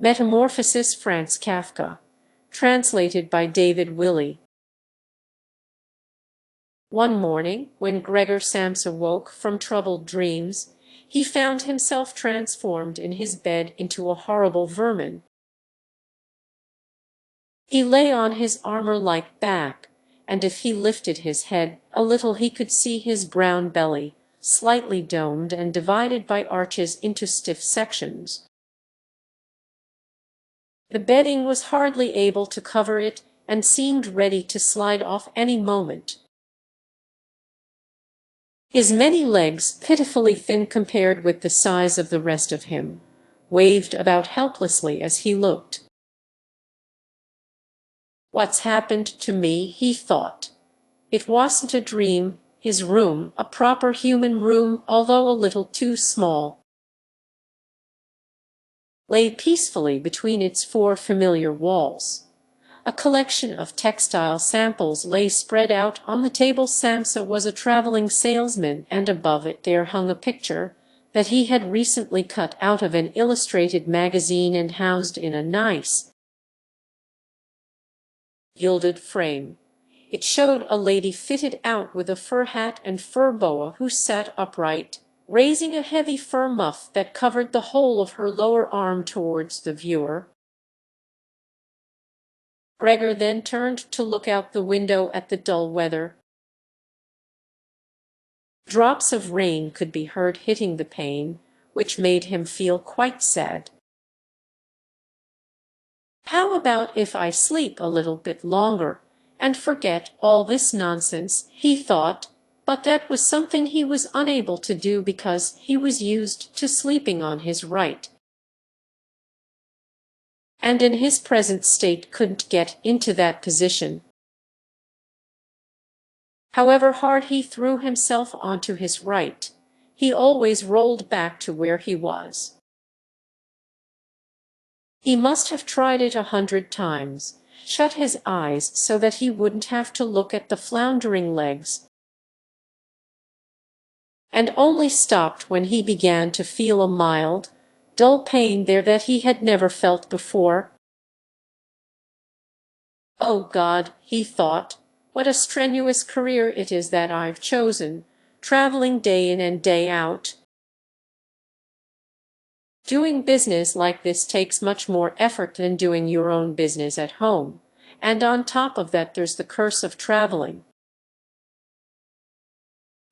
Metamorphosis Franz Kafka. Translated by David Willey. One morning, when Gregor Samsa woke from troubled dreams, he found himself transformed in his bed into a horrible vermin. He lay on his armor-like back, and if he lifted his head a little he could see his brown belly, slightly domed and divided by arches into stiff sections. The bedding was hardly able to cover it, and seemed ready to slide off any moment. His many legs, pitifully thin compared with the size of the rest of him, waved about helplessly as he looked. "What's happened to me?" he thought. It wasn't a dream. His room, a proper human room, although a little too small, lay peacefully between its four familiar walls. A collection of textile samples lay spread out on the table. Samsa was a traveling salesman, and above it there hung a picture that he had recently cut out of an illustrated magazine and housed in a nice, gilded frame. It showed a lady fitted out with a fur hat and fur boa who sat upright, raising a heavy fur muff that covered the whole of her lower arm towards the viewer. Gregor then turned to look out the window at the dull weather. Drops of rain could be heard hitting the pane, which made him feel quite sad. "How about if I sleep a little bit longer and forget all this nonsense?" he thought, but that was something he was unable to do because he was used to sleeping on his right, and in his present state couldn't get into that position. However hard he threw himself onto his right, he always rolled back to where he was. He must have tried it 100 times, shut his eyes so that he wouldn't have to look at the floundering legs, and only stopped when he began to feel a mild, dull pain there that he had never felt before. "Oh God," he thought, "what a strenuous career it is that I've chosen, traveling day in and day out. Doing business like this takes much more effort than doing your own business at home, and on top of that there's the curse of traveling.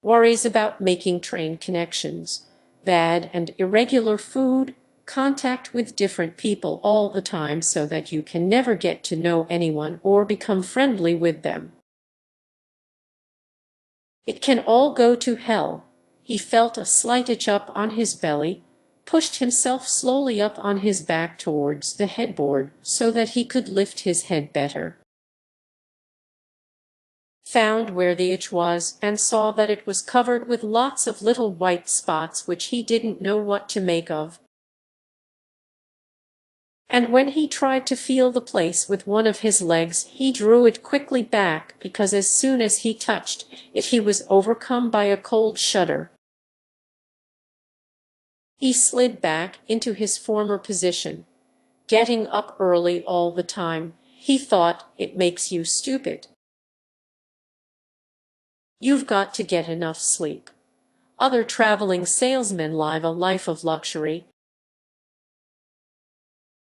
Worries about making train connections, bad and irregular food, contact with different people all the time so that you can never get to know anyone or become friendly with them. It can all go to hell." He felt a slight itch up on his belly, pushed himself slowly up on his back towards the headboard so that he could lift his head better, found where the itch was, and saw that it was covered with lots of little white spots which he didn't know what to make of. And when he tried to feel the place with one of his legs, he drew it quickly back, because as soon as he touched it he was overcome by a cold shudder. He slid back into his former position. "Getting up early all the time," he thought, "it makes you stupid. You've got to get enough sleep. Other traveling salesmen live a life of luxury.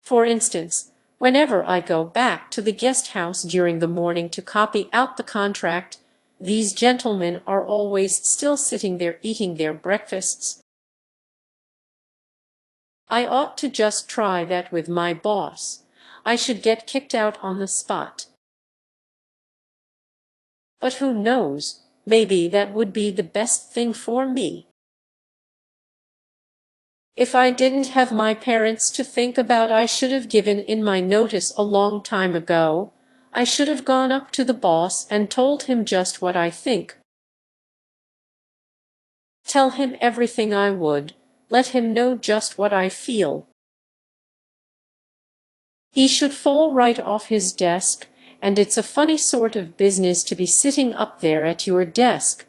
For instance, whenever I go back to the guest house during the morning to copy out the contract, these gentlemen are always still sitting there eating their breakfasts. I ought to just try that with my boss. I should get kicked out on the spot. But who knows, maybe that would be the best thing for me. If I didn't have my parents to think about, I should have given in my notice a long time ago. I should have gone up to the boss and told him just what I think. Tell him everything I would, let him know just what I feel. He should fall right off his desk, and it's a funny sort of business to be sitting up there at your desk,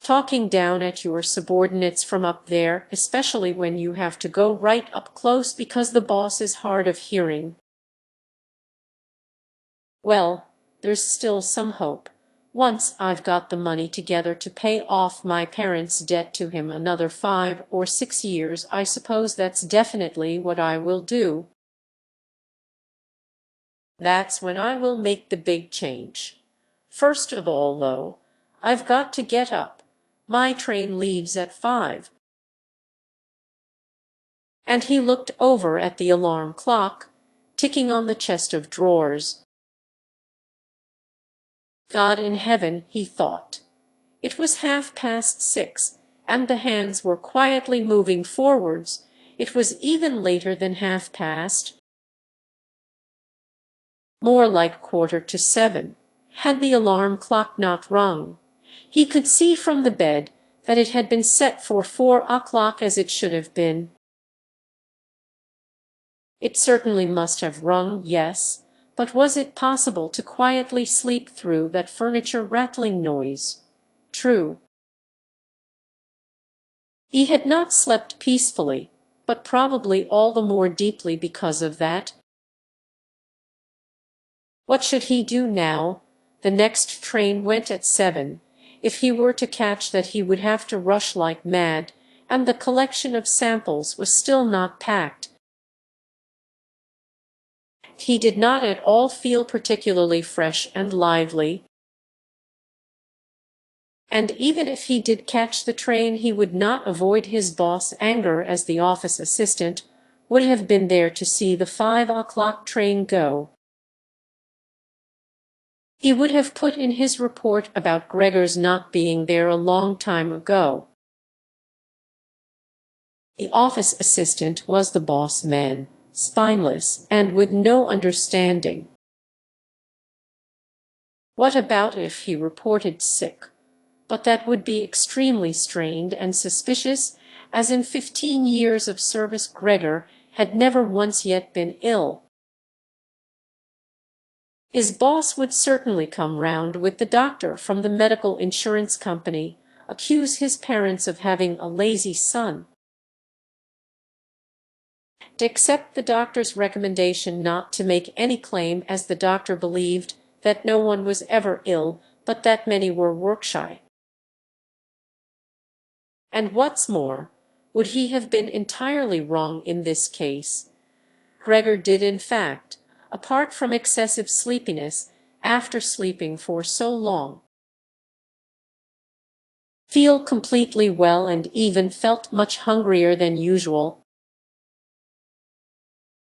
talking down at your subordinates from up there, especially when you have to go right up close because the boss is hard of hearing. Well, there's still some hope. Once I've got the money together to pay off my parents' debt to him another 5 or 6 years, I suppose that's definitely what I will do. That's when I will make the big change. First of all, though, I've got to get up. My train leaves at 5. And he looked over at the alarm clock, ticking on the chest of drawers. God in heaven, he thought. It was 6:30, and the hands were quietly moving forwards. It was even later than 7:30. More like 7:15, had the alarm clock not rung. He could see from the bed that it had been set for 4 o'clock as it should have been. It certainly must have rung, yes, but was it possible to quietly sleep through that furniture rattling noise? True. He had not slept peacefully, but probably all the more deeply because of that. What should he do now? The next train went at 7. If he were to catch that, he would have to rush like mad, and the collection of samples was still not packed. He did not at all feel particularly fresh and lively. And even if he did catch the train, he would not avoid his boss' anger, as the office assistant would have been there to see the 5 o'clock train go. He would have put in his report about Gregor's not being there a long time ago. The office assistant was the boss man, spineless and with no understanding. What about if he reported sick? But that would be extremely strained and suspicious, as in 15 years of service Gregor had never once yet been ill. His boss would certainly come round with the doctor from the medical insurance company, accuse his parents of having a lazy son, to accept the doctor's recommendation not to make any claim, as the doctor believed that no one was ever ill, but that many were work-shy. And what's more, would he have been entirely wrong in this case? Gregor did, in fact, apart from excessive sleepiness, after sleeping for so long, feel completely well, and even felt much hungrier than usual.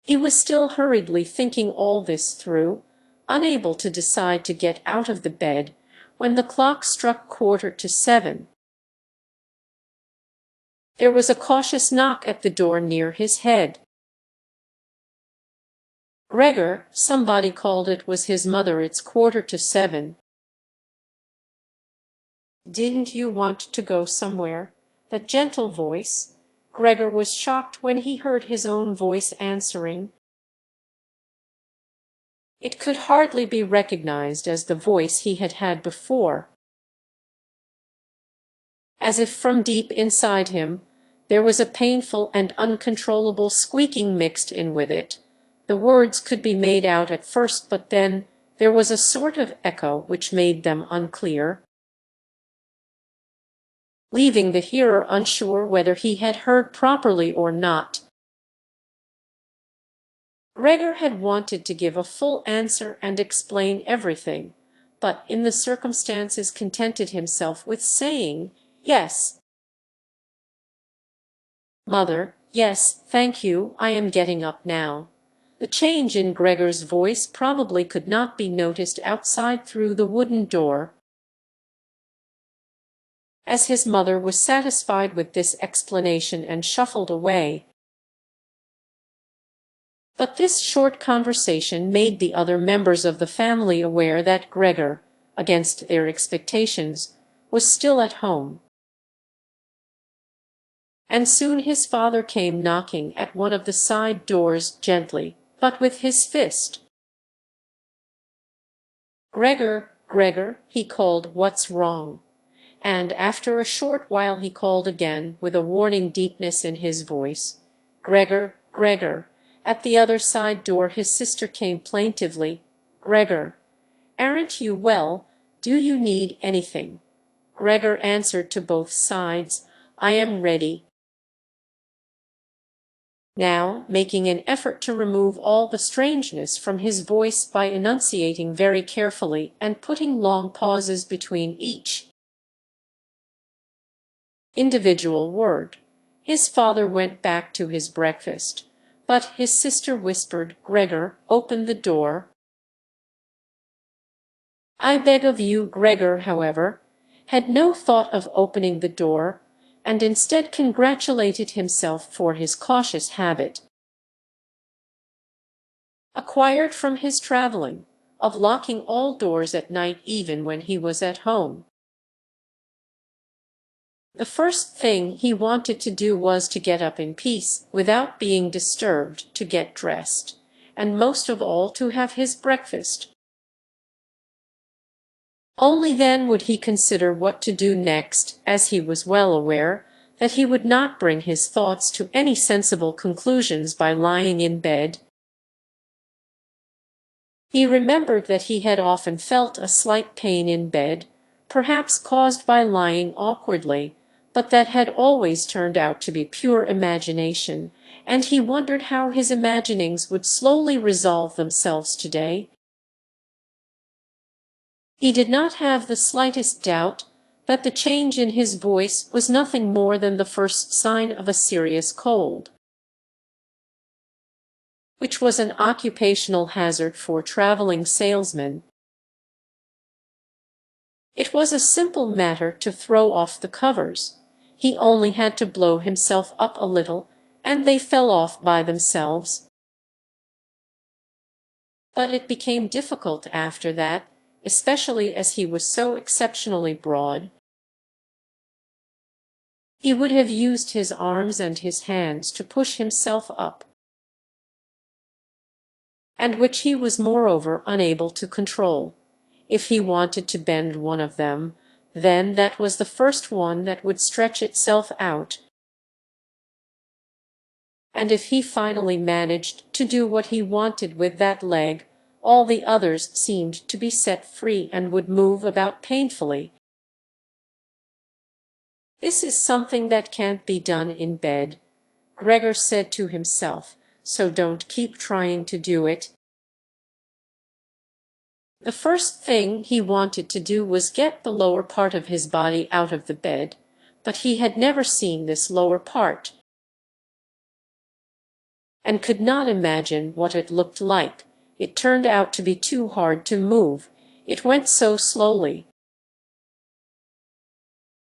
He was still hurriedly thinking all this through, unable to decide to get out of the bed, when the clock struck 7:15. There was a cautious knock at the door near his head. Gregor, somebody called. It was his mother. It's 7:15. Didn't you want to go somewhere? That gentle voice. Gregor was shocked when he heard his own voice answering. It could hardly be recognized as the voice he had had before. As if from deep inside him, there was a painful and uncontrollable squeaking mixed in with it. The words could be made out at first, but then there was a sort of echo which made them unclear, leaving the hearer unsure whether he had heard properly or not. Gregor had wanted to give a full answer and explain everything, but in the circumstances contented himself with saying, "Yes, Mother, yes, thank you, I am getting up now." The change in Gregor's voice probably could not be noticed outside through the wooden door, as his mother was satisfied with this explanation and shuffled away. But this short conversation made the other members of the family aware that Gregor, against their expectations, was still at home. And soon his father came knocking at one of the side doors gently, but with his fist. "Gregor, Gregor," he called, "what's wrong?" and after a short while he called again, with a warning deepness in his voice, "Gregor, Gregor." At the other side door his sister came plaintively, "Gregor, aren't you well? Do you need anything?" Gregor answered to both sides, "I am ready." Now, making an effort to remove all the strangeness from his voice by enunciating very carefully and putting long pauses between each individual word, his father went back to his breakfast, but his sister whispered, "Gregor, open the door." "I beg of you." Gregor, however, had no thought of opening the door, and instead congratulated himself for his cautious habit, acquired from his traveling, of locking all doors at night even when he was at home. The first thing he wanted to do was to get up in peace, without being disturbed, to get dressed, and most of all to have his breakfast. Only then would he consider what to do next, as he was well aware that he would not bring his thoughts to any sensible conclusions by lying in bed. He remembered that he had often felt a slight pain in bed, perhaps caused by lying awkwardly, but that had always turned out to be pure imagination, and he wondered how his imaginings would slowly resolve themselves today. He did not have the slightest doubt that the change in his voice was nothing more than the first sign of a serious cold, which was an occupational hazard for traveling salesmen. It was a simple matter to throw off the covers. He only had to blow himself up a little, and they fell off by themselves. But it became difficult after that, especially as he was so exceptionally broad. He would have used his arms and his hands to push himself up, and which he was moreover unable to control. If he wanted to bend one of them, then that was the first one that would stretch itself out, and if he finally managed to do what he wanted with that leg, all the others seemed to be set free and would move about painfully. "This is something that can't be done in bed," Gregor said to himself, "so don't keep trying to do it." The first thing he wanted to do was get the lower part of his body out of the bed, but he had never seen this lower part, and could not imagine what it looked like. It turned out to be too hard to move, it went so slowly.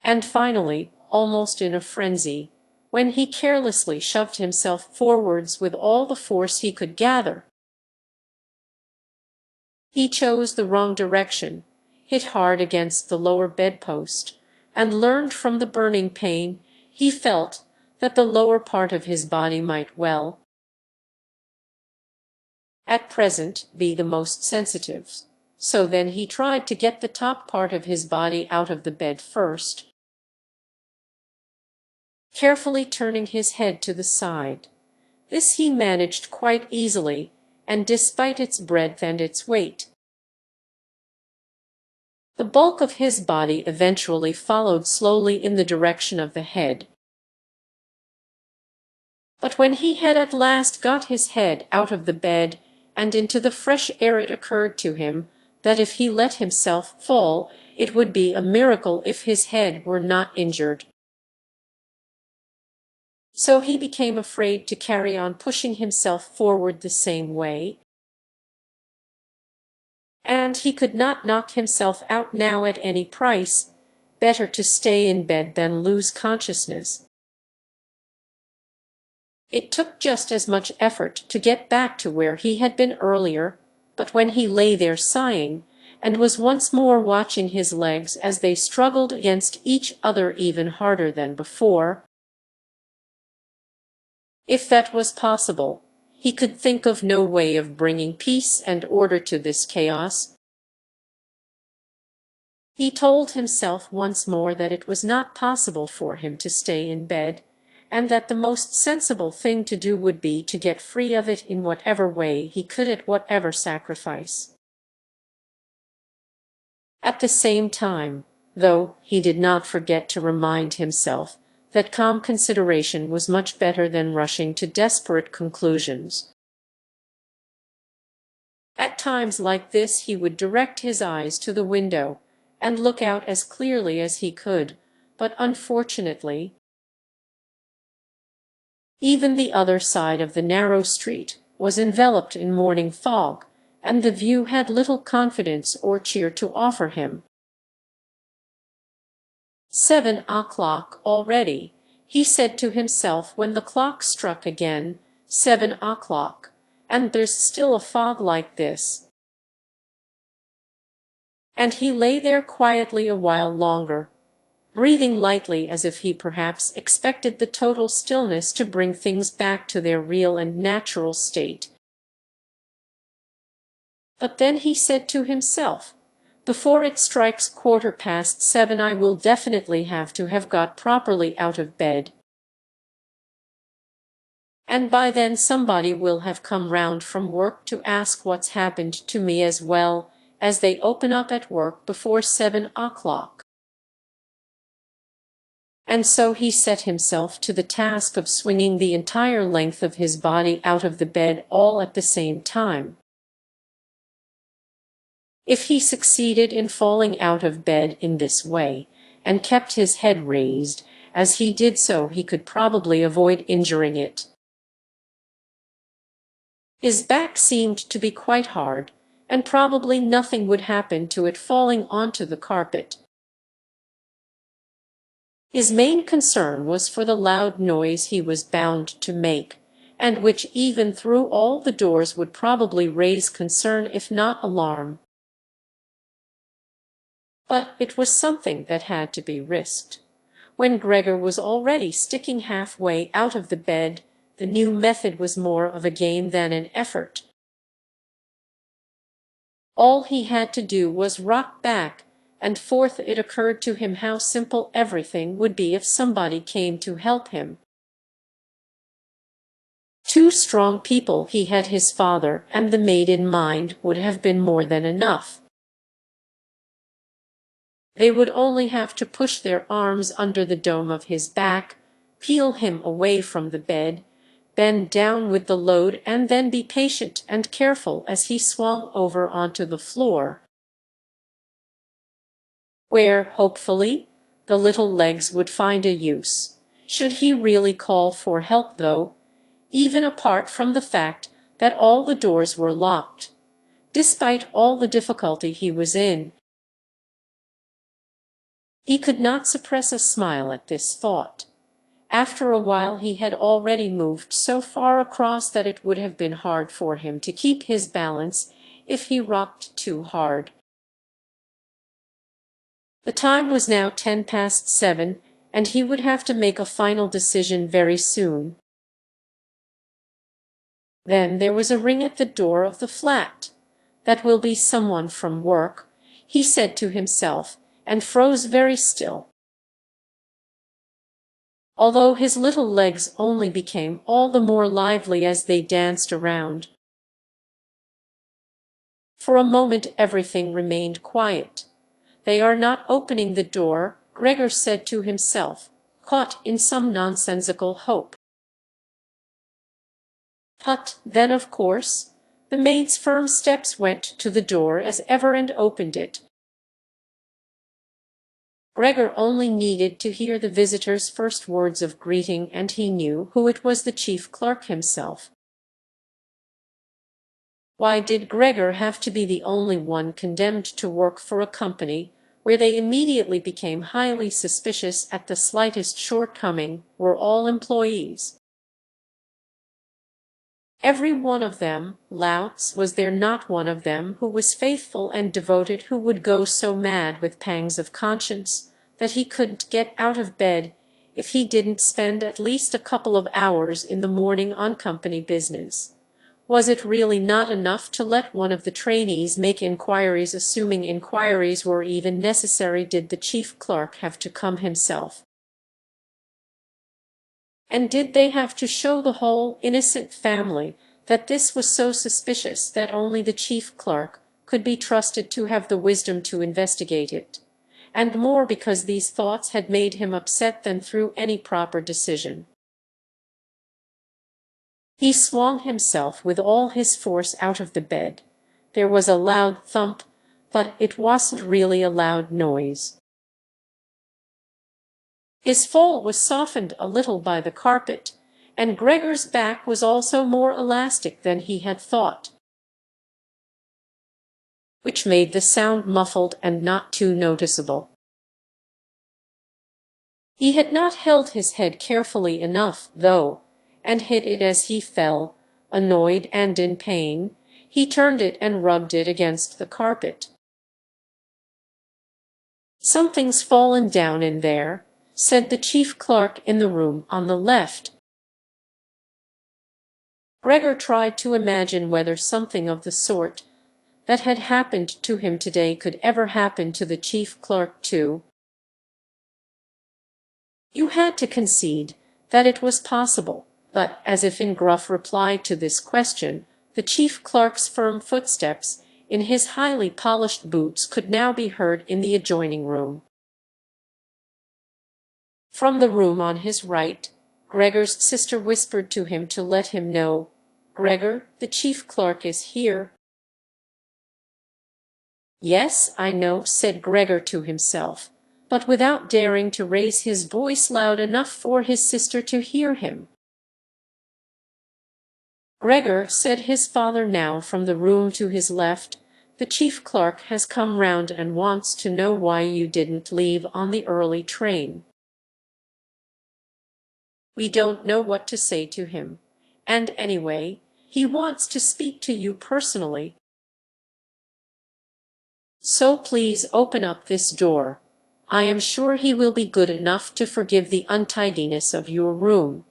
And finally, almost in a frenzy, when he carelessly shoved himself forwards with all the force he could gather, he chose the wrong direction, hit hard against the lower bedpost, and learned from the burning pain he felt that the lower part of his body might well, at present, be the most sensitive. So then he tried to get the top part of his body out of the bed first, carefully turning his head to the side. This he managed quite easily, and despite its breadth and its weight. The bulk of his body eventually followed slowly in the direction of the head. But when he had at last got his head out of the bed and into the fresh air, it occurred to him that if he let himself fall, it would be a miracle if his head were not injured. So he became afraid to carry on pushing himself forward the same way, and he could not knock himself out now at any price. Better to stay in bed than lose consciousness. It took just as much effort to get back to where he had been earlier, but when he lay there sighing, and was once more watching his legs as they struggled against each other even harder than before, if that was possible, he could think of no way of bringing peace and order to this chaos. He told himself once more that it was not possible for him to stay in bed, and that the most sensible thing to do would be to get free of it in whatever way he could at whatever sacrifice. At the same time, though, he did not forget to remind himself that calm consideration was much better than rushing to desperate conclusions. At times like this he would direct his eyes to the window and look out as clearly as he could, but unfortunately, even the other side of the narrow street was enveloped in morning fog, and the view had little confidence or cheer to offer him. 7 o'clock already, he said to himself when the clock struck again. 7 o'clock, and there's still a fog like this. And he lay there quietly a while longer, breathing lightly as if he perhaps expected the total stillness to bring things back to their real and natural state. But then he said to himself, "Before it strikes 7:15, I will definitely have to have got properly out of bed. And by then somebody will have come round from work to ask what's happened to me, as well as they open up at work before 7 o'clock. And so he set himself to the task of swinging the entire length of his body out of the bed all at the same time. If he succeeded in falling out of bed in this way, and kept his head raised as he did so, he could probably avoid injuring it. His back seemed to be quite hard, and probably nothing would happen to it falling onto the carpet. His main concern was for the loud noise he was bound to make, and which even through all the doors would probably raise concern if not alarm. But it was something that had to be risked. When Gregor was already sticking halfway out of the bed, the new method was more of a game than an effort. All he had to do was rock back, and forth it occurred to him how simple everything would be if somebody came to help him. Two strong people, he had his father and the maid in mind, would have been more than enough. They would only have to push their arms under the dome of his back, peel him away from the bed, bend down with the load, and then be patient and careful as he swung over onto the floor, where, hopefully, the little legs would find a use. Should he really call for help, though, even apart from the fact that all the doors were locked, despite all the difficulty he was in? He could not suppress a smile at this thought. After a while he had already moved so far across that it would have been hard for him to keep his balance if he rocked too hard. The time was now 7:10, and he would have to make a final decision very soon. Then there was a ring at the door of the flat. "That will be someone from work," he said to himself, and froze very still. Although his little legs only became all the more lively as they danced around. For a moment everything remained quiet. "They are not opening the door," Gregor said to himself, caught in some nonsensical hope. But then, of course, the maid's firm steps went to the door as ever and opened it. Gregor only needed to hear the visitor's first words of greeting, and he knew who it was, the chief clerk himself. Why did Gregor have to be the only one condemned to work for a company where they immediately became highly suspicious at the slightest shortcoming? Were all employees? Every one of them louts. Was there not one of them who was faithful and devoted, who would go so mad with pangs of conscience that he couldn't get out of bed if he didn't spend at least a couple of hours in the morning on company business? Was it really not enough to let one of the trainees make inquiries, assuming inquiries were even necessary? Did the chief clerk have to come himself? And did they have to show the whole innocent family that this was so suspicious that only the chief clerk could be trusted to have the wisdom to investigate it? And more because these thoughts had made him upset than through any proper decision. He swung himself with all his force out of the bed. There was a loud thump, but it wasn't really a loud noise. His fall was softened a little by the carpet, and Gregor's back was also more elastic than he had thought, which made the sound muffled and not too noticeable. He had not held his head carefully enough, though, and hit it as he fell, annoyed and in pain. He turned it and rubbed it against the carpet. "Something's fallen down in there," said the chief clerk in the room on the left. Gregor tried to imagine whether something of the sort that had happened to him today could ever happen to the chief clerk too. You had to concede that it was possible, but, as if in gruff reply to this question, the chief clerk's firm footsteps in his highly polished boots could now be heard in the adjoining room. From the room on his right, Gregor's sister whispered to him to let him know, "Gregor, the chief clerk is here." "Yes, I know," said Gregor to himself, but without daring to raise his voice loud enough for his sister to hear him. "Gregor," said his father now from the room to his left, "the chief clerk has come round and wants to know why you didn't leave on the early train." "We don't know what to say to him, and anyway, he wants to speak to you personally. So please open up this door. I am sure he will be good enough to forgive the untidiness of your room."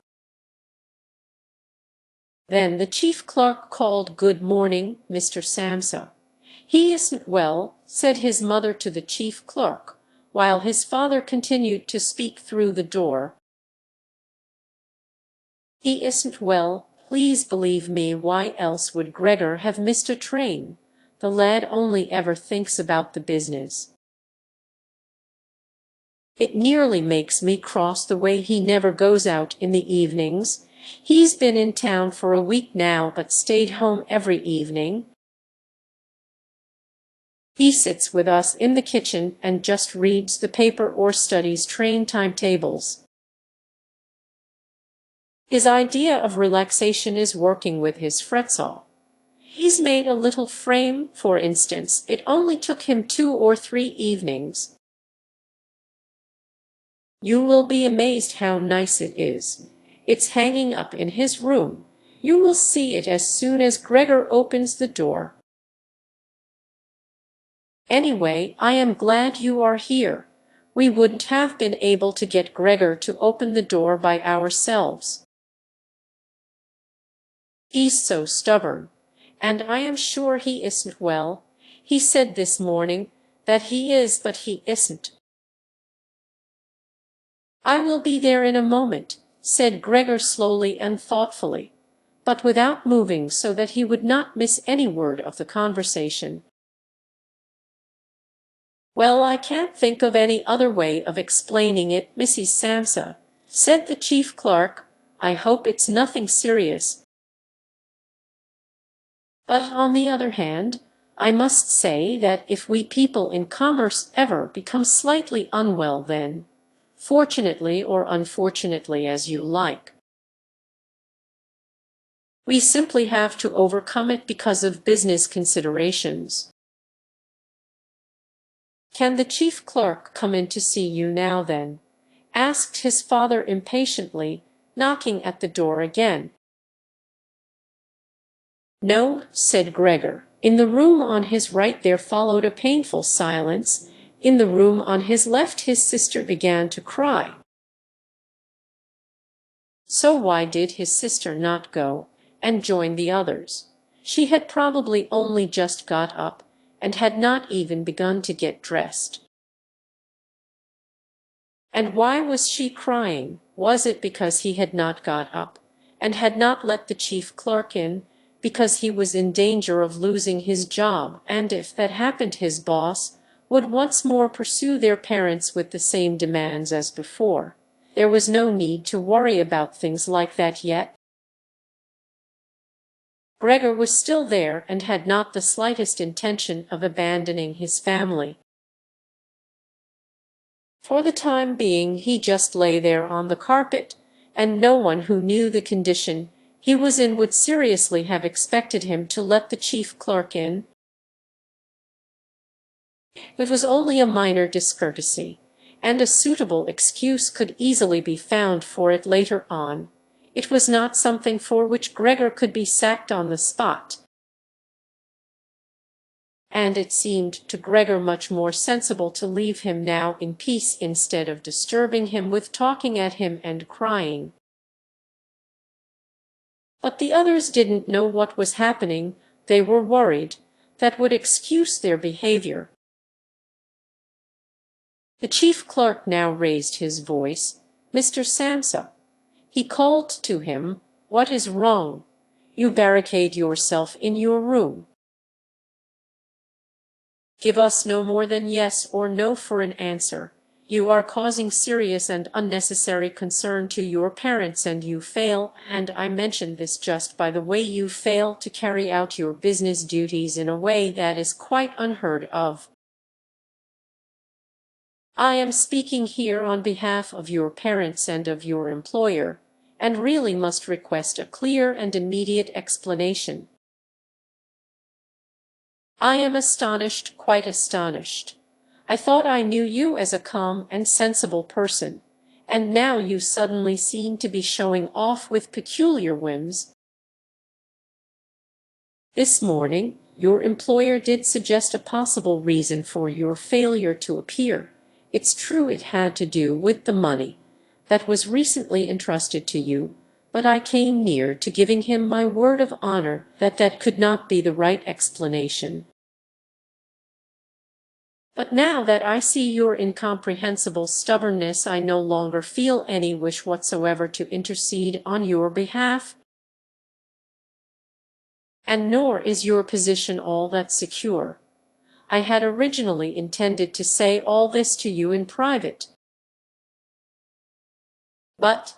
Then the chief clerk called, "Good morning, Mr. Samsa." "He isn't well," said his mother to the chief clerk, while his father continued to speak through the door. "He isn't well, please believe me. Why else would Gregor have missed a train? The lad only ever thinks about the business. It nearly makes me cross the way he never goes out in the evenings. He's been in town for a week now, but stayed home every evening. He sits with us in the kitchen and just reads the paper or studies train timetables. His idea of relaxation is working with his fretsaw. He's made a little frame, for instance. It only took him 2 or 3 evenings. You will be amazed how nice it is. It's hanging up in his room. You will see it as soon as Gregor opens the door. Anyway, I am glad you are here. We wouldn't have been able to get Gregor to open the door by ourselves. He's so stubborn, and I am sure he isn't well. He said this morning that he is, but he isn't." "I will be there in a moment," said Gregor slowly and thoughtfully, but without moving so that he would not miss any word of the conversation. "Well, I can't think of any other way of explaining it, Mrs. Samsa," said the chief clerk. "I hope it's nothing serious. But on the other hand, I must say that if we people in commerce ever become slightly unwell, then, fortunately or unfortunately as you like, we simply have to overcome it because of business considerations." "Can the chief clerk come in to see you now, then?" asked his father impatiently, knocking at the door again. "No," said Gregor. In the room on his right there followed a painful silence. In the room on his left his sister began to cry. So why did his sister not go, and joined the others. She had probably only just got up, and had not even begun to get dressed. And why was she crying? Was it because he had not got up, and had not let the chief clerk in, because he was in danger of losing his job, and if that happened his boss would once more pursue their parents with the same demands as before? There was no need to worry about things like that yet. Gregor was still there and had not the slightest intention of abandoning his family. For the time being he just lay there on the carpet, and no one who knew the condition he was in would seriously have expected him to let the chief clerk in. It was only a minor discourtesy, and a suitable excuse could easily be found for it later on. It was not something for which Gregor could be sacked on the spot. And it seemed to Gregor much more sensible to leave him now in peace instead of disturbing him with talking at him and crying. But the others didn't know what was happening. They were worried. That would excuse their behavior. The chief clerk now raised his voice. "Mr. Samsa," he called to him, "what is wrong? You barricade yourself in your room. Give us no more than yes or no for an answer. You are causing serious and unnecessary concern to your parents, and you fail, and I mention this just by the way, you fail to carry out your business duties in a way that is quite unheard of. I am speaking here on behalf of your parents and of your employer, and really must request a clear and immediate explanation. I am astonished, quite astonished. I thought I knew you as a calm and sensible person, and now you suddenly seem to be showing off with peculiar whims. This morning, your employer did suggest a possible reason for your failure to appear. It's true it had to do with the money that was recently entrusted to you, but I came near to giving him my word of honor that that could not be the right explanation. But now that I see your incomprehensible stubbornness, I no longer feel any wish whatsoever to intercede on your behalf. And nor is your position all that secure. I had originally intended to say all this to you in private. But,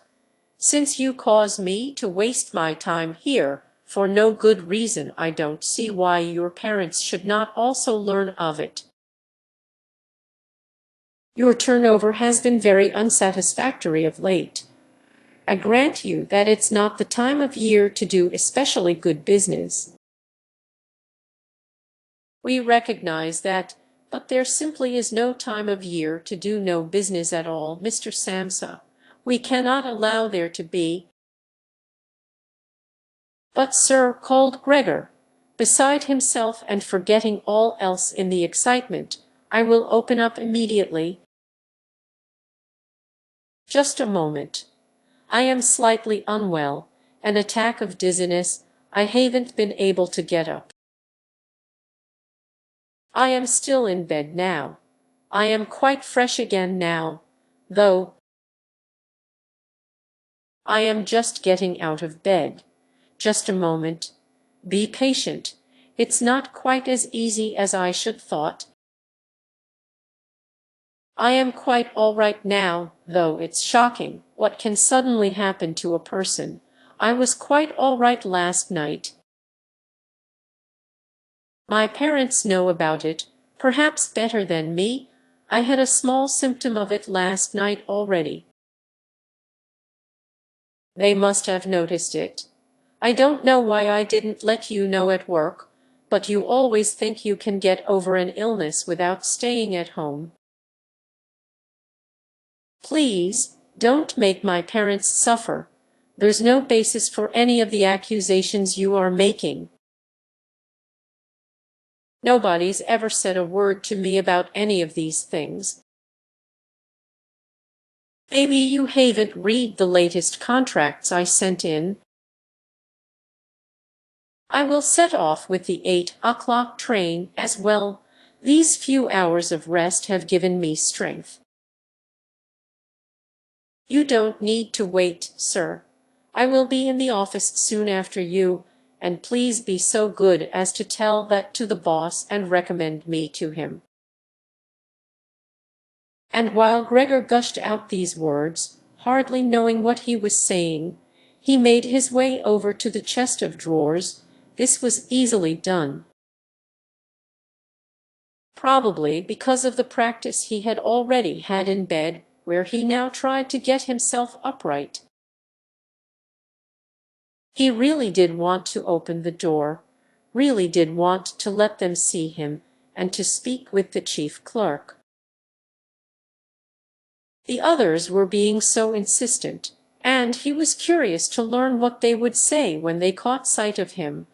since you cause me to waste my time here for no good reason, I don't see why your parents should not also learn of it. Your turnover has been very unsatisfactory of late. I grant you that it's not the time of year to do especially good business. We recognize that, but there simply is no time of year to do no business at all, Mr. Samsa. We cannot allow there to be. But sir, called Gregor, beside himself and forgetting all else in the excitement, I will open up immediately. Just a moment. I am slightly unwell, an attack of dizziness. I haven't been able to get up. I am still in bed now. I am quite fresh again now, though. I am just getting out of bed. Just a moment. Be patient. It's not quite as easy as I should thought. I am quite all right now, though it's shocking what can suddenly happen to a person. I was quite all right last night. My parents know about it, perhaps better than me. I had a small symptom of it last night already. They must have noticed it. I don't know why I didn't let you know at work, but you always think you can get over an illness without staying at home. Please, don't make my parents suffer. There's no basis for any of the accusations you are making. Nobody's ever said a word to me about any of these things. Maybe you haven't read the latest contracts I sent in. I will set off with the 8 o'clock train as well. These few hours of rest have given me strength. You don't need to wait, sir. I will be in the office soon after you, and please be so good as to tell that to the boss and recommend me to him. And while Gregor gushed out these words, hardly knowing what he was saying, he made his way over to the chest of drawers. This was easily done, probably because of the practice he had already had in bed, where he now tried to get himself upright. He really did want to open the door, really did want to let them see him, and to speak with the chief clerk. The others were being so insistent, and he was curious to learn what they would say when they caught sight of him.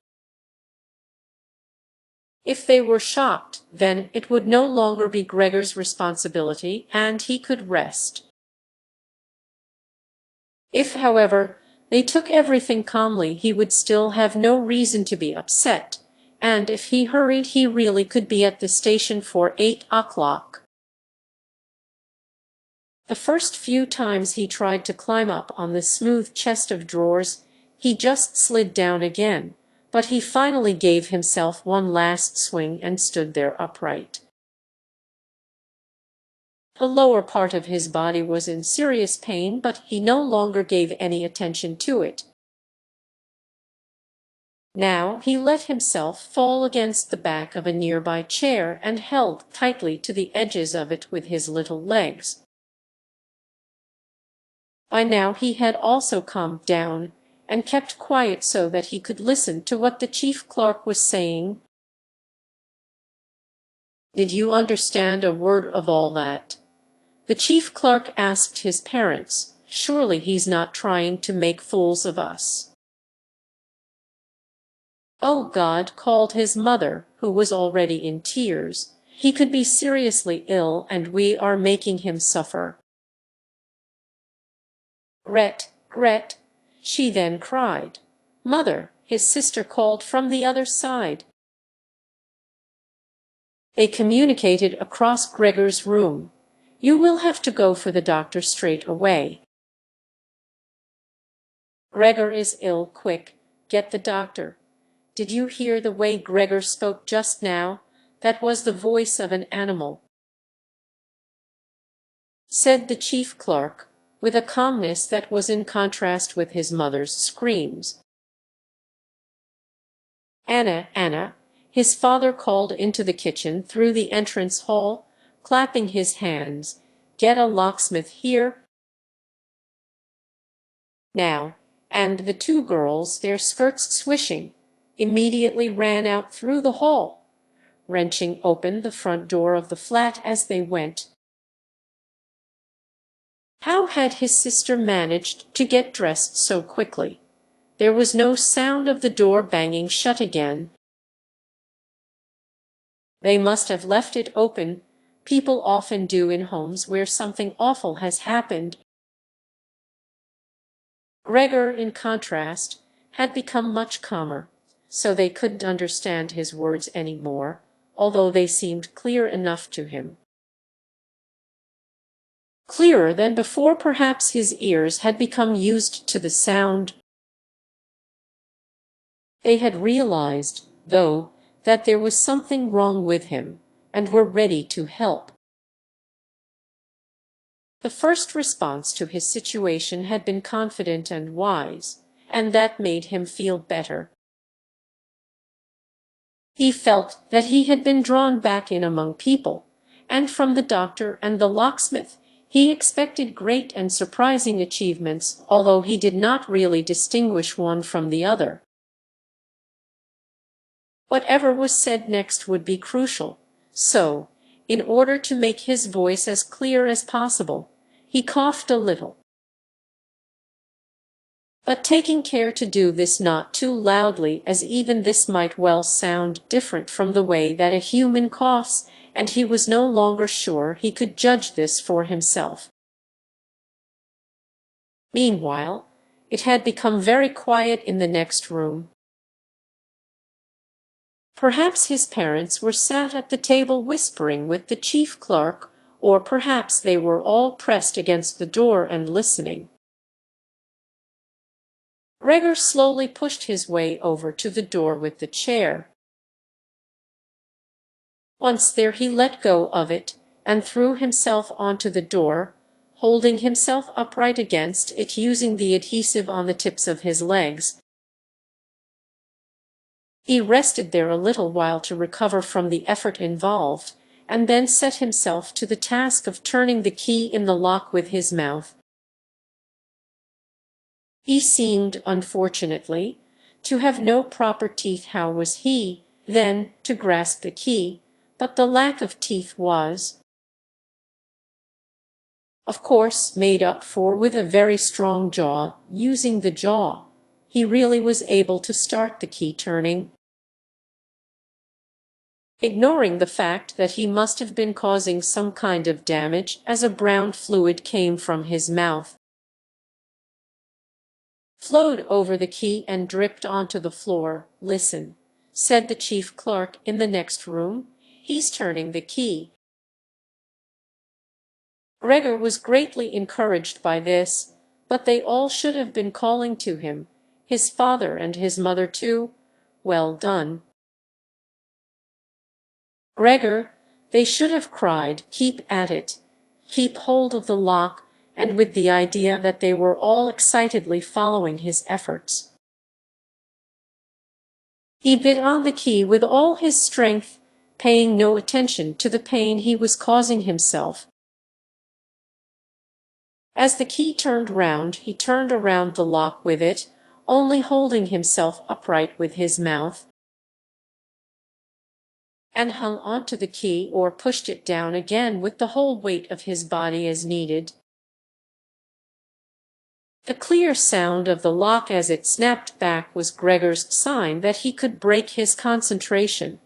If they were shocked, then it would no longer be Gregor's responsibility, and he could rest. If, however, they took everything calmly, he would still have no reason to be upset, and if he hurried, he really could be at the station for 8 o'clock. The first few times he tried to climb up on the smooth chest of drawers, he just slid down again, but he finally gave himself one last swing and stood there upright. The lower part of his body was in serious pain, but he no longer gave any attention to it. Now he let himself fall against the back of a nearby chair and held tightly to the edges of it with his little legs. By now he had also calmed down, and kept quiet so that he could listen to what the chief clerk was saying. "Did you understand a word of all that?" the chief clerk asked his parents. "Surely he's not trying to make fools of us." "Oh God," called his mother, who was already in tears. "He could be seriously ill, and we are making him suffer." "Gret, Gret," she then cried. "Mother," his sister called from the other side. They communicated across Gregor's room. "You will have to go for the doctor straight away. Gregor is ill. Quick, get the doctor." "Did you hear the way Gregor spoke just now? That was the voice of an animal," said the chief clerk, with a calmness that was in contrast with his mother's screams. "Anna, Anna," his father called into the kitchen through the entrance hall, clapping his hands. "Get a locksmith here now." And the two girls, their skirts swishing, immediately ran out through the hall, wrenching open the front door of the flat as they went. How had his sister managed to get dressed so quickly? There was no sound of the door banging shut again. They must have left it open. People often do in homes where something awful has happened. Gregor, in contrast, had become much calmer, so they couldn't understand his words any more, although they seemed clear enough to him. Clearer than before, perhaps his ears had become used to the sound. They had realized, though, that there was something wrong with him, and were ready to help. The first response to his situation had been confident and wise, and that made him feel better. He felt that he had been drawn back in among people, and from the doctor and the locksmith he expected great and surprising achievements, although he did not really distinguish one from the other. Whatever was said next would be crucial, so, in order to make his voice as clear as possible, he coughed a little, but taking care to do this not too loudly, as even this might well sound different from the way that a human coughs, and he was no longer sure he could judge this for himself. Meanwhile, it had become very quiet in the next room. Perhaps his parents were sat at the table whispering with the chief clerk, or perhaps they were all pressed against the door and listening. Gregor slowly pushed his way over to the door with the chair. Once there, he let go of it and threw himself onto the door, holding himself upright against it using the adhesive on the tips of his legs. He rested there a little while to recover from the effort involved, and then set himself to the task of turning the key in the lock with his mouth. He seemed, unfortunately, to have no proper teeth. How was he, then, to grasp the key? But the lack of teeth was, of course, made up for with a very strong jaw. Using the jaw, he really was able to start the key turning, ignoring the fact that he must have been causing some kind of damage as a brown fluid came from his mouth, flowed over the key and dripped onto the floor. "Listen," said the chief clerk in the next room, "he's turning the key." Gregor was greatly encouraged by this, but they all should have been calling to him, his father and his mother too. "Well done, Gregor," they should have cried. "Keep at it. Keep hold of the lock," and with the idea that they were all excitedly following his efforts. He bit on the key with all his strength, paying no attention to the pain he was causing himself. As the key turned round, he turned around the lock with it, only holding himself upright with his mouth, and hung onto the key or pushed it down again with the whole weight of his body as needed. The clear sound of the lock as it snapped back was Gregor's sign that he could break his concentration.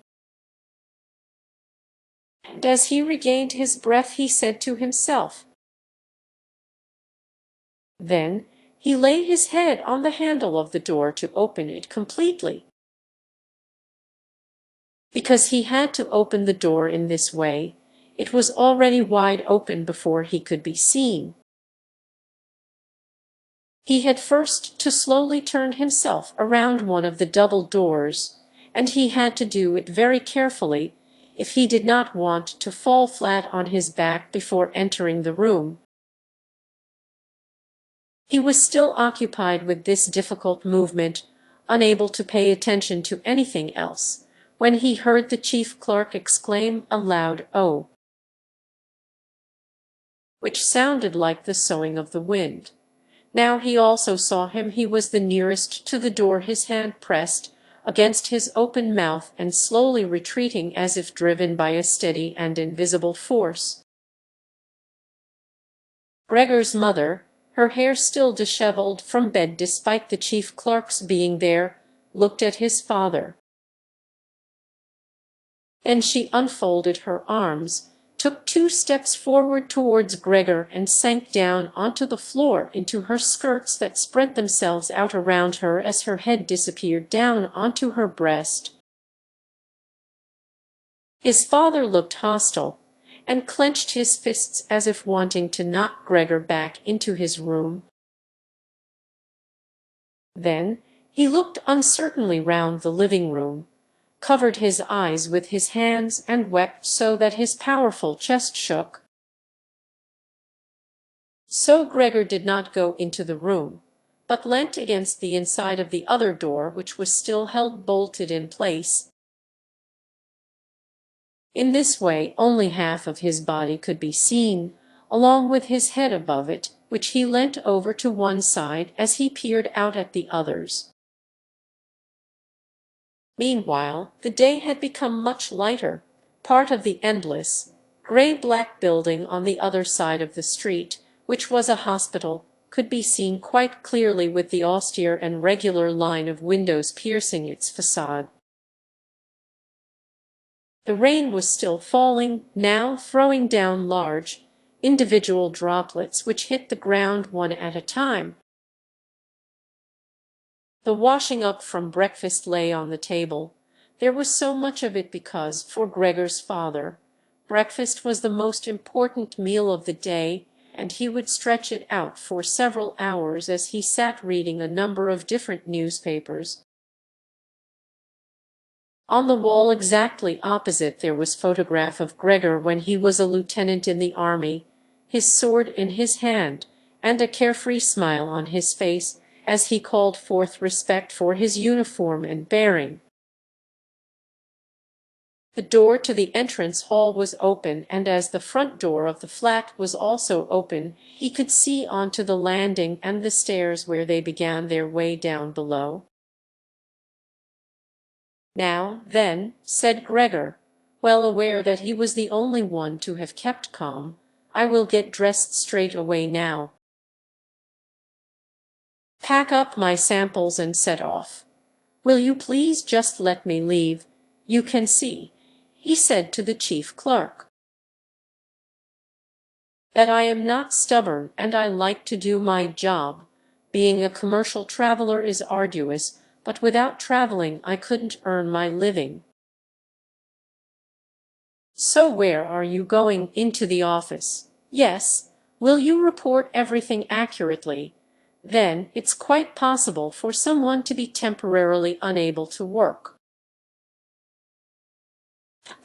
And as he regained his breath, he said to himself. Then he laid his head on the handle of the door to open it completely. Because he had to open the door in this way, it was already wide open before he could be seen. He had first to slowly turn himself around one of the double doors, and he had to do it very carefully if he did not want to fall flat on his back before entering the room. He was still occupied with this difficult movement, unable to pay attention to anything else, when he heard the chief clerk exclaim a loud "Oh!" which sounded like the soughing of the wind. Now he also saw him. He was the nearest to the door, his hand pressed against his open mouth and slowly retreating as if driven by a steady and invisible force. Gregor's mother, her hair still disheveled from bed despite the chief clerk's being there, looked at his father. Then she unfolded her arms, took 2 steps forward towards Gregor, and sank down onto the floor into her skirts that spread themselves out around her as her head disappeared down onto her breast. His father looked hostile, and clenched his fists as if wanting to knock Gregor back into his room. Then he looked uncertainly round the living room, covered his eyes with his hands, and wept so that his powerful chest shook. So Gregor did not go into the room, but leant against the inside of the other door, which was still held bolted in place. In this way only half of his body could be seen, along with his head above it, which he leant over to one side as he peered out at the others. Meanwhile, the day had become much lighter. Part of the endless, gray-black building on the other side of the street, which was a hospital, could be seen quite clearly with the austere and regular line of windows piercing its facade. The rain was still falling, now throwing down large, individual droplets which hit the ground one at a time. The washing up from breakfast lay on the table. There was so much of it because, for Gregor's father, breakfast was the most important meal of the day, and he would stretch it out for several hours as he sat reading a number of different newspapers. On the wall exactly opposite there was a photograph of Gregor when he was a lieutenant in the army, his sword in his hand, and a carefree smile on his face as he called forth respect for his uniform and bearing. The door to the entrance hall was open, and as the front door of the flat was also open, he could see onto the landing and the stairs where they began their way down below. "Now, then," said Gregor, well aware that he was the only one to have kept calm, "I will get dressed straight away now. Pack up my samples and set off. Will you please just let me leave? You can see," he said to the chief clerk, "that I am not stubborn and I like to do my job. Being a commercial traveler is arduous, but without traveling I couldn't earn my living." "So where are you going? Into the office?" "Yes." "Will you report everything accurately? Then it's quite possible for someone to be temporarily unable to work.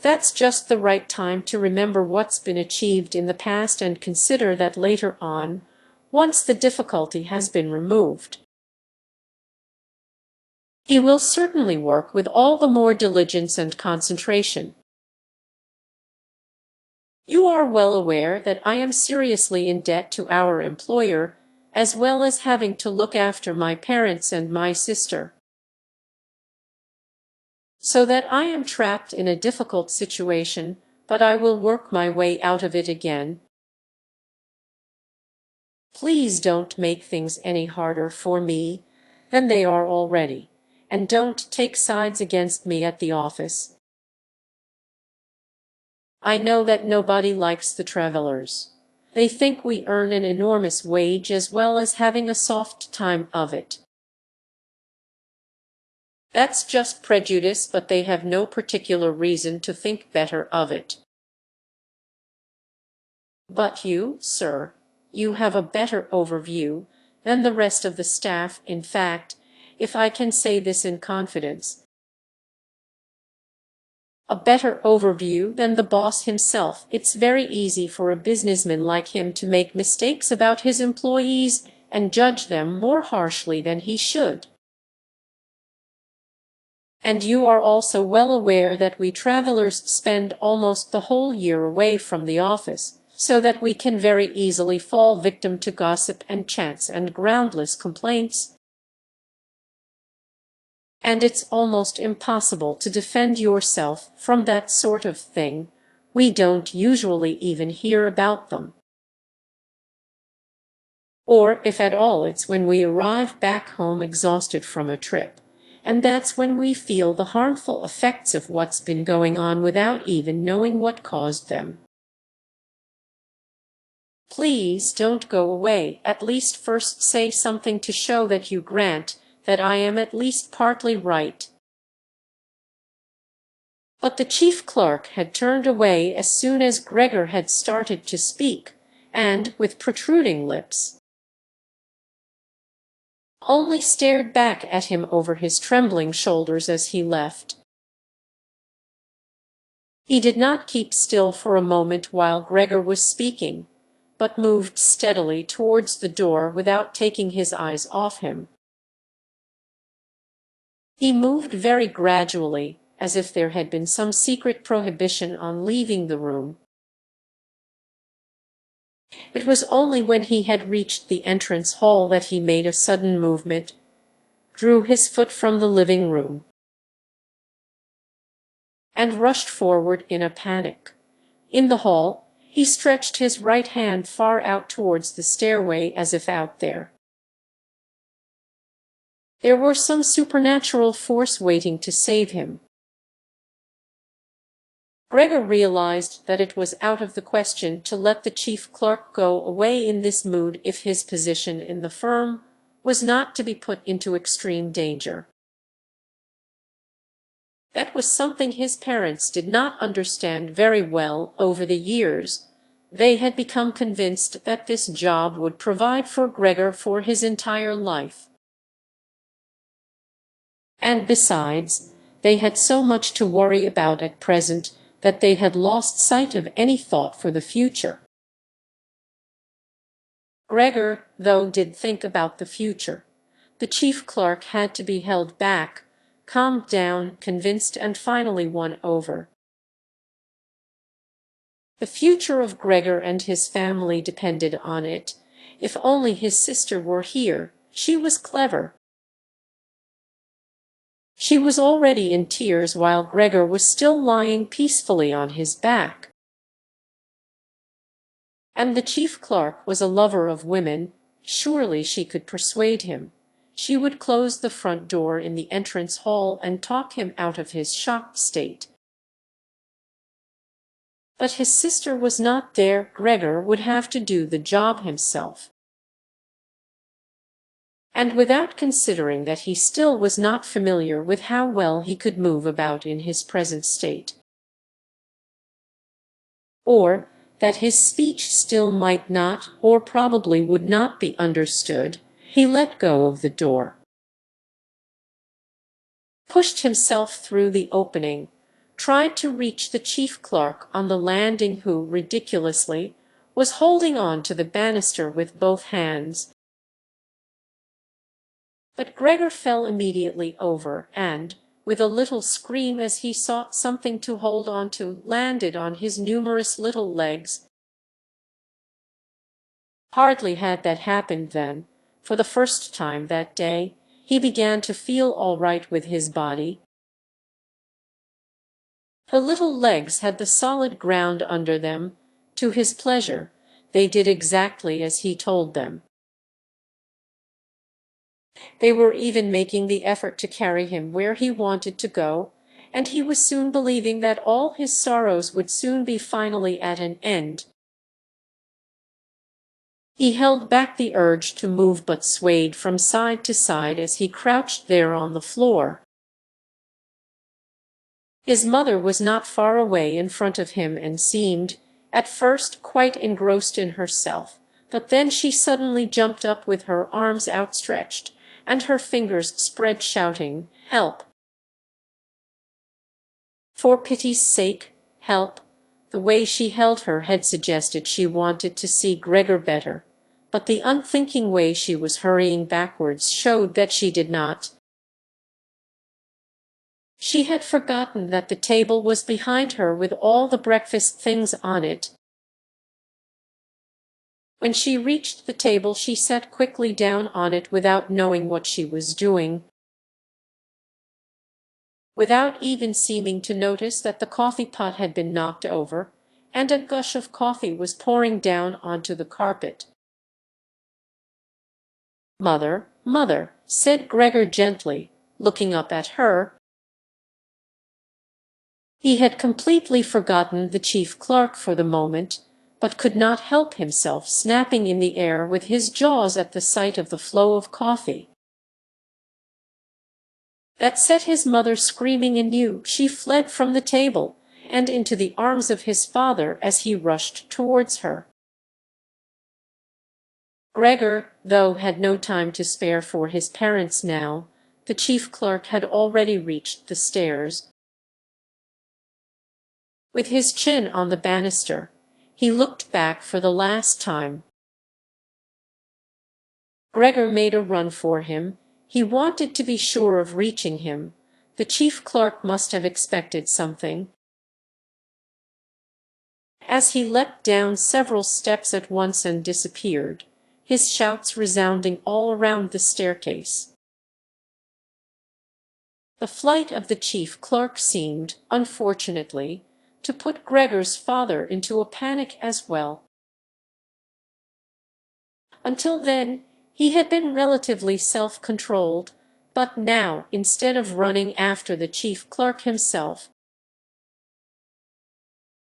That's just the right time to remember what's been achieved in the past and consider that later on, once the difficulty has been removed. He will certainly work with all the more diligence and concentration. You are well aware that I am seriously in debt to our employer, as well as having to look after my parents and my sister. So that I am trapped in a difficult situation, but I will work my way out of it again. Please don't make things any harder for me than they are already, and don't take sides against me at the office. I know that nobody likes the travelers. They think we earn an enormous wage as well as having a soft time of it. That's just prejudice, but they have no particular reason to think better of it. But you, sir, you have a better overview than the rest of the staff. In fact, if I can say this in confidence, a better overview than the boss himself. It's very easy for a businessman like him to make mistakes about his employees and judge them more harshly than he should. And you are also well aware that we travelers spend almost the whole year away from the office, so that we can very easily fall victim to gossip and chance and groundless complaints. And it's almost impossible to defend yourself from that sort of thing. We don't usually even hear about them. Or, if at all, it's when we arrive back home exhausted from a trip. And that's when we feel the harmful effects of what's been going on without even knowing what caused them. Please don't go away. At least first say something to show that you grant that I am at least partly right. But the chief clerk had turned away as soon as Gregor had started to speak, and, with protruding lips, only stared back at him over his trembling shoulders as he left. He did not keep still for a moment while Gregor was speaking, but moved steadily towards the door without taking his eyes off him. He moved very gradually, as if there had been some secret prohibition on leaving the room. It was only when he had reached the entrance hall that he made a sudden movement, drew his foot from the living room, and rushed forward in a panic. In the hall, he stretched his right hand far out towards the stairway as if out there were some supernatural force waiting to save him. Gregor realized that it was out of the question to let the chief clerk go away in this mood if his position in the firm was not to be put into extreme danger. That was something his parents did not understand very well. Over the years, they had become convinced that this job would provide for Gregor for his entire life. And besides, they had so much to worry about at present that they had lost sight of any thought for the future. Gregor, though, did think about the future. The chief clerk had to be held back, calmed down, convinced, and finally won over. The future of Gregor and his family depended on it. If only his sister were here. She was clever. She was already in tears while Gregor was still lying peacefully on his back. And the chief clerk was a lover of women. Surely she could persuade him. She would close the front door in the entrance hall and talk him out of his shocked state. But his sister was not there. Gregor would have to do the job himself. And without considering that he still was not familiar with how well he could move about in his present state, or that his speech still might not, or probably would not be understood, he let go of the door, pushed himself through the opening, tried to reach the chief clerk on the landing, who, ridiculously, was holding on to the banister with both hands. But Gregor fell immediately over and, with a little scream as he sought something to hold on to, landed on his numerous little legs. Hardly had that happened than, for the first time that day, he began to feel all right with his body. The little legs had the solid ground under them. To his pleasure, they did exactly as he told them. They were even making the effort to carry him where he wanted to go, and he was soon believing that all his sorrows would soon be finally at an end. He held back the urge to move, but swayed from side to side as he crouched there on the floor. His mother was not far away in front of him and seemed, at first, quite engrossed in herself, but then she suddenly jumped up with her arms outstretched and her fingers spread, shouting, "Help! For pity's sake, help!" The way she held her head suggested she wanted to see Gregor better, but the unthinking way she was hurrying backwards showed that she did not. She had forgotten that the table was behind her with all the breakfast things on it. When she reached the table, she sat quickly down on it without knowing what she was doing, without even seeming to notice that the coffee pot had been knocked over, and a gush of coffee was pouring down onto the carpet. "Mother, mother," said Gregor gently, looking up at her. He had completely forgotten the chief clerk for the moment, but could not help himself snapping in the air with his jaws at the sight of the flow of coffee. That set his mother screaming anew. She fled from the table and into the arms of his father as he rushed towards her. Gregor, though, had no time to spare for his parents now. The chief clerk had already reached the stairs. With his chin on the banister, he looked back for the last time. Gregor made a run for him. He wanted to be sure of reaching him. The chief clerk must have expected something. As he leapt down several steps at once and disappeared, his shouts resounding all around the staircase. The flight of the chief clerk seemed, unfortunately, to put Gregor's father into a panic as well. Until then, he had been relatively self-controlled, but now, instead of running after the chief clerk himself,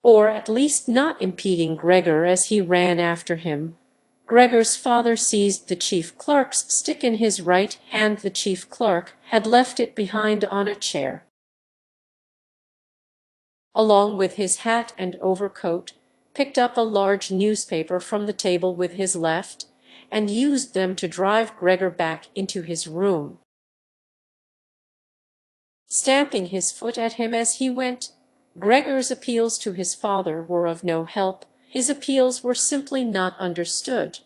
or at least not impeding Gregor as he ran after him, Gregor's father seized the chief clerk's stick in his right hand. The chief clerk had left it behind on a chair. along with his hat and overcoat, picked up a large newspaper from the table with his left, and used them to drive Gregor back into his room, stamping his foot at him as he went. Gregor's appeals to his father were of no help. His appeals were simply not understood.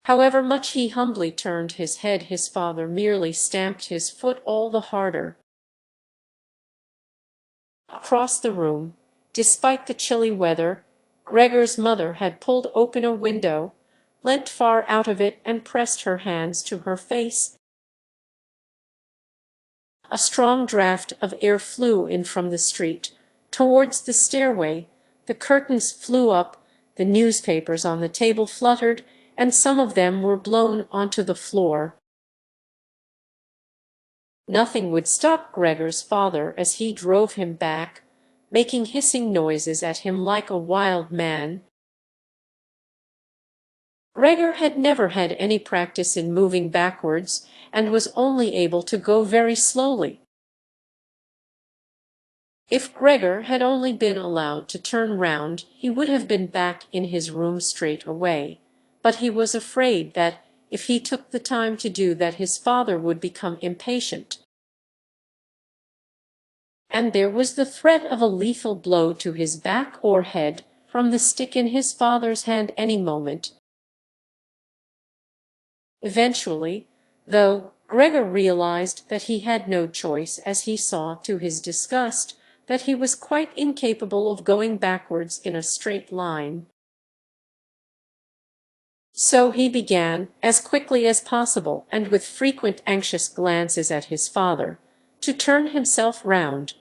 However much he humbly turned his head, his father merely stamped his foot all the harder. Across the room, despite the chilly weather, Gregor's mother had pulled open a window, leant far out of it, and pressed her hands to her face. A strong draught of air flew in from the street, towards the stairway. The curtains flew up, the newspapers on the table fluttered, and some of them were blown onto the floor. Nothing would stop Gregor's father as he drove him back, making hissing noises at him like a wild man. Gregor had never had any practice in moving backwards, and was only able to go very slowly. If Gregor had only been allowed to turn round, he would have been back in his room straight away, but he was afraid that, if he took the time to do that, his father would become impatient. And there was the threat of a lethal blow to his back or head from the stick in his father's hand any moment. Eventually, though, Gregor realized that he had no choice, as he saw, to his disgust, that he was quite incapable of going backwards in a straight line. So he began, as quickly as possible, and with frequent anxious glances at his father, to turn himself round.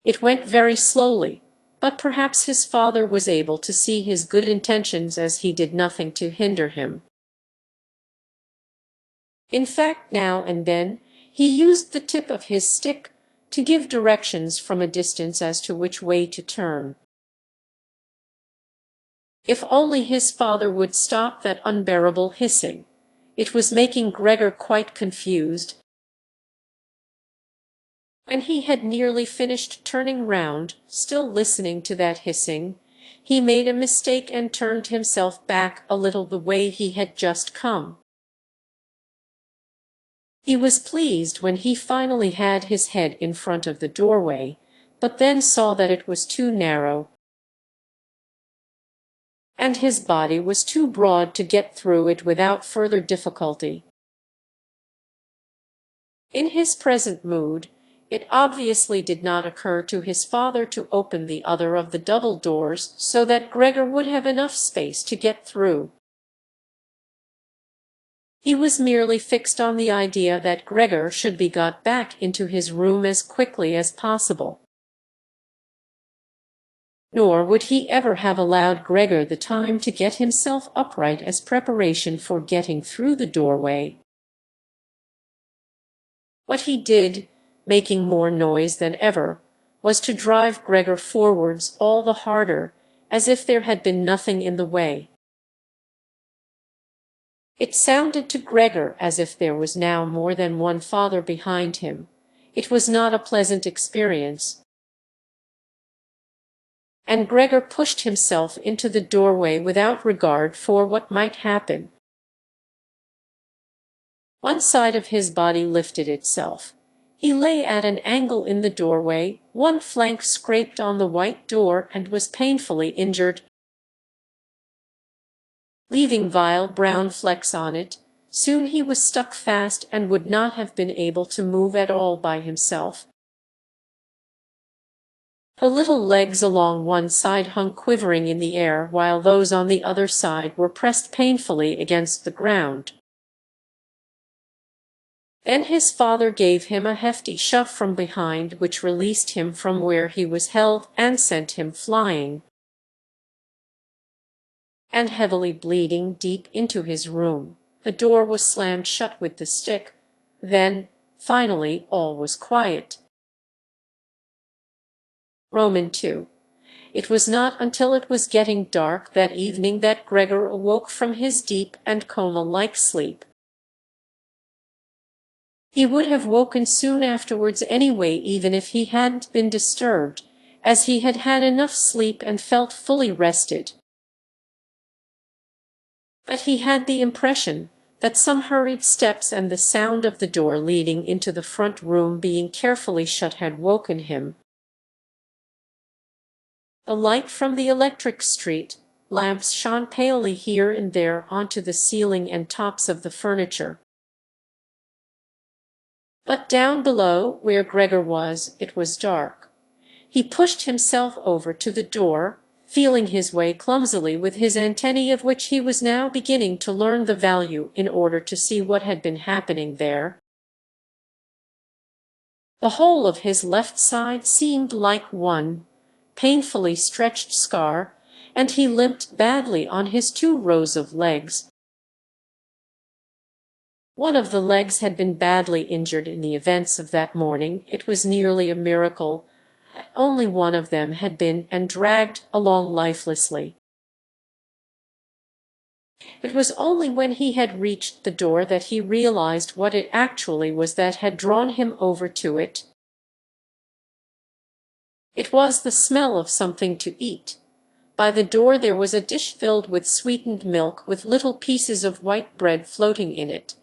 It went very slowly, but perhaps his father was able to see his good intentions, as he did nothing to hinder him. In fact, now and then, he used the tip of his stick to give directions from a distance as to which way to turn. If only his father would stop that unbearable hissing! It was making Gregor quite confused. When he had nearly finished turning round, still listening to that hissing, he made a mistake and turned himself back a little the way he had just come. He was pleased when he finally had his head in front of the doorway, but then saw that it was too narrow, and his body was too broad to get through it without further difficulty. In his present mood, it obviously did not occur to his father to open the other of the double doors so that Gregor would have enough space to get through. He was merely fixed on the idea that Gregor should be got back into his room as quickly as possible. Nor would he ever have allowed Gregor the time to get himself upright as preparation for getting through the doorway. What he did, making more noise than ever, was to drive Gregor forwards all the harder, as if there had been nothing in the way. It sounded to Gregor as if there was now more than one father behind him. It was not a pleasant experience. And Gregor pushed himself into the doorway without regard for what might happen. One side of his body lifted itself. He lay at an angle in the doorway, one flank scraped on the white door, and was painfully injured, leaving vile brown flecks on it. Soon he was stuck fast and would not have been able to move at all by himself. The little legs along one side hung quivering in the air, while those on the other side were pressed painfully against the ground. Then his father gave him a hefty shove from behind, which released him from where he was held and sent him flying, and heavily bleeding, deep into his room. The door was slammed shut with the stick. Then, finally, all was quiet. Roman 2. It was not until it was getting dark that evening that Gregor awoke from his deep and coma-like sleep. He would have woken soon afterwards anyway, even if he hadn't been disturbed, as he had had enough sleep and felt fully rested. But he had the impression that some hurried steps and the sound of the door leading into the front room being carefully shut had woken him. The light from the electric street lamps shone palely here and there onto the ceiling and tops of the furniture. But down below, where Gregor was, it was dark. He pushed himself over to the door, feeling his way clumsily with his antennae, of which he was now beginning to learn the value in order to see what had been happening there. The whole of his left side seemed like one painfully stretched scar, and he limped badly on his 2 rows of legs. One of the legs had been badly injured in the events of that morning. It was nearly a miracle that only one of them had been and dragged along lifelessly. It was only when he had reached the door that he realized what it actually was that had drawn him over to it. It was the smell of something to eat. By the door there was a dish filled with sweetened milk, with little pieces of white bread floating in it.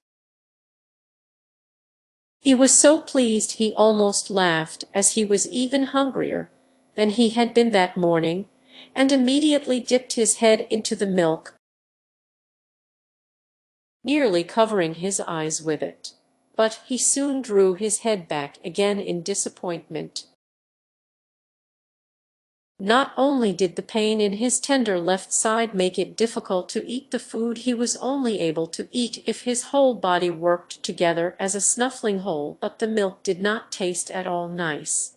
He was so pleased he almost laughed, as he was even hungrier than he had been that morning, and immediately dipped his head into the milk, nearly covering his eyes with it. But he soon drew his head back again in disappointment. Not only did the pain in his tender left side make it difficult to eat the food he was only able to eat if his whole body worked together as a snuffling hole, but the milk did not taste at all nice.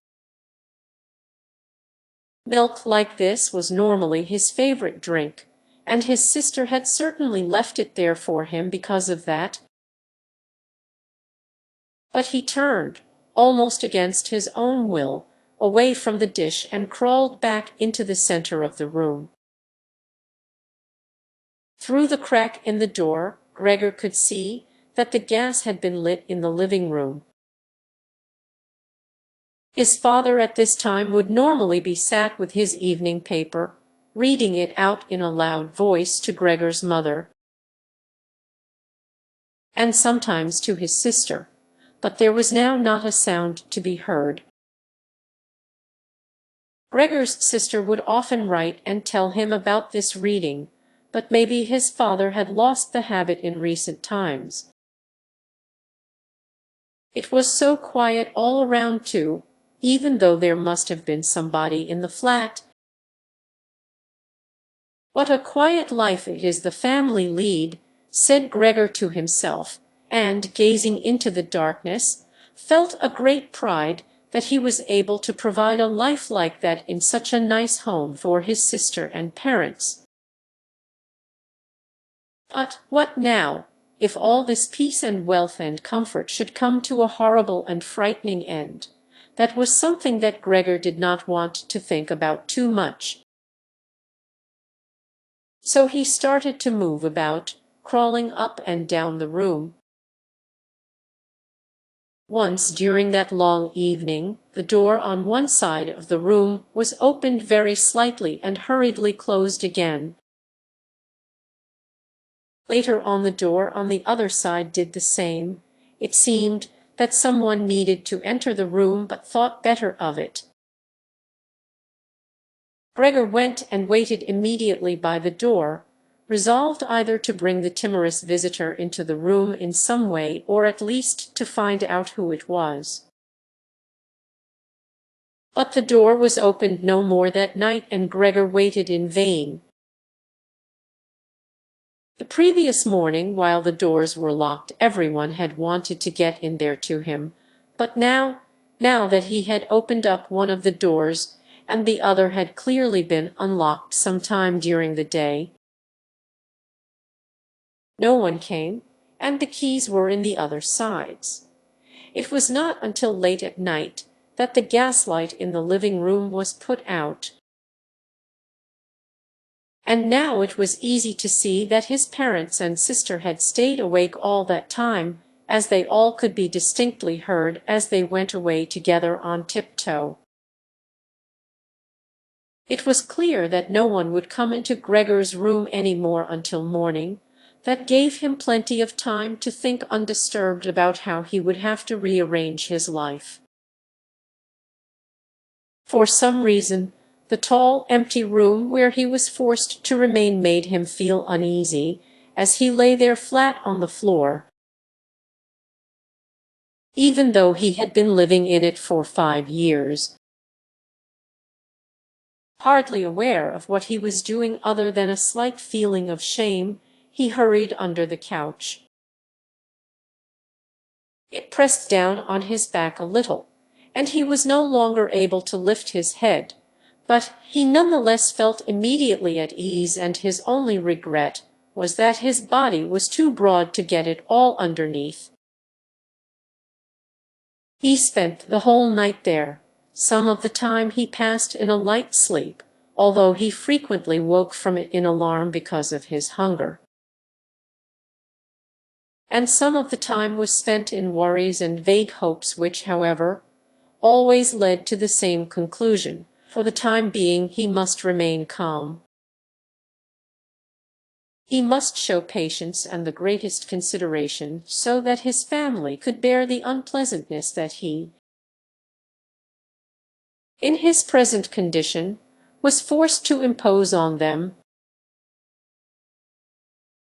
Milk like this was normally his favorite drink, and his sister had certainly left it there for him because of that. But he turned, almost against his own will, away from the dish and crawled back into the center of the room. Through the crack in the door, Gregor could see that the gas had been lit in the living room. His father at this time would normally be sat with his evening paper, reading it out in a loud voice to Gregor's mother, and sometimes to his sister, but there was now not a sound to be heard. Gregor's sister would often write and tell him about this reading, but maybe his father had lost the habit in recent times. It was so quiet all around too, even though there must have been somebody in the flat. "What a quiet life it is the family lead," said Gregor to himself, and, gazing into the darkness, felt a great pride that he was able to provide a life like that in such a nice home for his sister and parents. But what now, if all this peace and wealth and comfort should come to a horrible and frightening end? That was something that Gregor did not want to think about too much. So he started to move about, crawling up and down the room. Once during that long evening, the door on one side of the room was opened very slightly and hurriedly closed again. Later on, the door on the other side did the same. It seemed that someone needed to enter the room, but thought better of it. Gregor went and waited immediately by the door, resolved either to bring the timorous visitor into the room in some way, or at least to find out who it was. But the door was opened no more that night, and Gregor waited in vain. The previous morning, while the doors were locked, everyone had wanted to get in there to him, but now that he had opened up one of the doors, and the other had clearly been unlocked some time during the day, no one came, and the keys were in the other sides. It was not until late at night that the gaslight in the living room was put out. And now it was easy to see that his parents and sister had stayed awake all that time, as they all could be distinctly heard as they went away together on tiptoe. It was clear that no one would come into Gregor's room any more until morning. That gave him plenty of time to think undisturbed about how he would have to rearrange his life. For some reason, the tall, empty room where he was forced to remain made him feel uneasy, as he lay there flat on the floor, even though he had been living in it for 5 years. Hardly aware of what he was doing other than a slight feeling of shame, he hurried under the couch. It pressed down on his back a little, and he was no longer able to lift his head, but he nonetheless felt immediately at ease, and his only regret was that his body was too broad to get it all underneath. He spent the whole night there. Some of the time he passed in a light sleep, although he frequently woke from it in alarm because of his hunger. And some of the time was spent in worries and vague hopes which, however, always led to the same conclusion. For the time being he must remain calm. He must show patience and the greatest consideration so that his family could bear the unpleasantness that he, in his present condition, was forced to impose on them.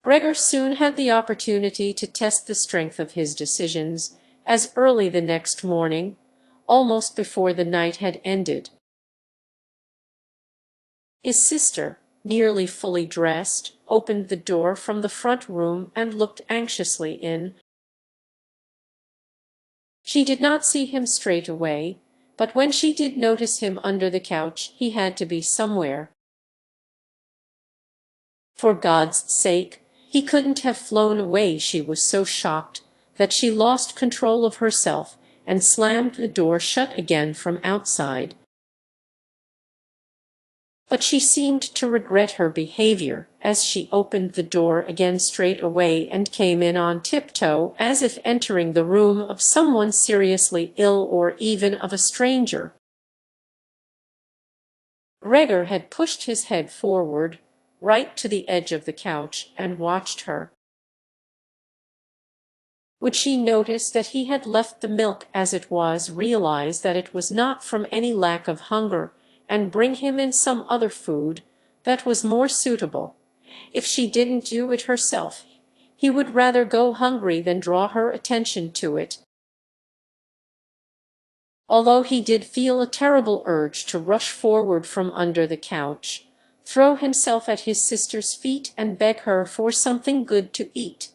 Gregor soon had the opportunity to test the strength of his decisions, as early the next morning, almost before the night had ended, his sister, nearly fully dressed, opened the door from the front room and looked anxiously in. She did not see him straight away, but when she did notice him under the couch, he had to be somewhere. For God's sake, he couldn't have flown away. She was so shocked that she lost control of herself and slammed the door shut again from outside. But she seemed to regret her behavior as she opened the door again straight away and came in on tiptoe, as if entering the room of someone seriously ill or even of a stranger. Gregor had pushed his head forward, right to the edge of the couch, and watched her. Would she notice that he had left the milk as it was, realize that it was not from any lack of hunger, and bring him in some other food that was more suitable? If she didn't do it herself, he would rather go hungry than draw her attention to it. Although he did feel a terrible urge to rush forward from under the couch, throw himself at his sister's feet and beg her for something good to eat.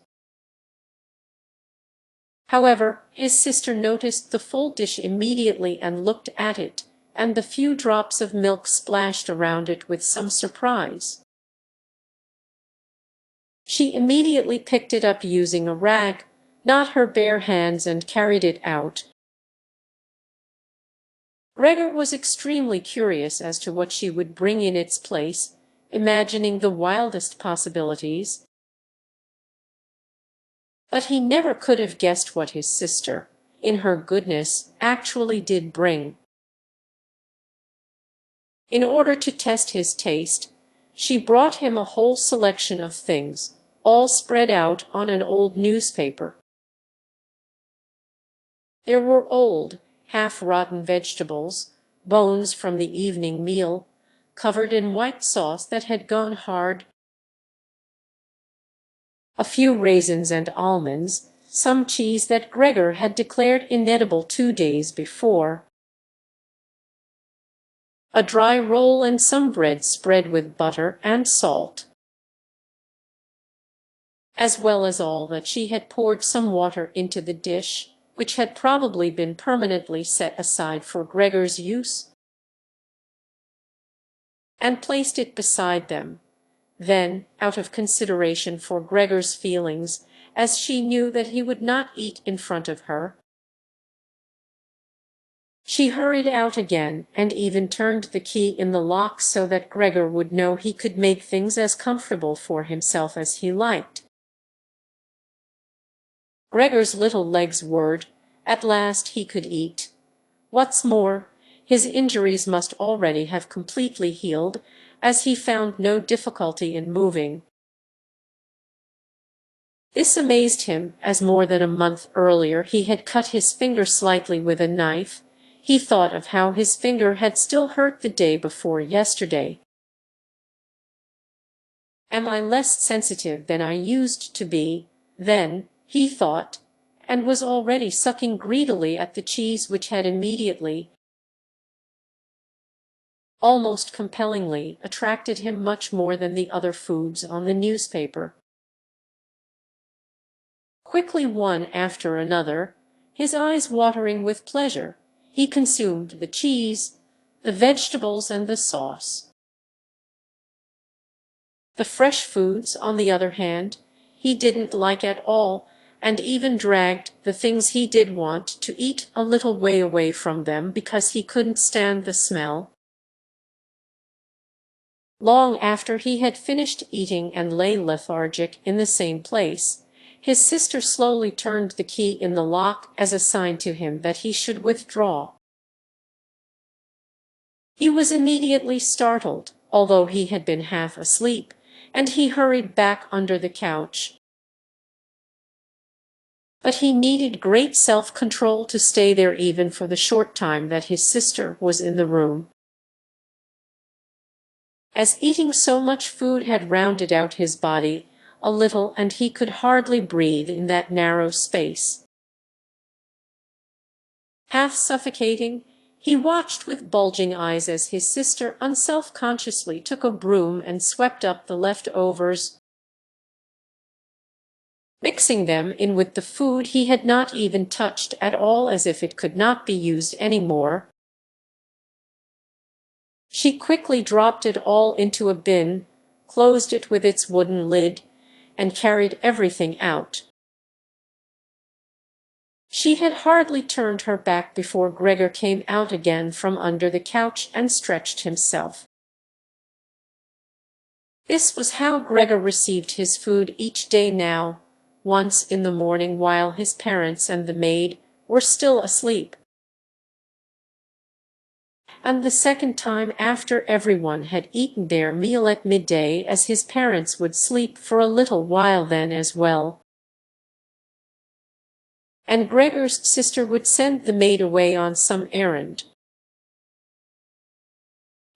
However, his sister noticed the full dish immediately and looked at it, and the few drops of milk splashed around it with some surprise. She immediately picked it up using a rag, not her bare hands, and carried it out. Gregor was extremely curious as to what she would bring in its place, imagining the wildest possibilities. But he never could have guessed what his sister, in her goodness, actually did bring. In order to test his taste, she brought him a whole selection of things, all spread out on an old newspaper. There were old, half-rotten vegetables, bones from the evening meal, covered in white sauce that had gone hard, a few raisins and almonds, some cheese that Gregor had declared inedible 2 days before, a dry roll, and some bread spread with butter and salt. As well as all that, she had poured some water into the dish, which had probably been permanently set aside for Gregor's use, and placed it beside them. Then, out of consideration for Gregor's feelings, as she knew that he would not eat in front of her, she hurried out again and even turned the key in the lock so that Gregor would know he could make things as comfortable for himself as he liked. Gregor's little legs whirred. At last he could eat. What's more, his injuries must already have completely healed, as he found no difficulty in moving. This amazed him, as more than a month earlier he had cut his finger slightly with a knife. He thought of how his finger had still hurt the day before yesterday. "Am I less sensitive than I used to be, then?" he thought, and was already sucking greedily at the cheese which had immediately, almost compellingly, attracted him much more than the other foods on the newspaper. Quickly, one after another, his eyes watering with pleasure, he consumed the cheese, the vegetables, and the sauce. The fresh foods, on the other hand, he didn't like at all, and even dragged the things he did want to eat a little way away from them because he couldn't stand the smell. Long after he had finished eating and lay lethargic in the same place, his sister slowly turned the key in the lock as a sign to him that he should withdraw. He was immediately startled, although he had been half asleep, and he hurried back under the couch. But he needed great self-control to stay there even for the short time that his sister was in the room. As eating so much food had rounded out his body a little, and he could hardly breathe in that narrow space. Half suffocating, he watched with bulging eyes as his sister unself-consciously took a broom and swept up the leftovers, mixing them in with the food he had not even touched at all, as if it could not be used any more. She quickly dropped it all into a bin, closed it with its wooden lid, and carried everything out. She had hardly turned her back before Gregor came out again from under the couch and stretched himself. This was how Gregor received his food each day now, once in the morning while his parents and the maid were still asleep, and the second time after everyone had eaten their meal at midday, as his parents would sleep for a little while then as well. And Gregor's sister would send the maid away on some errand.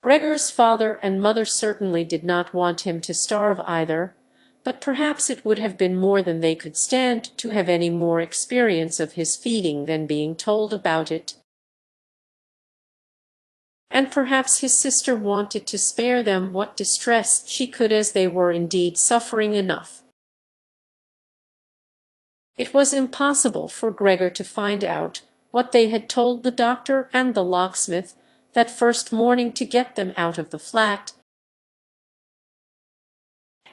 Gregor's father and mother certainly did not want him to starve either, but perhaps it would have been more than they could stand to have any more experience of his feeding than being told about it. And perhaps his sister wanted to spare them what distress she could, as they were indeed suffering enough. It was impossible for Gregor to find out what they had told the doctor and the locksmith that first morning to get them out of the flat,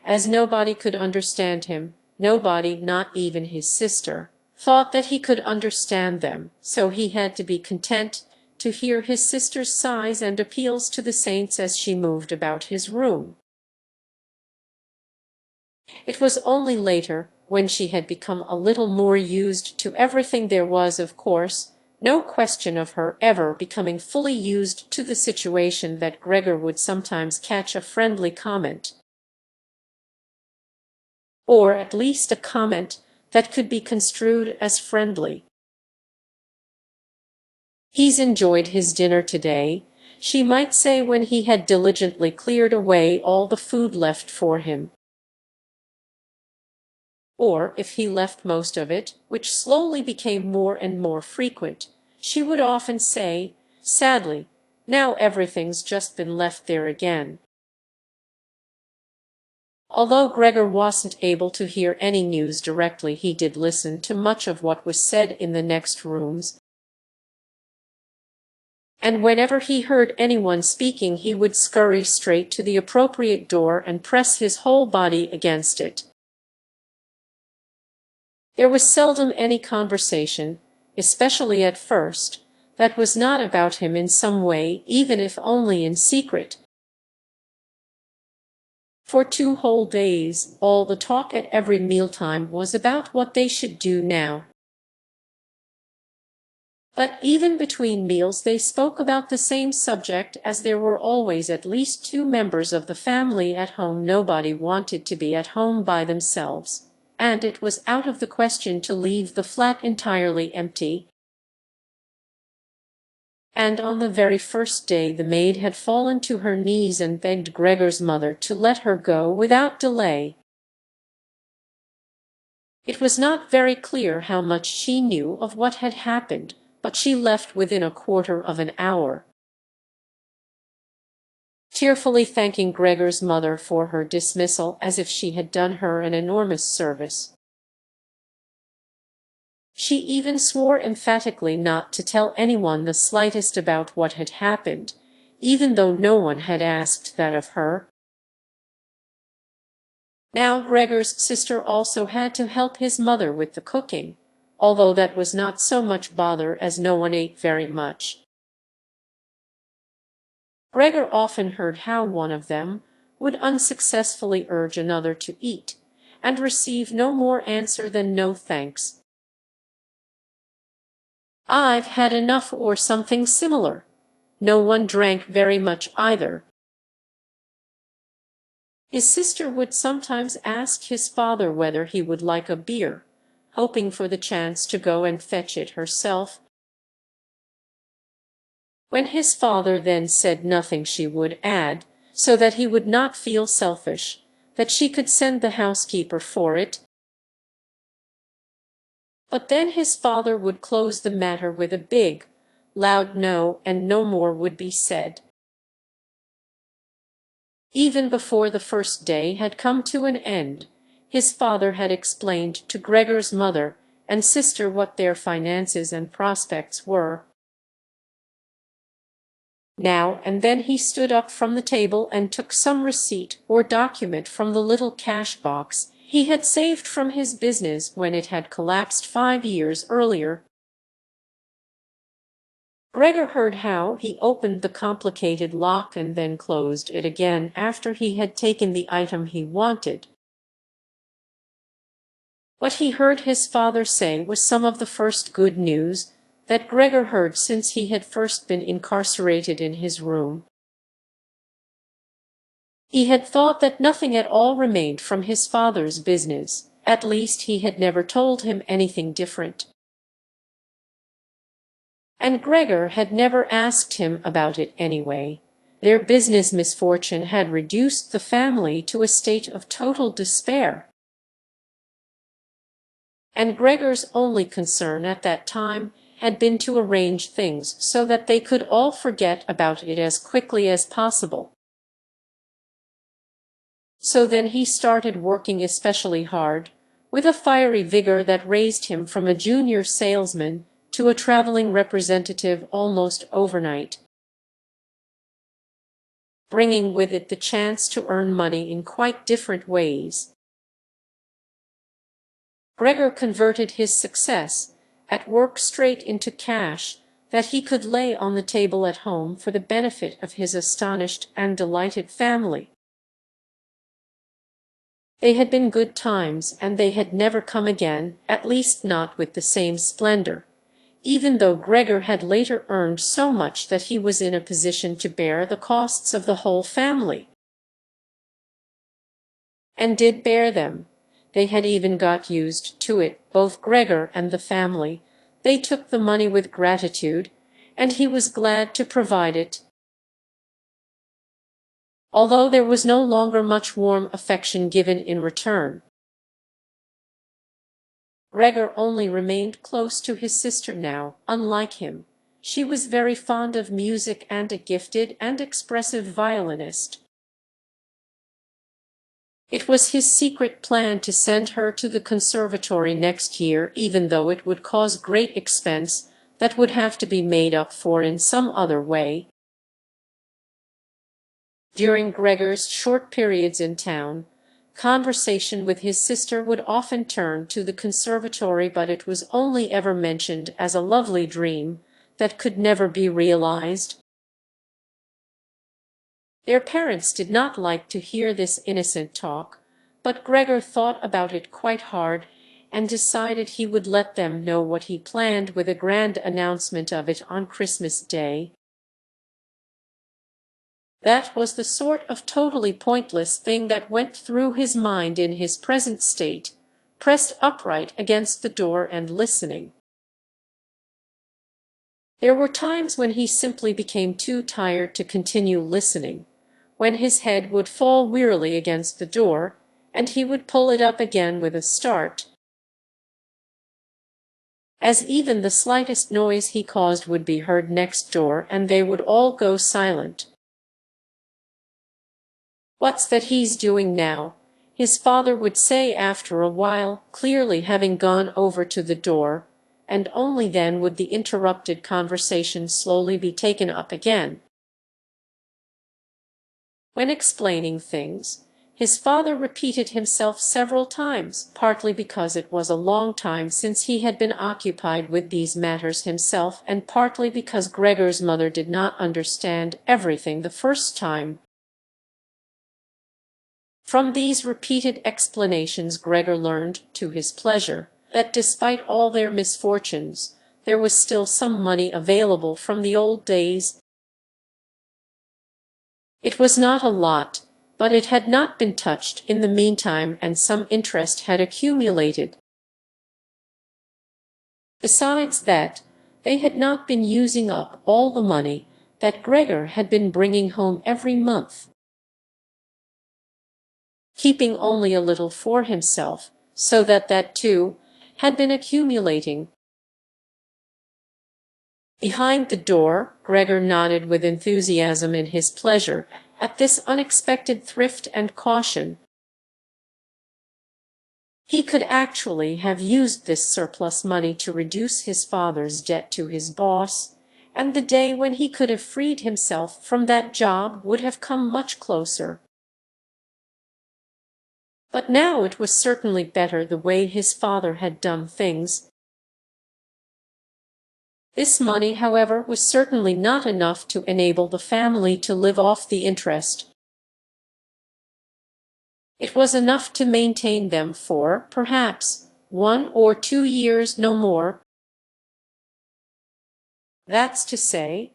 as nobody could understand him. Nobody, not even his sister, thought that he could understand them, so he had to be content to hear his sister's sighs and appeals to the saints as she moved about his room. It was only later, when she had become a little more used to everything, there was, of course, no question of her ever becoming fully used to the situation, that Gregor would sometimes catch a friendly comment, or at least a comment that could be construed as friendly. "He's enjoyed his dinner today," she might say when he had diligently cleared away all the food left for him. Or if he left most of it, which slowly became more and more frequent, she would often say, sadly, "Now everything's just been left there again." Although Gregor wasn't able to hear any news directly, he did listen to much of what was said in the next rooms, and whenever he heard anyone speaking he would scurry straight to the appropriate door and press his whole body against it. There was seldom any conversation, especially at first, that was not about him in some way, even if only in secret. For 2 whole days, all the talk at every mealtime was about what they should do now. But even between meals they spoke about the same subject, as there were always at least 2 members of the family at home. Nobody wanted to be at home by themselves, and it was out of the question to leave the flat entirely empty. And on the very first day the maid had fallen to her knees and begged Gregor's mother to let her go without delay. It was not very clear how much she knew of what had happened, but she left within a quarter of an hour, tearfully thanking Gregor's mother for her dismissal as if she had done her an enormous service. She even swore emphatically not to tell anyone the slightest about what had happened, even though no one had asked that of her. Now Gregor's sister also had to help his mother with the cooking, although that was not so much bother as no one ate very much. Gregor often heard how one of them would unsuccessfully urge another to eat, and receive no more answer than no thanks. "I've had enough," or something similar. No one drank very much either. His sister would sometimes ask his father whether he would like a beer, hoping for the chance to go and fetch it herself. When his father then said nothing, she would add, so that he would not feel selfish, that she could send the housekeeper for it. But then his father would close the matter with a big, loud no, and no more would be said. Even before the first day had come to an end, his father had explained to Gregor's mother and sister what their finances and prospects were. Now and then he stood up from the table and took some receipt or document from the little cash box he had saved from his business when it had collapsed 5 years earlier. Gregor heard how he opened the complicated lock and then closed it again after he had taken the item he wanted. What he heard his father say was some of the first good news that Gregor heard since he had first been incarcerated in his room. He had thought that nothing at all remained from his father's business, at least he had never told him anything different. And Gregor had never asked him about it anyway. Their business misfortune had reduced the family to a state of total despair. And Gregor's only concern at that time had been to arrange things so that they could all forget about it as quickly as possible. So then he started working especially hard, with a fiery vigor that raised him from a junior salesman to a traveling representative almost overnight, bringing with it the chance to earn money in quite different ways. Gregor converted his success at work straight into cash that he could lay on the table at home for the benefit of his astonished and delighted family. They had been good times, and they had never come again, at least not with the same splendor, even though Gregor had later earned so much that he was in a position to bear the costs of the whole family. And did bear them. They had even got used to it, both Gregor and the family. They took the money with gratitude, and he was glad to provide it, although there was no longer much warm affection given in return. Gregor only remained close to his sister now. Unlike him, she was very fond of music and a gifted and expressive violinist. It was his secret plan to send her to the conservatory next year, even though it would cause great expense that would have to be made up for in some other way. During Gregor's short periods in town, conversation with his sister would often turn to the conservatory, but it was only ever mentioned as a lovely dream that could never be realized. Their parents did not like to hear this innocent talk, but Gregor thought about it quite hard and decided he would let them know what he planned with a grand announcement of it on Christmas Day. That was the sort of totally pointless thing that went through his mind in his present state, pressed upright against the door and listening. There were times when he simply became too tired to continue listening, when his head would fall wearily against the door, and he would pull it up again with a start, as even the slightest noise he caused would be heard next door, and they would all go silent. "What's that he's doing now?" his father would say after a while, clearly having gone over to the door, and only then would the interrupted conversation slowly be taken up again. When explaining things, his father repeated himself several times, partly because it was a long time since he had been occupied with these matters himself, and partly because Gregor's mother did not understand everything the first time. From these repeated explanations Gregor learned, to his pleasure, that despite all their misfortunes, there was still some money available from the old days. It was not a lot, but it had not been touched in the meantime, and some interest had accumulated. Besides that, they had not been using up all the money that Gregor had been bringing home every month, keeping only a little for himself, so that too had been accumulating. Behind the door, Gregor nodded with enthusiasm in his pleasure at this unexpected thrift and caution. He could actually have used this surplus money to reduce his father's debt to his boss, and the day when he could have freed himself from that job would have come much closer. But now it was certainly better the way his father had done things. This money, however, was certainly not enough to enable the family to live off the interest. It was enough to maintain them for, perhaps, 1 or 2 years, no more. That's to say,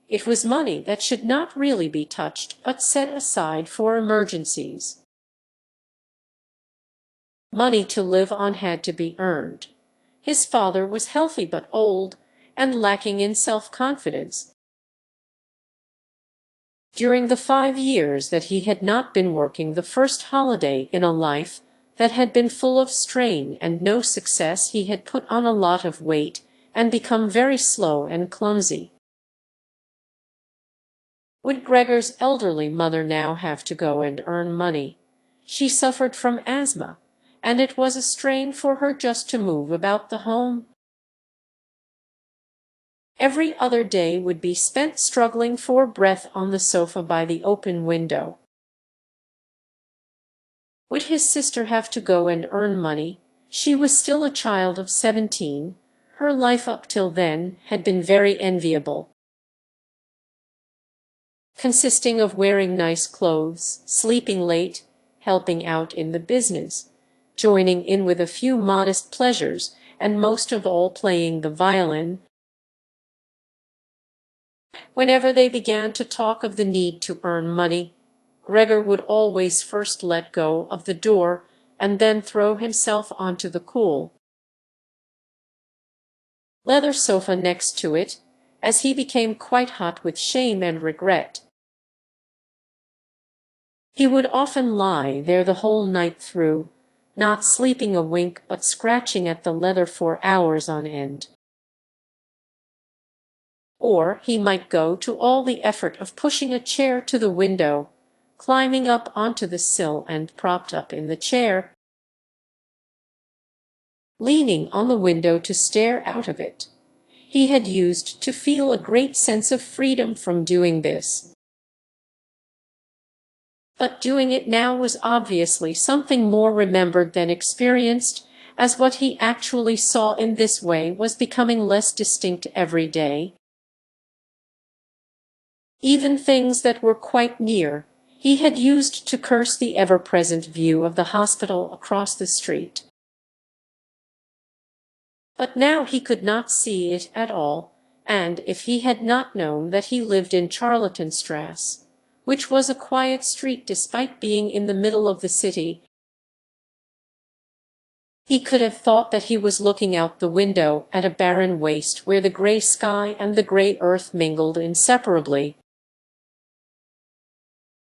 it was money that should not really be touched, but set aside for emergencies. Money to live on had to be earned. His father was healthy but old, and lacking in self-confidence. During the 5 years that he had not been working, the first holiday in a life that had been full of strain and no success, he had put on a lot of weight and become very slow and clumsy. Would Gregor's elderly mother now have to go and earn money? She suffered from asthma, and it was a strain for her just to move about the home. Every other day would be spent struggling for breath on the sofa by the open window. Would his sister have to go and earn money? She was still a child of 17. Her life up till then had been very enviable, consisting of wearing nice clothes, sleeping late, helping out in the business, joining in with a few modest pleasures, and most of all playing the violin. Whenever they began to talk of the need to earn money, Gregor would always first let go of the door and then throw himself onto the cool leather sofa next to it, as he became quite hot with shame and regret. He would often lie there the whole night through, not sleeping a wink but scratching at the leather for hours on end. Or he might go to all the effort of pushing a chair to the window, climbing up onto the sill and propped up in the chair, leaning on the window to stare out of it. He had used to feel a great sense of freedom from doing this. But doing it now was obviously something more remembered than experienced, as what he actually saw in this way was becoming less distinct every day. Even things that were quite near, he had used to curse the ever-present view of the hospital across the street. But now he could not see it at all, and if he had not known that he lived in Charlottenstrasse, which was a quiet street despite being in the middle of the city, he could have thought that he was looking out the window at a barren waste where the grey sky and the grey earth mingled inseparably.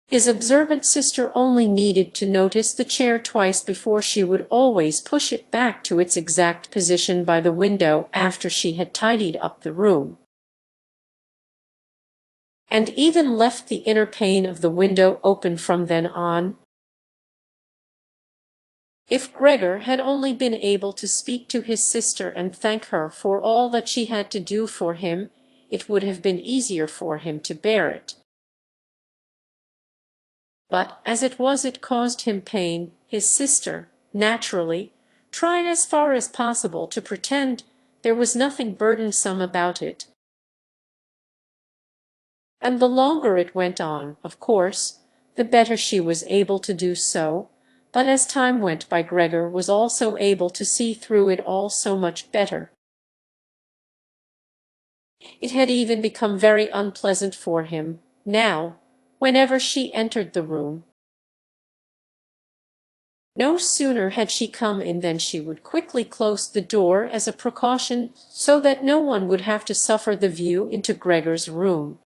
His observant sister only needed to notice the chair twice before she would always push it back to its exact position by the window after she had tidied up the room, and even left the inner pane of the window open from then on. If Gregor had only been able to speak to his sister and thank her for all that she had to do for him, it would have been easier for him to bear it. But as it was, it caused him pain. His sister, naturally, tried as far as possible to pretend there was nothing burdensome about it. And the longer it went on, of course, the better she was able to do so. But as time went by, Gregor was also able to see through it all so much better. It had even become very unpleasant for him, now, whenever she entered the room. No sooner had she come in than she would quickly close the door as a precaution so that no one would have to suffer the view into Gregor's room.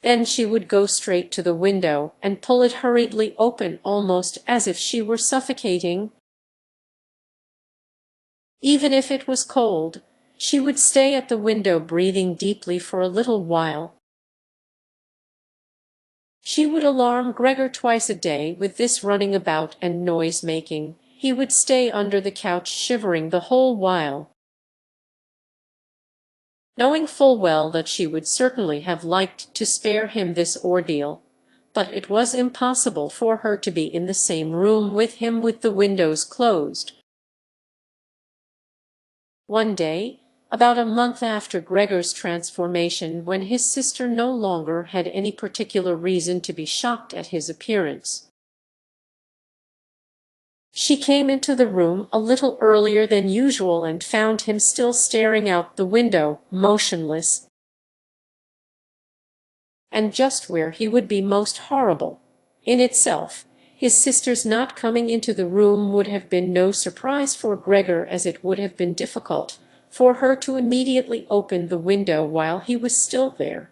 Then she would go straight to the window and pull it hurriedly open, almost as if she were suffocating. Even if it was cold, she would stay at the window breathing deeply for a little while. She would alarm Gregor twice a day with this running about and noise-making. He would stay under the couch shivering the whole while, knowing full well that she would certainly have liked to spare him this ordeal, but it was impossible for her to be in the same room with him with the windows closed. One day, about a month after Gregor's transformation, when his sister no longer had any particular reason to be shocked at his appearance, she came into the room a little earlier than usual and found him still staring out the window, motionless, and just where he would be most horrible. In itself, his sister's not coming into the room would have been no surprise for Gregor, as it would have been difficult for her to immediately open the window while he was still there.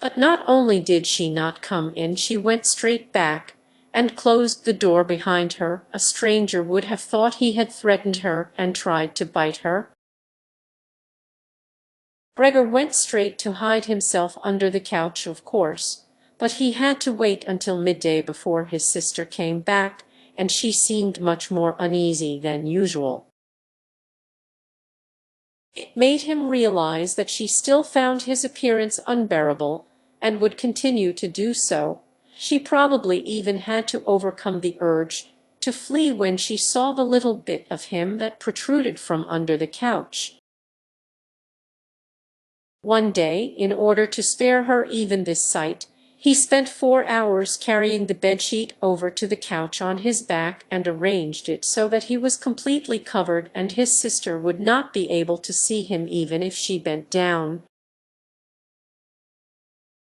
But not only did she not come in, she went straight back and closed the door behind her. A stranger would have thought he had threatened her and tried to bite her. Gregor went straight to hide himself under the couch, of course, but he had to wait until midday before his sister came back, and she seemed much more uneasy than usual. It made him realize that she still found his appearance unbearable, and would continue to do so. She probably even had to overcome the urge to flee when she saw the little bit of him that protruded from under the couch. One day, in order to spare her even this sight, he spent 4 hours carrying the bedsheet over to the couch on his back and arranged it so that he was completely covered and his sister would not be able to see him even if she bent down.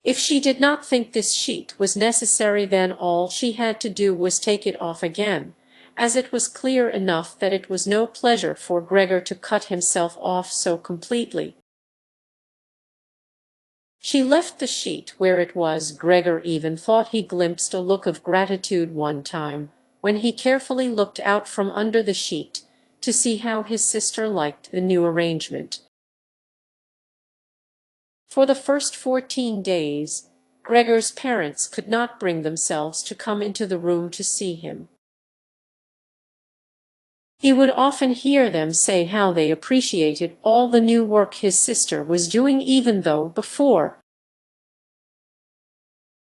If she did not think this sheet was necessary, then all she had to do was take it off again, as it was clear enough that it was no pleasure for Gregor to cut himself off so completely. She left the sheet where it was. Gregor even thought he glimpsed a look of gratitude one time, when he carefully looked out from under the sheet to see how his sister liked the new arrangement. For the first 14 days, Gregor's parents could not bring themselves to come into the room to see him. He would often hear them say how they appreciated all the new work his sister was doing, even though before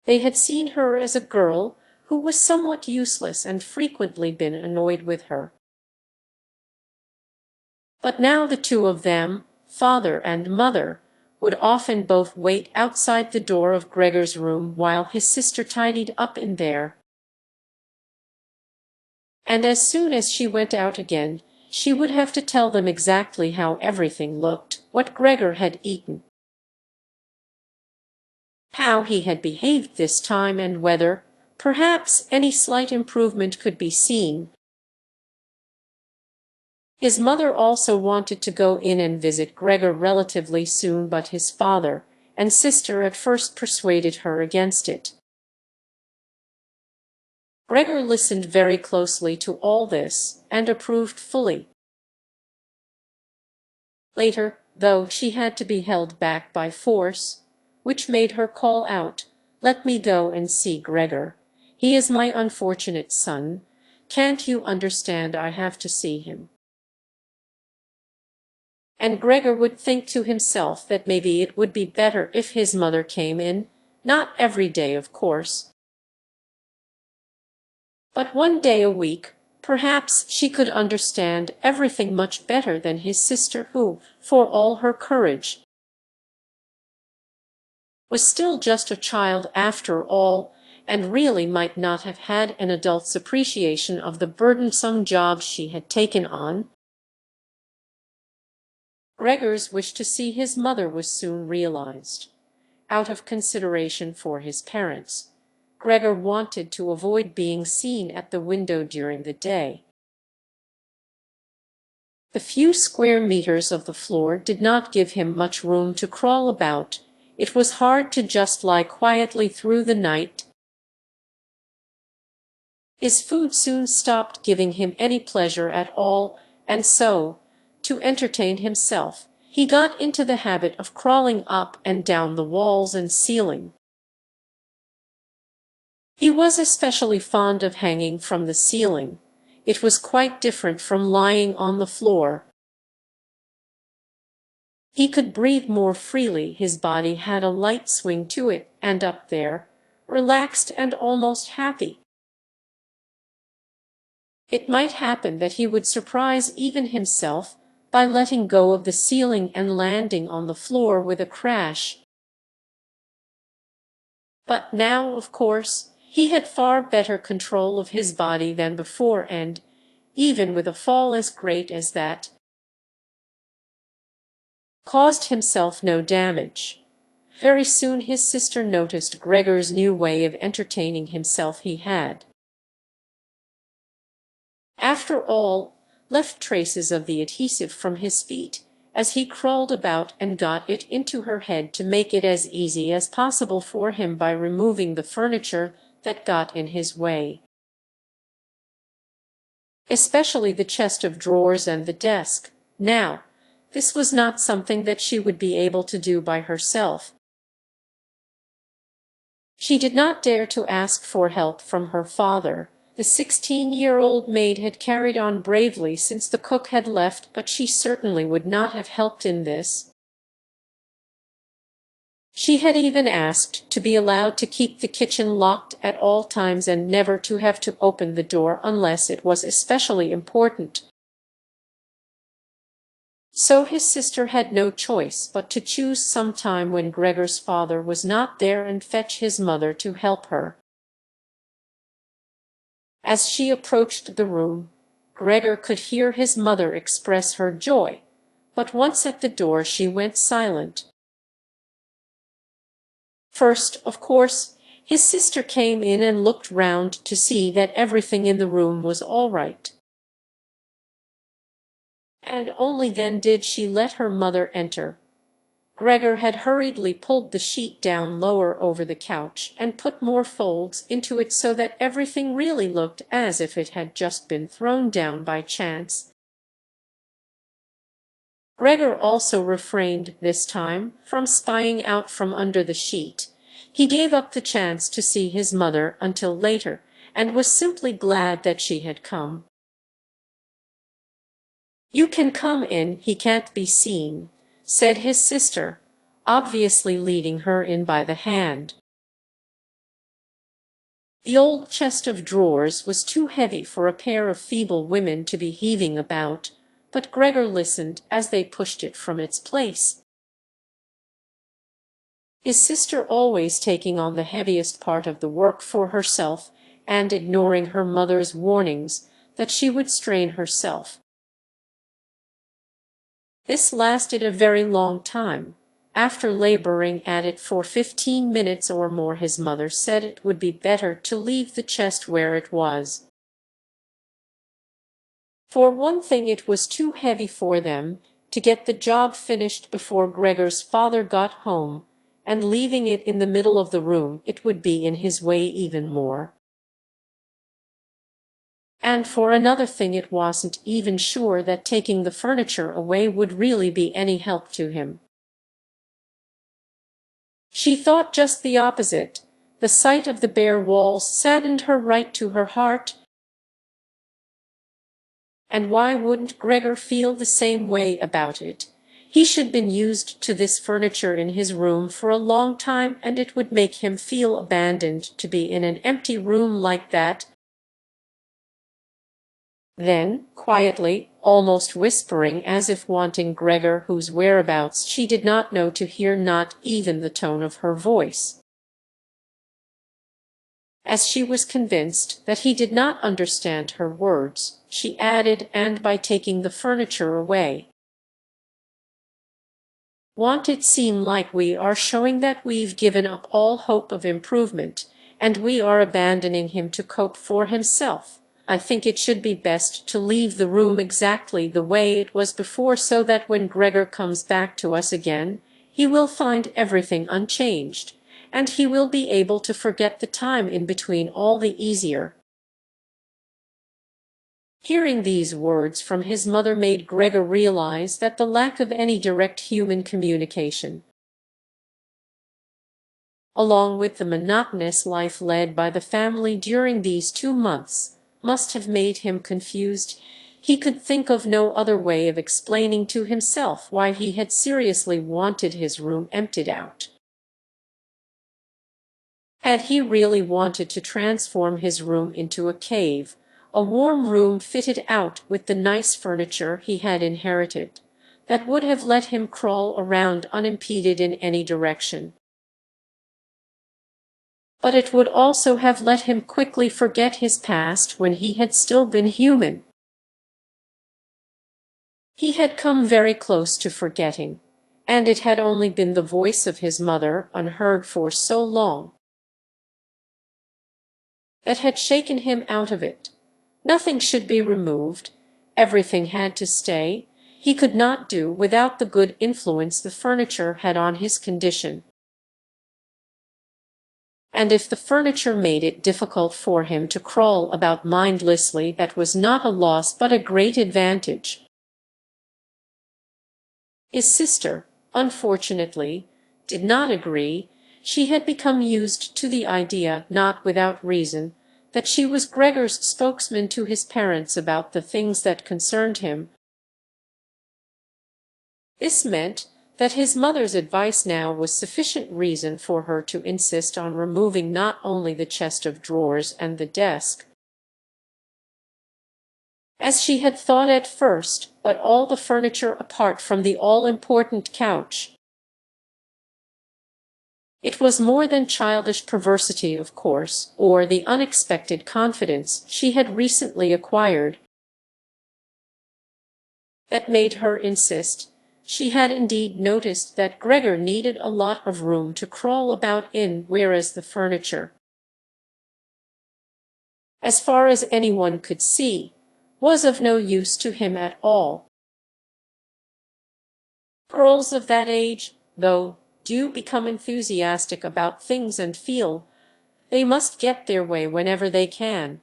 they had seen her as a girl who was somewhat useless and frequently been annoyed with her. But now the two of them father and mother, would often both wait outside the door of Gregor's room while his sister tidied up in there. And as soon as she went out again, she would have to tell them exactly how everything looked, what Gregor had eaten, how he had behaved this time, and whether, perhaps, any slight improvement could be seen. His mother also wanted to go in and visit Gregor relatively soon, but his father and sister at first persuaded her against it. Gregor listened very closely to all this, and approved fully. Later, though, she had to be held back by force, which made her call out, "Let me go and see Gregor. He is my unfortunate son. Can't you understand I have to see him?" And Gregor would think to himself that maybe it would be better if his mother came in, not every day, of course, but one day a week. Perhaps she could understand everything much better than his sister, who, for all her courage, was still just a child after all, and really might not have had an adult's appreciation of the burdensome job she had taken on. Gregor's wish to see his mother was soon realized. Out of consideration for his parents, Gregor wanted to avoid being seen at the window during the day. The few square meters of the floor did not give him much room to crawl about. It was hard to just lie quietly through the night. His food soon stopped giving him any pleasure at all, and so, to entertain himself, he got into the habit of crawling up and down the walls and ceiling. He was especially fond of hanging from the ceiling. It was quite different from lying on the floor. He could breathe more freely, his body had a light swing to it, and up there, relaxed and almost happy. It might happen that he would surprise even himself by letting go of the ceiling and landing on the floor with a crash. But now, of course, he had far better control of his body than before, and, even with a fall as great as that, caused himself no damage. Very soon his sister noticed Gregor's new way of entertaining himself. He had, after all, left traces of the adhesive from his feet as he crawled about, and got it into her head to make it as easy as possible for him by removing the furniture that got in his way, especially the chest of drawers and the desk. Now, this was not something that she would be able to do by herself. She did not dare to ask for help from her father. The 16-year-old maid had carried on bravely since the cook had left, but she certainly would not have helped in this. She had even asked to be allowed to keep the kitchen locked at all times and never to have to open the door unless it was especially important. So his sister had no choice but to choose some time when Gregor's father was not there and fetch his mother to help her. As she approached the room, Gregor could hear his mother express her joy, but once at the door she went silent. First, of course, his sister came in and looked round to see that everything in the room was all right. And only then did she let her mother enter. Gregor had hurriedly pulled the sheet down lower over the couch and put more folds into it so that everything really looked as if it had just been thrown down by chance. Gregor also refrained this time from spying out from under the sheet. He gave up the chance to see his mother until later, and was simply glad that she had come. "You can come in, he can't be seen," said his sister, obviously leading her in by the hand. The old chest of drawers was too heavy for a pair of feeble women to be heaving about, but Gregor listened as they pushed it from its place. His sister always taking on the heaviest part of the work for herself and ignoring her mother's warnings that she would strain herself. This lasted a very long time. After laboring at it for 15 minutes or more, his mother said it would be better to leave the chest where it was. For one thing, it was too heavy for them to get the job finished before Gregor's father got home, and leaving it in the middle of the room, it would be in his way even more. And for another thing, it wasn't even sure that taking the furniture away would really be any help to him. She thought just the opposite. The sight of the bare walls saddened her right to her heart. And why wouldn't Gregor feel the same way about it? He should been used to this furniture in his room for a long time, and it would make him feel abandoned to be in an empty room like that. Then, quietly, almost whispering, as if wanting Gregor, whose whereabouts she did not know, to hear not even the tone of her voice, as she was convinced that he did not understand her words, she added, "And by taking the furniture away, won't it seem like we are showing that we've given up all hope of improvement, and we are abandoning him to cope for himself? I think it should be best to leave the room exactly the way it was before, so that when Gregor comes back to us again, he will find everything unchanged, and he will be able to forget the time in between all the easier." Hearing these words from his mother made Gregor realize that the lack of any direct human communication, along with the monotonous life led by the family during these 2 months, must have made him confused. He could think of no other way of explaining to himself why he had seriously wanted his room emptied out. Had he really wanted to transform his room into a cave, a warm room fitted out with the nice furniture he had inherited, that would have let him crawl around unimpeded in any direction? But it would also have let him quickly forget his past when he had still been human. He had come very close to forgetting, and it had only been the voice of his mother, unheard for so long, that had shaken him out of it. Nothing should be removed, everything had to stay. He could not do without the good influence the furniture had on his condition. And if the furniture made it difficult for him to crawl about mindlessly, that was not a loss but a great advantage. His sister, unfortunately, did not agree. She had become used to the idea, not without reason, that she was Gregor's spokesman to his parents about the things that concerned him. This meant that his mother's advice now was sufficient reason for her to insist on removing not only the chest of drawers and the desk, as she had thought at first, but all the furniture apart from the all-important couch. It was more than childish perversity, of course, or the unexpected confidence she had recently acquired, that made her insist. She had indeed noticed that Gregor needed a lot of room to crawl about in, whereas the furniture, as far as anyone could see, was of no use to him at all. Girls of that age, though, do become enthusiastic about things and feel they must get their way whenever they can.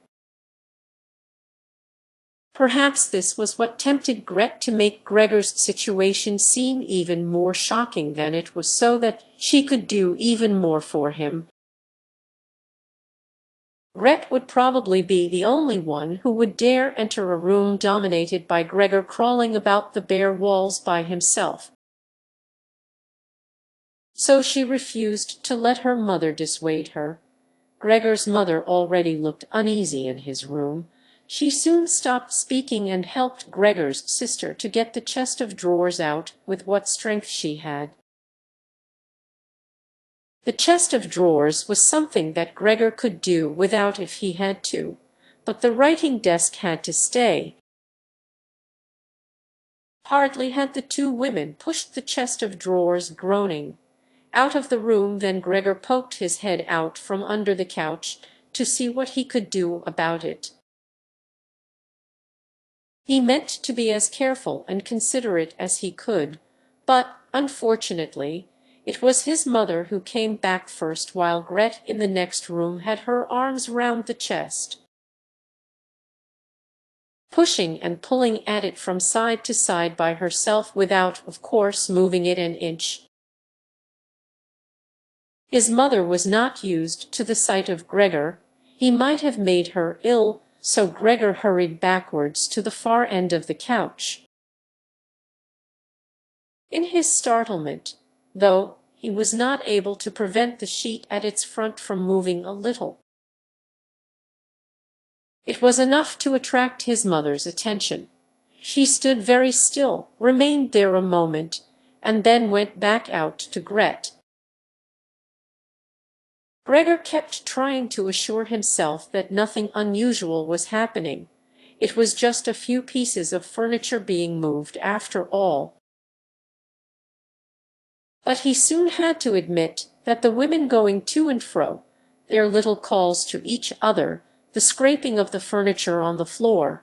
Perhaps this was what tempted Gret to make Gregor's situation seem even more shocking than it was, so that she could do even more for him. Gret would probably be the only one who would dare enter a room dominated by Gregor crawling about the bare walls by himself. So she refused to let her mother dissuade her. Gregor's mother already looked uneasy in his room, She soon stopped speaking and helped Gregor's sister to get the chest of drawers out with what strength she had. The chest of drawers was something that Gregor could do without if he had to, but the writing desk had to stay. Hardly had the two women pushed the chest of drawers, groaning, out of the room than Gregor poked his head out from under the couch to see what he could do about it. He meant to be as careful and considerate as he could, but, unfortunately, it was his mother who came back first while Gret in the next room had her arms round the chest, pushing and pulling at it from side to side by herself without, of course, moving it an inch. His mother was not used to the sight of Gregor. He might have made her ill, so Gregor hurried backwards to the far end of the couch. In his startlement, though, he was not able to prevent the sheet at its front from moving a little. It was enough to attract his mother's attention. She stood very still, remained there a moment, and then went back out to Gret. Gregor kept trying to assure himself that nothing unusual was happening. It was just a few pieces of furniture being moved after all. But he soon had to admit that the women going to and fro, their little calls to each other, the scraping of the furniture on the floor,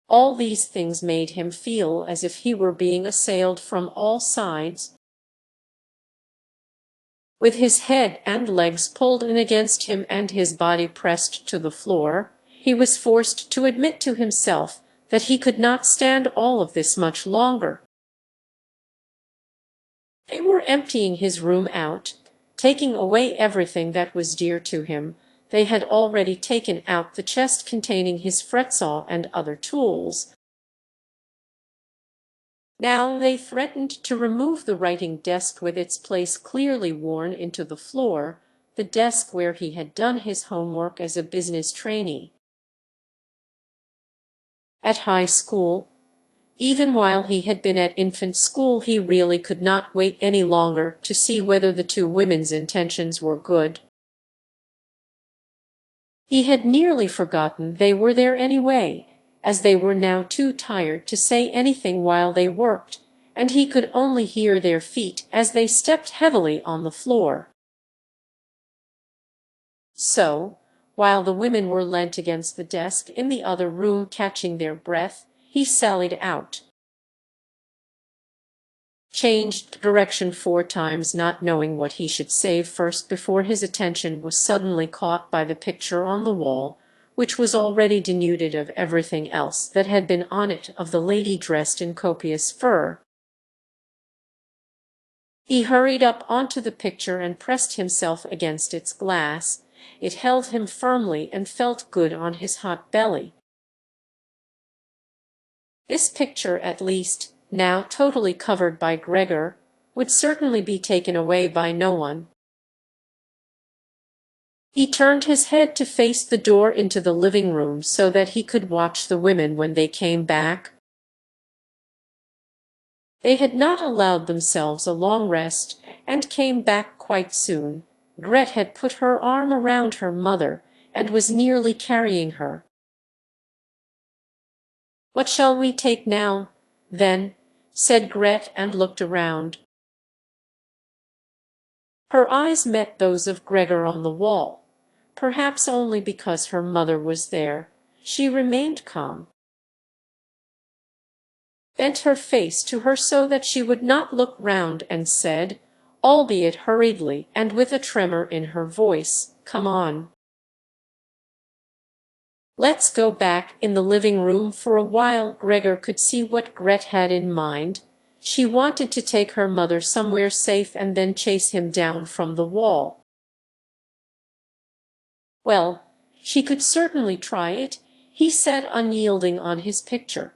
all these things made him feel as if he were being assailed from all sides. With his head and legs pulled in against him and his body pressed to the floor, he was forced to admit to himself that he could not stand all of this much longer. They were emptying his room out, taking away everything that was dear to him. They had already taken out the chest containing his fretsaw and other tools. Now they threatened to remove the writing desk with its place clearly worn into the floor, the desk where he had done his homework as a business trainee. At high school, even while he had been at infant school, he really could not wait any longer to see whether the two women's intentions were good. He had nearly forgotten they were there anyway, as they were now too tired to say anything while they worked, and he could only hear their feet as they stepped heavily on the floor. So, while the women were leant against the desk in the other room catching their breath, he sallied out. Changed direction 4 times, not knowing what he should save first before his attention was suddenly caught by the picture on the wall, which was already denuded of everything else that had been on it of the lady dressed in copious fur. He hurried up onto the picture and pressed himself against its glass. It held him firmly and felt good on his hot belly. This picture, at least, now totally covered by Gregor, would certainly be taken away by no one. He turned his head to face the door into the living room so that he could watch the women when they came back. They had not allowed themselves a long rest, and came back quite soon. Gret had put her arm around her mother, and was nearly carrying her. "What shall we take now, then?" said Gret, and looked around. Her eyes met those of Gregor on the wall. Perhaps only because her mother was there, she remained calm, bent her face to her so that she would not look round, and said, albeit hurriedly and with a tremor in her voice, "Come on. Let's go back in the living room for a while." Gregor could see what Gret had in mind. She wanted to take her mother somewhere safe and then chase him down from the wall. Well, she could certainly try it, he said, unyielding on his picture.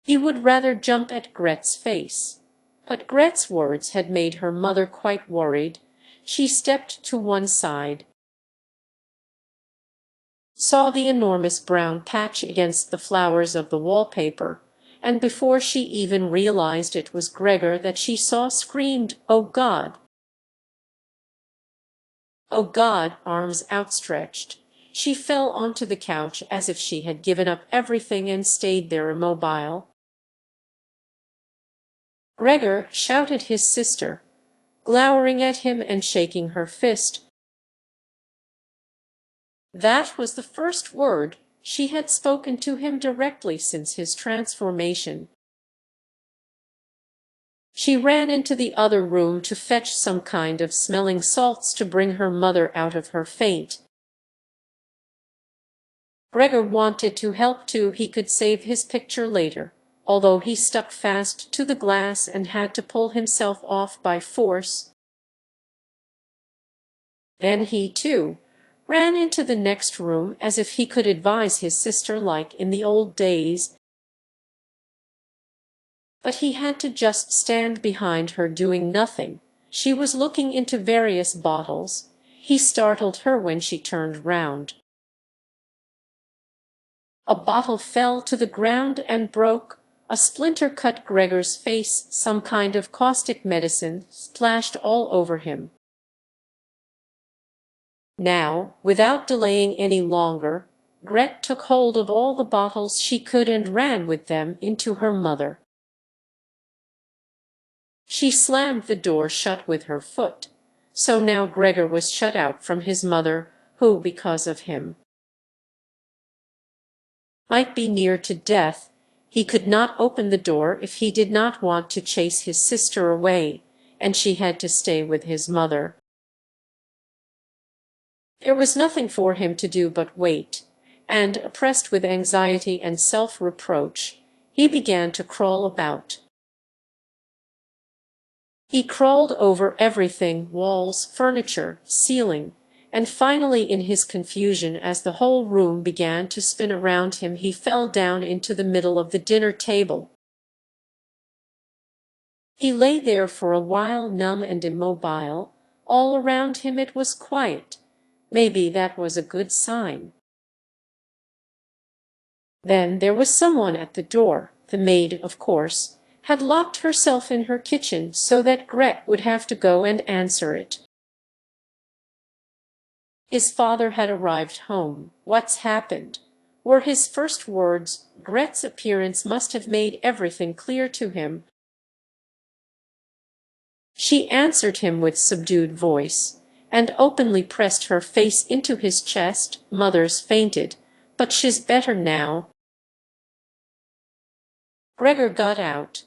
He would rather jump at Gret's face. But Gret's words had made her mother quite worried. She stepped to one side. saw the enormous brown patch against the flowers of the wallpaper, and before she even realized it was Gregor that she saw, screamed, "Oh God! Oh God!" Arms outstretched. She fell onto the couch as if she had given up everything and stayed there immobile. "Gregor!" shouted his sister, glowering at him and shaking her fist. That was the first word she had spoken to him directly since his transformation. She ran into the other room to fetch some kind of smelling salts to bring her mother out of her faint. Gregor wanted to help too. He could save his picture later, although he stuck fast to the glass and had to pull himself off by force. Then he, too, ran into the next room as if he could advise his sister like in the old days. But he had to just stand behind her doing nothing. She was looking into various bottles. He startled her when she turned round. A bottle fell to the ground and broke. A splinter cut Gregor's face. Some kind of caustic medicine splashed all over him. Now, without delaying any longer, Gret took hold of all the bottles she could and ran with them into her mother. She slammed the door shut with her foot, so now Gregor was shut out from his mother, who, because of him, might be near to death. He could not open the door if he did not want to chase his sister away, and she had to stay with his mother. There was nothing for him to do but wait, and, oppressed with anxiety and self-reproach, he began to crawl about. He crawled over everything, walls, furniture, ceiling, and finally in his confusion, as the whole room began to spin around him, he fell down into the middle of the dinner table. He lay there for a while, numb and immobile. All around him it was quiet. Maybe that was a good sign. Then there was someone at the door. The maid, of course, had locked herself in her kitchen so that Gret would have to go and answer it. His father had arrived home. "What's happened?" were his first words. Gret's appearance must have made everything clear to him. She answered him with subdued voice, and openly pressed her face into his chest. "Mother's fainted, but she's better now." Gregor got out.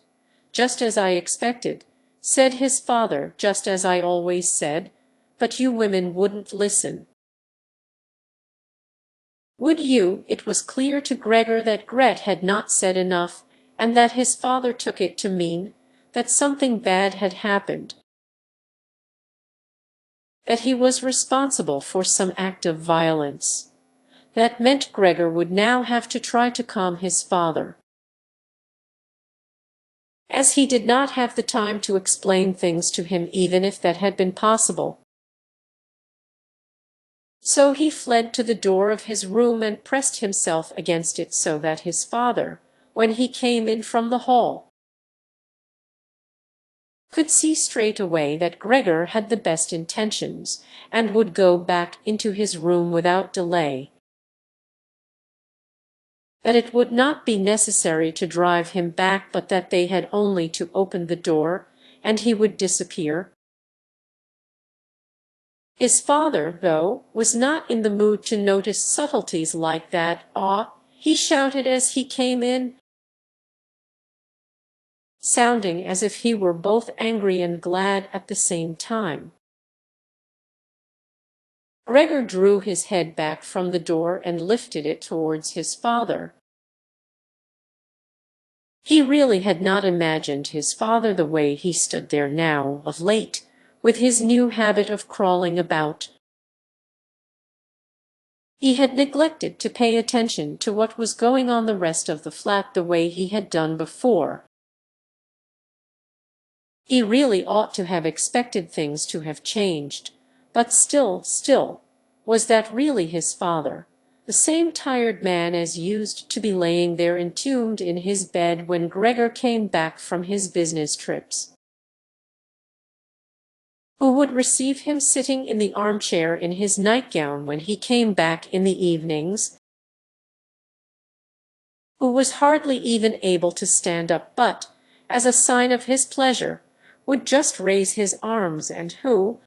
"Just as I expected," said his father, "just as I always said. But you women wouldn't listen." Would you? It was clear to Gregor that Gret had not said enough, and that his father took it to mean that something bad had happened, that he was responsible for some act of violence. That meant Gregor would now have to try to calm his father. As he did not have the time to explain things to him, even if that had been possible. So he fled to the door of his room and pressed himself against it so that his father, when he came in from the hall, could see straight away that Gregor had the best intentions, and would go back into his room without delay. That it would not be necessary to drive him back, but that they had only to open the door, and he would disappear. His father, though, was not in the mood to notice subtleties like that. "Ah!" he shouted as he came in, sounding as if he were both angry and glad at the same time. Gregor drew his head back from the door and lifted it towards his father. He really had not imagined his father the way he stood there now, of late, with his new habit of crawling about. He had neglected to pay attention to what was going on the rest of the flat the way he had done before. He really ought to have expected things to have changed, but still, was that really his father? the same tired man as used to be laying there entombed in his bed when Gregor came back from his business trips, who would receive him sitting in the armchair in his nightgown when he came back in the evenings, who was hardly even able to stand up but, as a sign of his pleasure, would just raise his arms, and who,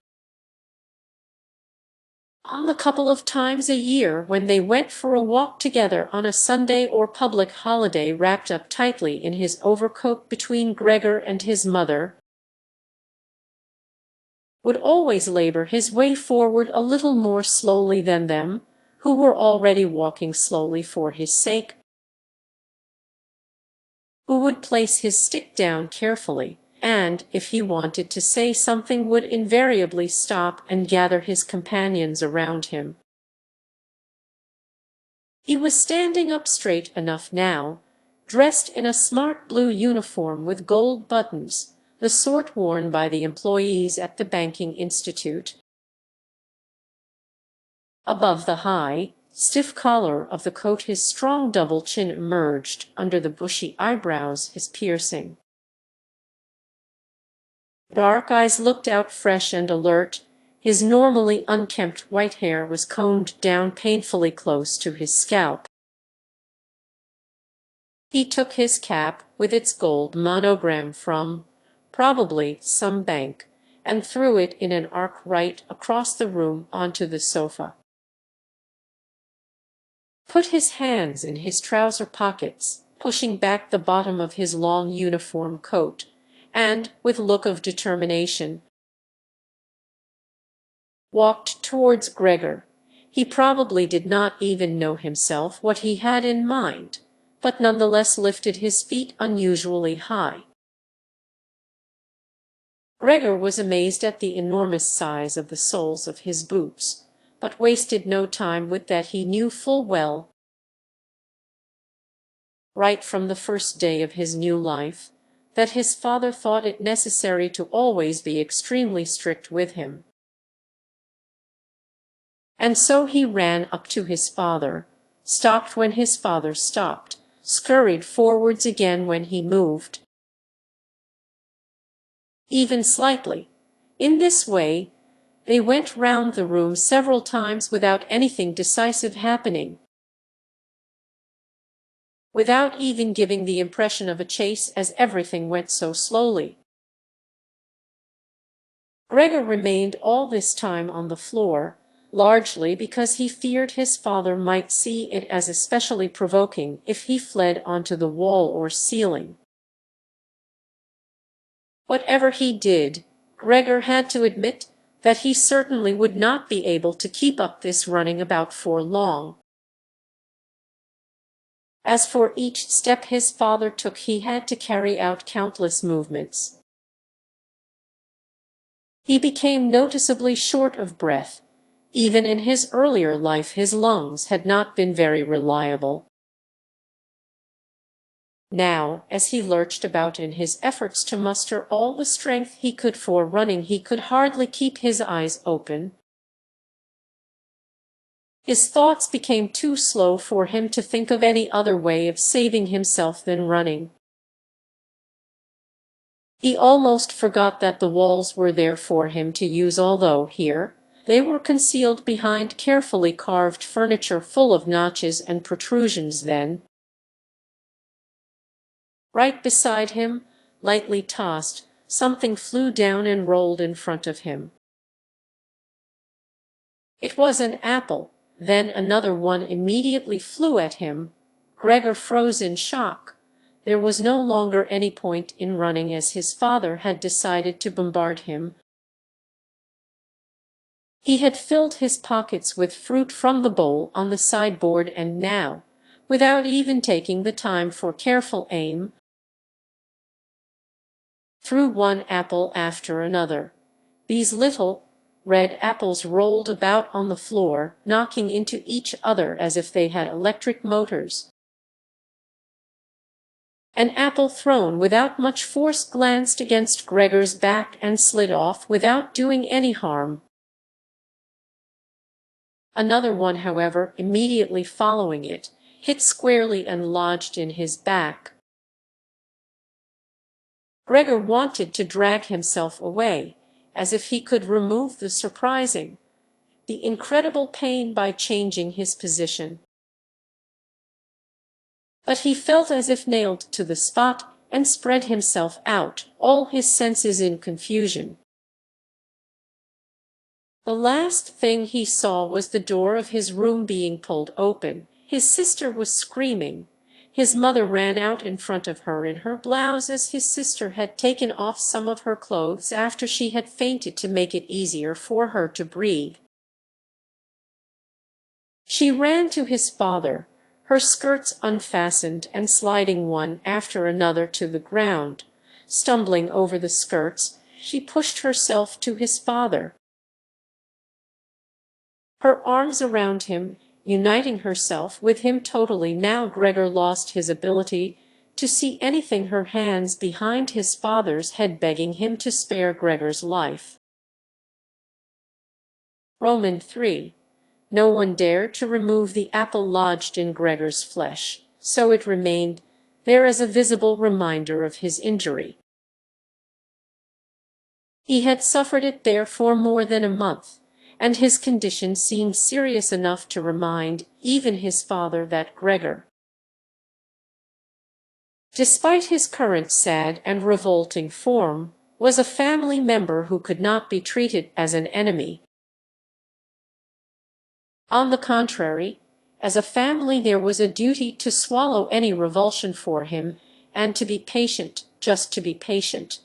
on the couple of times a year when they went for a walk together on a Sunday or public holiday, wrapped up tightly in his overcoat between Gregor and his mother, would always labor his way forward a little more slowly than them, who were already walking slowly for his sake, who would place his stick down carefully, and, if he wanted to say something, would invariably stop and gather his companions around him. He was standing up straight enough now, dressed in a smart blue uniform with gold buttons, the sort worn by the employees at the banking institute. Above the high, stiff collar of the coat his strong double chin emerged, under the bushy eyebrows his piercing dark eyes looked out fresh and alert. His normally unkempt white hair was combed down painfully close to his scalp. He took his cap, with its gold monogram from, probably, some bank, and threw it in an arc right across the room onto the sofa, put his hands in his trouser pockets, pushing back the bottom of his long uniform coat, and, with look of determination, walked towards Gregor. He probably did not even know himself what he had in mind, but nonetheless lifted his feet unusually high. Gregor was amazed at the enormous size of the soles of his boots, but wasted no time with that. He knew full well, right from the first day of his new life, that his father thought it necessary to always be extremely strict with him. And so he ran up to his father, stopped when his father stopped, scurried forwards again when he moved, even slightly. In this way, they went round the room several times without anything decisive happening, without even giving the impression of a chase, as everything went so slowly. Gregor remained all this time on the floor, largely because he feared his father might see it as especially provoking if he fled onto the wall or ceiling. Whatever he did, Gregor had to admit that he certainly would not be able to keep up this running about for long. As for each step his father took, he had to carry out countless movements. He became noticeably short of breath. Even in his earlier life his lungs had not been very reliable. Now, as he lurched about in his efforts to muster all the strength he could for running, he could hardly keep his eyes open. His thoughts became too slow for him to think of any other way of saving himself than running. He almost forgot that the walls were there for him to use, although here they were concealed behind carefully carved furniture full of notches and protrusions. Then, right beside him, lightly tossed, something flew down and rolled in front of him. It was an apple. Then another one immediately flew at him. Gregor froze in shock. There was no longer any point in running, as his father had decided to bombard him. He had filled his pockets with fruit from the bowl on the sideboard, and now, without even taking the time for careful aim, threw one apple after another. These little red apples rolled about on the floor, knocking into each other as if they had electric motors. An apple thrown without much force glanced against Gregor's back and slid off without doing any harm. Another one, however, immediately following it, hit squarely and lodged in his back. Gregor wanted to drag himself away, as if he could remove the incredible pain by changing his position. But he felt as if nailed to the spot and spread himself out, all his senses in confusion. The last thing he saw was the door of his room being pulled open. His sister was screaming. His mother ran out in front of her in her blouse, as his sister had taken off some of her clothes after she had fainted to make it easier for her to breathe. She ran to his father, her skirts unfastened and sliding one after another to the ground. Stumbling over the skirts, she pushed herself to his father, her arms around him, uniting herself with him totally. Now Gregor lost his ability to see anything, her hands behind his father's head begging him to spare Gregor's life. Roman 3. No one dared to remove the apple lodged in Gregor's flesh, so it remained there as a visible reminder of his injury. He had suffered it there for more than a month, and his condition seemed serious enough to remind even his father that Gregor, despite his current sad and revolting form, was a family member who could not be treated as an enemy. On the contrary, as a family there was a duty to swallow any revulsion for him, and to be patient, just to be patient.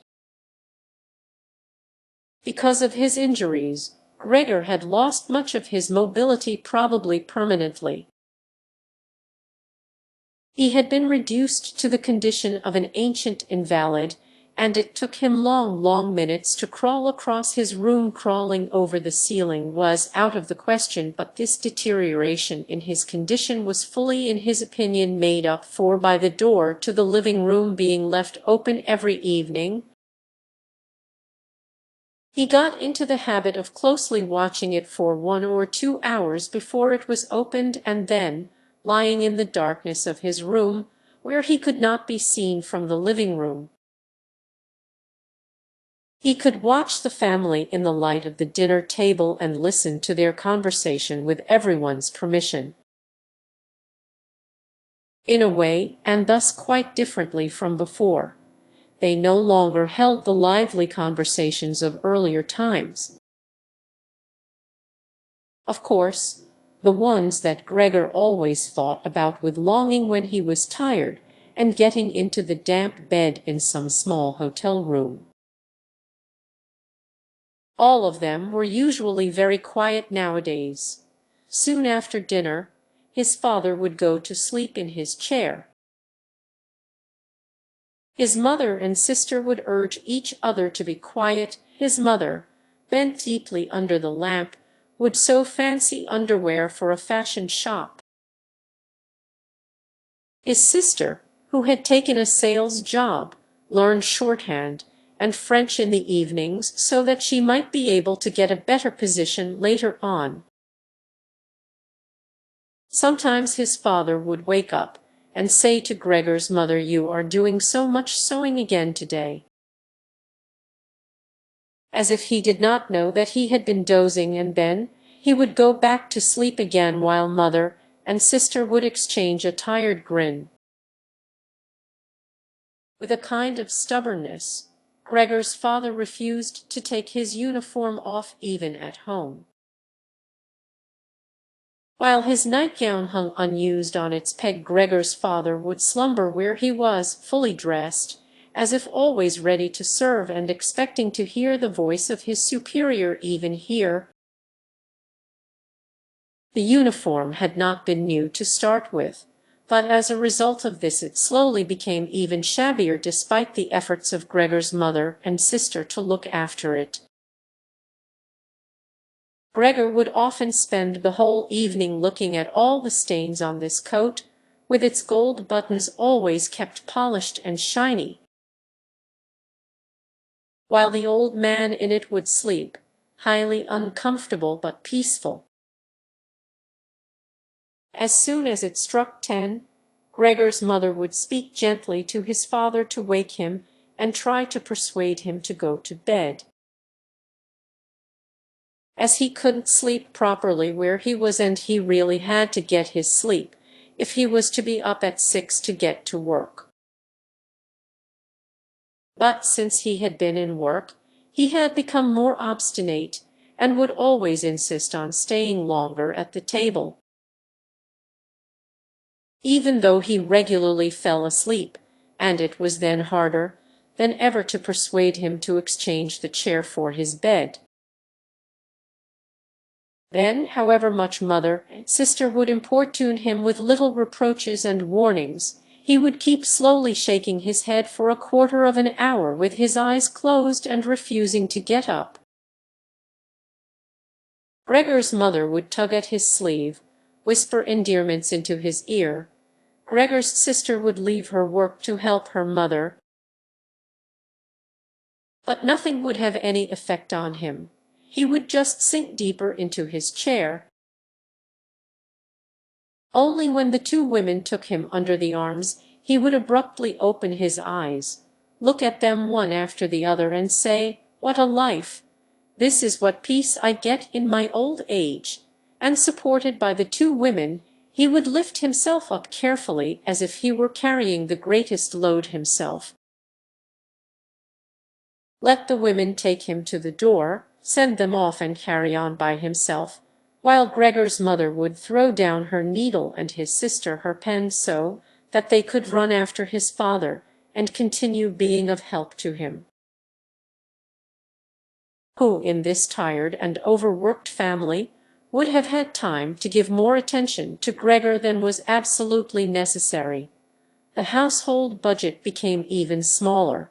Because of his injuries, Gregor had lost much of his mobility, probably permanently. He had been reduced to the condition of an ancient invalid, and it took him long minutes to crawl across his room. Crawling over the ceiling was out of the question, but this deterioration in his condition was fully, in his opinion, made up for by the door to the living room being left open every evening. He got into the habit of closely watching it for 1 or 2 hours before it was opened, and then, lying in the darkness of his room, where he could not be seen from the living room, he could watch the family in the light of the dinner table and listen to their conversation with everyone's permission. In a way, and thus quite differently from before, they no longer held the lively conversations of earlier times. Of course, the ones that Gregor always thought about with longing when he was tired and getting into the damp bed in some small hotel room. All of them were usually very quiet nowadays. Soon after dinner, his father would go to sleep in his chair. His mother and sister would urge each other to be quiet. His mother, bent deeply under the lamp, would sew fancy underwear for a fashion shop. His sister, who had taken a sales job, learned shorthand and French in the evenings so that she might be able to get a better position later on. Sometimes his father would wake up and say to Gregor's mother, "You are doing so much sewing again today," as if he did not know that he had been dozing, and then he would go back to sleep again while mother and sister would exchange a tired grin. With a kind of stubbornness, Gregor's father refused to take his uniform off even at home. While his nightgown hung unused on its peg, Gregor's father would slumber where he was, fully dressed, as if always ready to serve and expecting to hear the voice of his superior even here. The uniform had not been new to start with, but as a result of this it slowly became even shabbier despite the efforts of Gregor's mother and sister to look after it. Gregor would often spend the whole evening looking at all the stains on this coat, with its gold buttons always kept polished and shiny, while the old man in it would sleep, highly uncomfortable but peaceful. As soon as it struck 10, Gregor's mother would speak gently to his father to wake him and try to persuade him to go to bed, as he couldn't sleep properly where he was, and he really had to get his sleep if he was to be up at 6 to get to work. But since he had been in work, he had become more obstinate and would always insist on staying longer at the table, even though he regularly fell asleep, and it was then harder than ever to persuade him to exchange the chair for his bed. Then, however much mother and sister would importune him with little reproaches and warnings, he would keep slowly shaking his head for a quarter of an hour with his eyes closed and refusing to get up. Gregor's mother would tug at his sleeve, whisper endearments into his ear. Gregor's sister would leave her work to help her mother, but nothing would have any effect on him. He would just sink deeper into his chair. Only when the two women took him under the arms, he would abruptly open his eyes, look at them one after the other, and say, "What a life! This is what peace I get in my old age." And supported by the two women, he would lift himself up carefully as if he were carrying the greatest load himself. Let the women take him to the door, send them off, and carry on by himself, while Gregor's mother would throw down her needle and his sister her pen so that they could run after his father and continue being of help to him, who in this tired and overworked family would have had time to give more attention to Gregor than was absolutely necessary. The household budget became even smaller.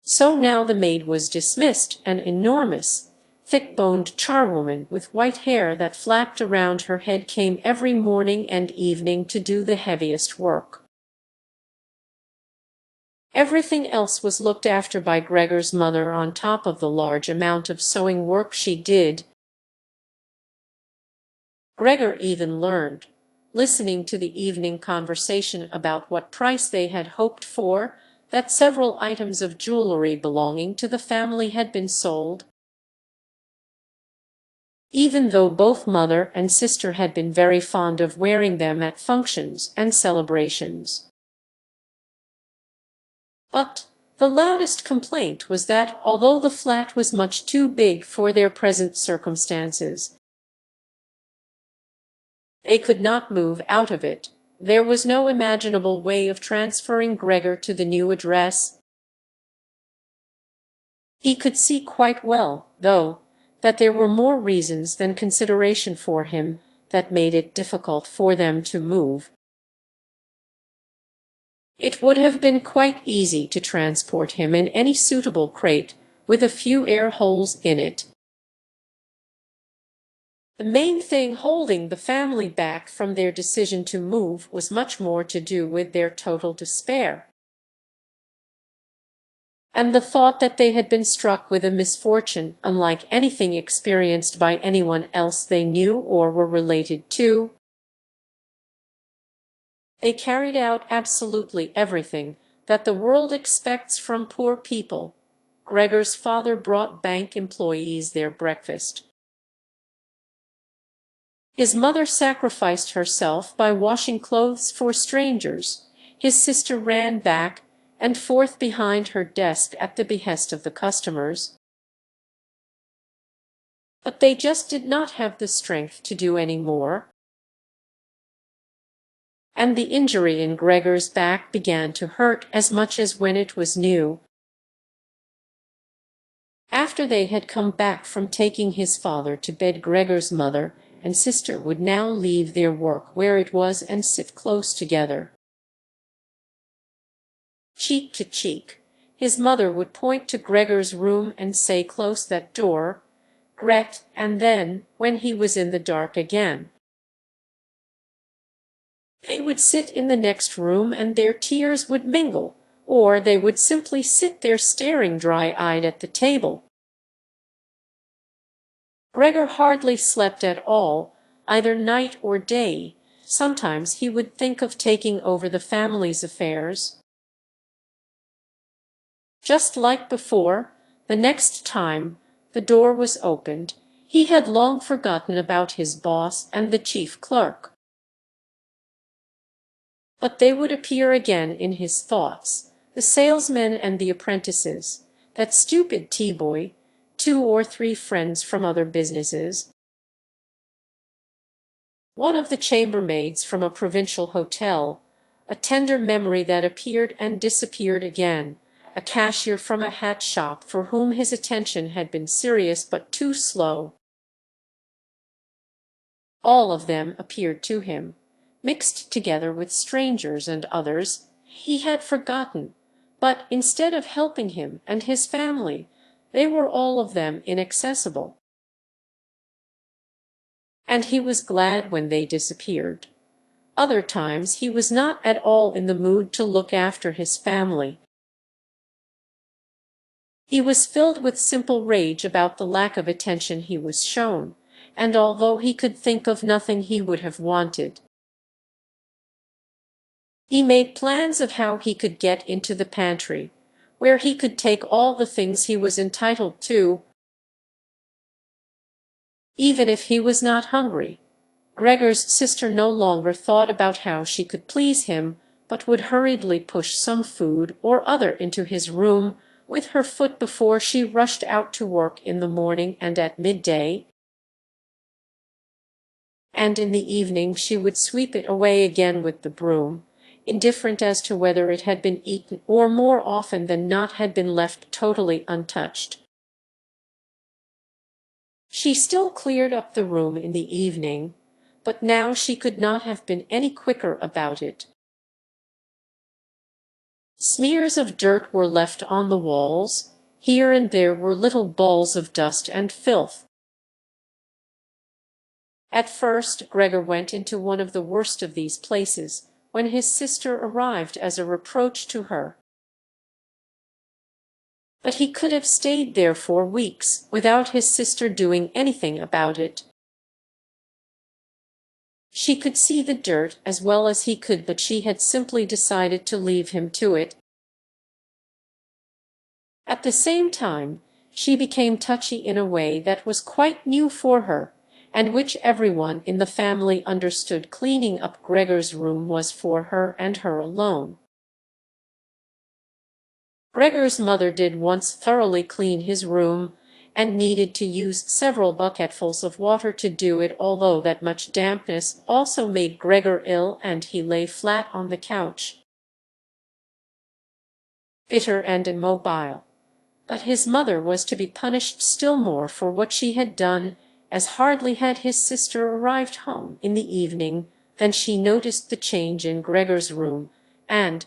So now the maid was dismissed, an enormous, thick-boned charwoman with white hair that flapped around her head came every morning and evening to do the heaviest work. Everything else was looked after by Gregor's mother on top of the large amount of sewing work she did. Gregor even learned, listening to the evening conversation about what price they had hoped for, that several items of jewelry belonging to the family had been sold, even though both mother and sister had been very fond of wearing them at functions and celebrations. But the loudest complaint was that, although the flat was much too big for their present circumstances, they could not move out of it. There was no imaginable way of transferring Gregor to the new address. He could see quite well, though, that there were more reasons than consideration for him that made it difficult for them to move. It would have been quite easy to transport him in any suitable crate with a few air holes in it. The main thing holding the family back from their decision to move was much more to do with their total despair, and the thought that they had been struck with a misfortune unlike anything experienced by anyone else they knew or were related to. They carried out absolutely everything that the world expects from poor people. Gregor's father brought bank employees their breakfast. His mother sacrificed herself by washing clothes for strangers. His sister ran back and forth behind her desk at the behest of the customers. But they just did not have the strength to do any more, and the injury in Gregor's back began to hurt as much as when it was new. After they had come back from taking his father to bed, Gregor's mother and sister would now leave their work where it was and sit close together, cheek to cheek. His mother would point to Gregor's room and say, "Close that door, Gret," and then, when he was in the dark again, they would sit in the next room and their tears would mingle, or they would simply sit there staring dry-eyed at the table. Gregor hardly slept at all, either night or day. Sometimes he would think of taking over the family's affairs. Just like before, the next time the door was opened, he had long forgotten about his boss and the chief clerk. But they would appear again in his thoughts, the salesmen and the apprentices, that stupid tea-boy, 2 or 3 friends from other businesses, one of the chambermaids from a provincial hotel, a tender memory that appeared and disappeared again, a cashier from a hat shop for whom his attention had been serious but too slow. All of them appeared to him, mixed together with strangers and others he had forgotten, but instead of helping him and his family, they were all of them inaccessible. And he was glad when they disappeared. Other times he was not at all in the mood to look after his family. He was filled with simple rage about the lack of attention he was shown, and although he could think of nothing he would have wanted, he made plans of how he could get into the pantry, where he could take all the things he was entitled to, even if he was not hungry. Gregor's sister no longer thought about how she could please him, but would hurriedly push some food or other into his room with her foot before she rushed out to work in the morning and at midday, and in the evening she would sweep it away again with the broom, indifferent as to whether it had been eaten or more often than not had been left totally untouched. She still cleared up the room in the evening, but now she could not have been any quicker about it. Smears of dirt were left on the walls, here and there were little balls of dust and filth. At first Gregor went into one of the worst of these places, when his sister arrived as a reproach to her. But he could have stayed there for weeks without his sister doing anything about it. She could see the dirt as well as he could, but she had simply decided to leave him to it. At the same time, she became touchy in a way that was quite new for her, and which everyone in the family understood. Cleaning up Gregor's room was for her and her alone. Gregor's mother did once thoroughly clean his room, and needed to use several bucketfuls of water to do it, although that much dampness also made Gregor ill, and he lay flat on the couch, bitter and immobile. But his mother was to be punished still more for what she had done, as hardly had his sister arrived home in the evening than she noticed the change in Gregor's room, and,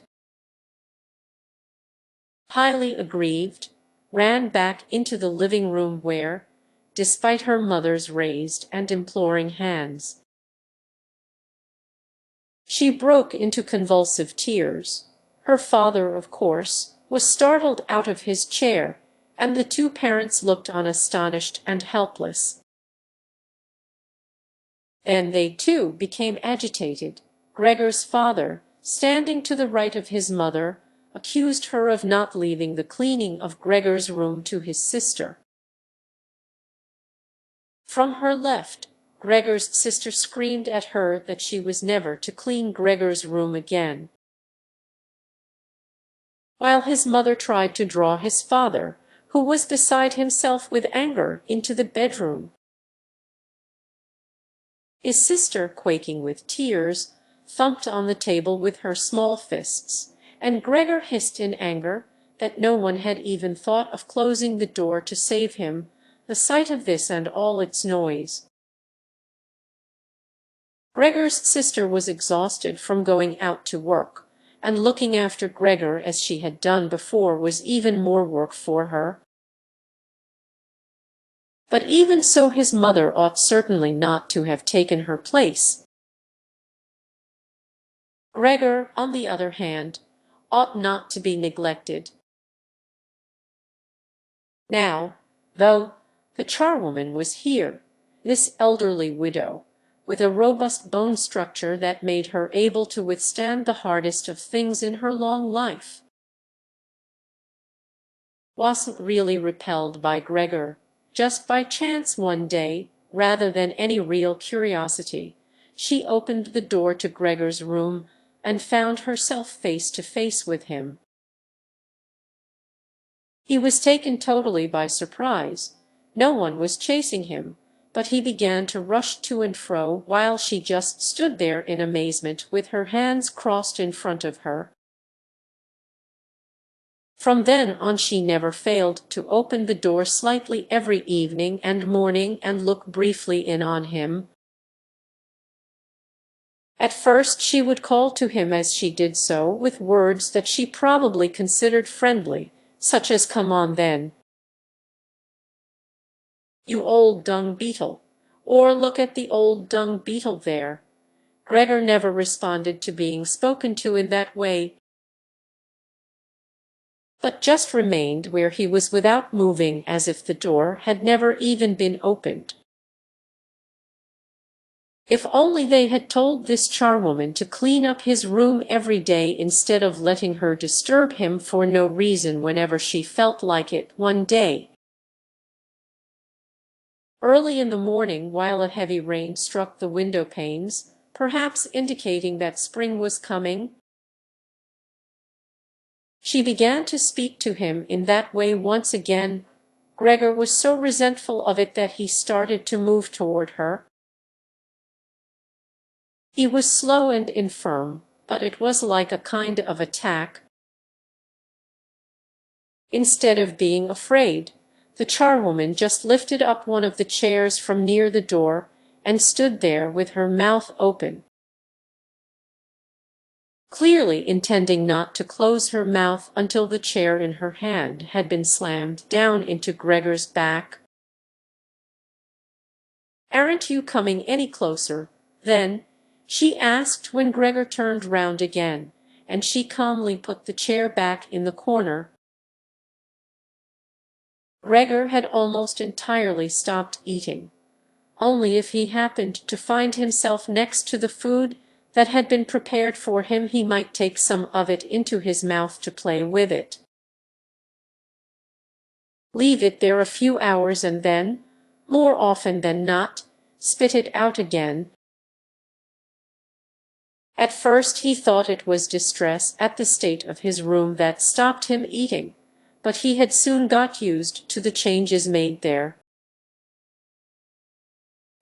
highly aggrieved, ran back into the living room where, despite her mother's raised and imploring hands, she broke into convulsive tears. Her father, of course, was startled out of his chair, and the two parents looked on astonished and helpless. Then they too became agitated. Gregor's father, standing to the right of his mother, accused her of not leaving the cleaning of Gregor's room to his sister. From her left, Gregor's sister screamed at her that she was never to clean Gregor's room again, while his mother tried to draw his father, who was beside himself with anger, into the bedroom. His sister, quaking with tears, thumped on the table with her small fists, and Gregor hissed in anger that no one had even thought of closing the door to save him. The sight of this and all its noise. Gregor's sister was exhausted from going out to work, and looking after Gregor as she had done before was even more work for her. But even so, his mother ought certainly not to have taken her place. Gregor, on the other hand, ought not to be neglected. Now, though the charwoman was here, this elderly widow, with a robust bone structure that made her able to withstand the hardest of things in her long life. Wasn't really repelled by Gregor, just by chance one day, rather than any real curiosity, she opened the door to Gregor's room and found herself face to face with him. He was taken totally by surprise. No one was chasing him, but he began to rush to and fro while she just stood there in amazement with her hands crossed in front of her. From then on she never failed to open the door slightly every evening and morning and look briefly in on him. At first she would call to him as she did so with words that she probably considered friendly, such as "Come on then, you old dung beetle," or "Look at the old dung beetle there." Gregor never responded to being spoken to in that way, but just remained where he was without moving, as if the door had never even been opened. If only they had told this charwoman to clean up his room every day instead of letting her disturb him for no reason whenever she felt like it. One day, early in the morning, while a heavy rain struck the window panes, perhaps indicating that spring was coming, she began to speak to him in that way once again. Gregor was so resentful of it that he started to move toward her. He was slow and infirm, but it was like a kind of attack. Instead of being afraid, the charwoman just lifted up one of the chairs from near the door and stood there with her mouth open, clearly intending not to close her mouth until the chair in her hand had been slammed down into Gregor's back. "Aren't you coming any closer, then?" she asked when Gregor turned round again, and she calmly put the chair back in the corner. Gregor had almost entirely stopped eating. Only if he happened to find himself next to the food that had been prepared for him, he might take some of it into his mouth to play with it. Leave it there a few hours and then, more often than not, spit it out again. At first he thought it was distress at the state of his room that stopped him eating, but he had soon got used to the changes made there.